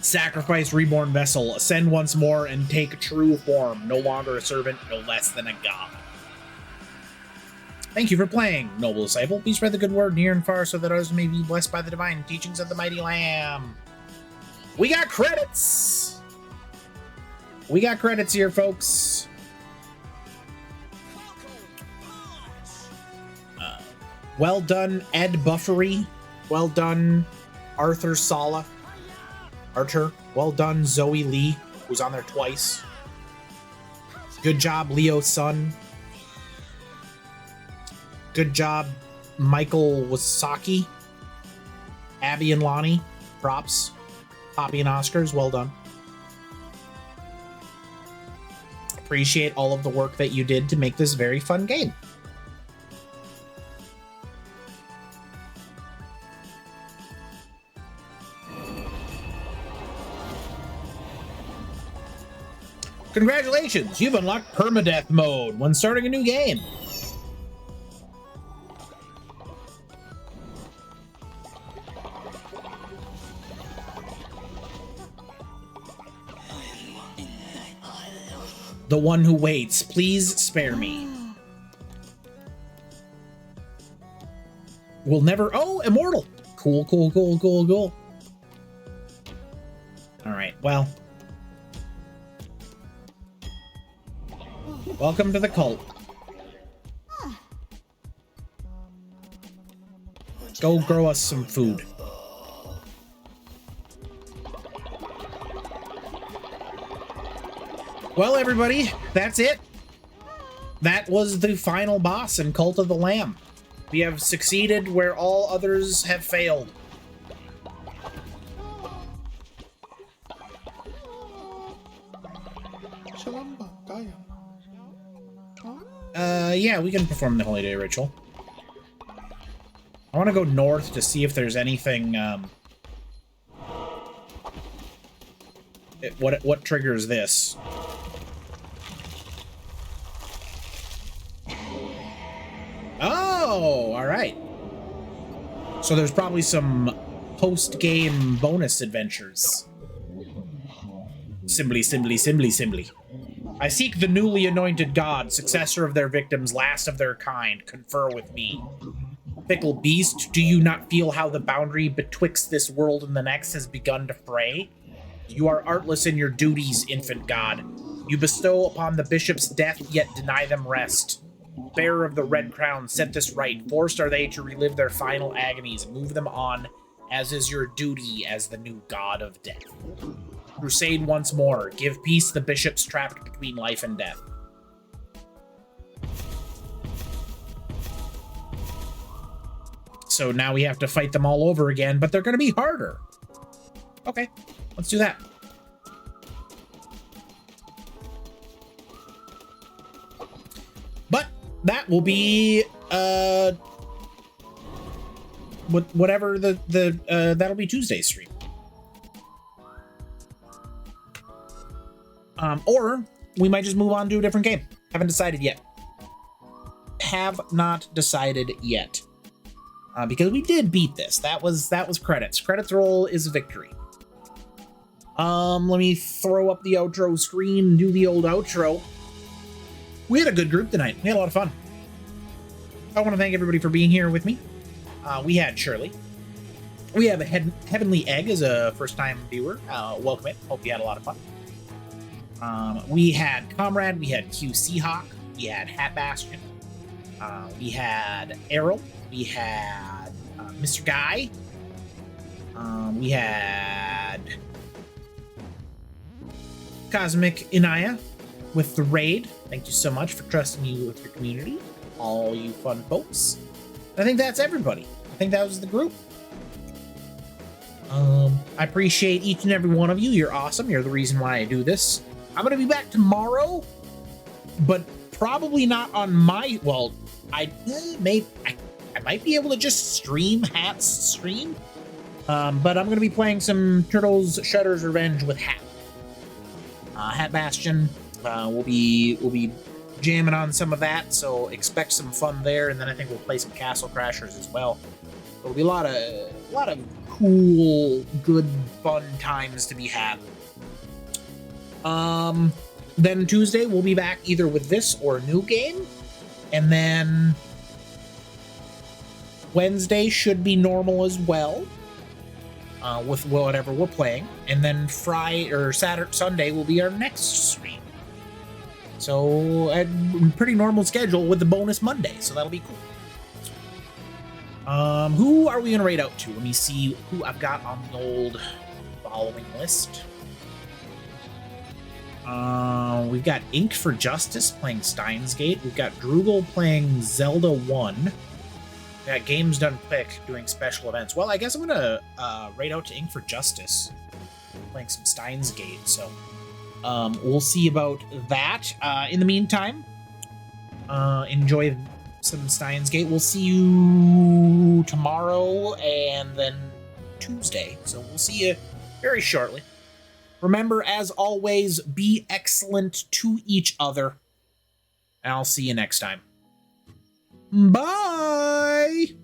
Sacrifice, reborn vessel, ascend once more and take true form. No longer a servant, no less than a god. Thank you for playing, noble disciple. Please spread the good word near and far so that others may be blessed by the divine teachings of the mighty Lamb. We got credits! We got credits here, folks. Well done, Ed Buffery. Well done, Arthur Sala. Archer. Well done, Zoe Lee, who's on there twice. Good job, Leo Sun. Good job, Michael Wasaki. Abby and Lonnie, props. Poppy and Oscars, well done. Appreciate all of the work that you did to make this very fun game. Congratulations, you've unlocked permadeath mode when starting a new game. The one who waits, please spare me. We'll never... Oh, immortal. Cool, cool, cool, cool, cool. All right, well. Welcome to the cult. Go grow us some food. Well, everybody, that's it. That was the final boss in Cult of the Lamb. We have succeeded where all others have failed. Yeah, we can perform the Holy Day ritual. I want to go north to see if there's anything. What triggers this? Oh, all right. So there's probably some post-game bonus adventures. Simbly. I seek the newly anointed god, successor of their victims, last of their kind. Confer with me. Fickle beast, do you not feel how the boundary betwixt this world and the next has begun to fray? You are artless in your duties, infant god. You bestow upon the bishops death, yet deny them rest. Bearer of the red crown, set this right. Forced are they to relive their final agonies. Move them on, as is your duty as the new god of death. Crusade once more. Give peace the bishops trapped between life and death. So now we have to fight them all over again, but they're going to be harder. Okay, let's do that. But that will be whatever that'll be Tuesday's stream. Or we might just move on to a different game. Haven't decided yet. Have not decided yet. Because we did beat this. That was credits. Credits roll is a victory. Let me throw up the outro screen and do the old outro. We had a good group tonight. We had a lot of fun. I want to thank everybody for being here with me. We had Shirley. We have a Heavenly Egg as a first-time viewer. Welcome in. Hope you had a lot of fun. We had Comrade. We had Q Seahawk. We had Hat Bastion. We had Errol. We had Mr. Guy. We had Cosmic Inaya with the raid. Thank you so much for trusting me with your community, all you fun folks. I think that's everybody. I think that was the group. I appreciate each and every one of you. You're awesome. You're the reason why I do this. I'm going to be back tomorrow, but probably not on my... Well, I might be able to just stream Hat's stream, but I'm going to be playing some Turtles Shredder's Revenge with Hat. Hat Bastion. We'll be jamming on some of that, so expect some fun there, and then I think we'll play some Castle Crashers as well. There'll be a lot of cool, good, fun times to be had. Then Tuesday we'll be back either with this or a new game, and then Wednesday should be normal as well, with whatever we're playing, and then Friday or Sunday will be our next stream. So a pretty normal schedule with the bonus Monday, so that'll be cool. Who are we gonna raid out to? Let me see who I've got on the old following list. We've got Ink for Justice playing Steins Gate. We've got Droogle playing Zelda 1. We got Games Done Quick doing special events. Well, I guess I'm gonna raid out to Ink for Justice playing some Steins Gate. So we'll see about that. In the meantime, enjoy some Steins Gate. We'll see you tomorrow and then Tuesday. So we'll see you very shortly. Remember, as always, be excellent to each other. And I'll see you next time. Bye!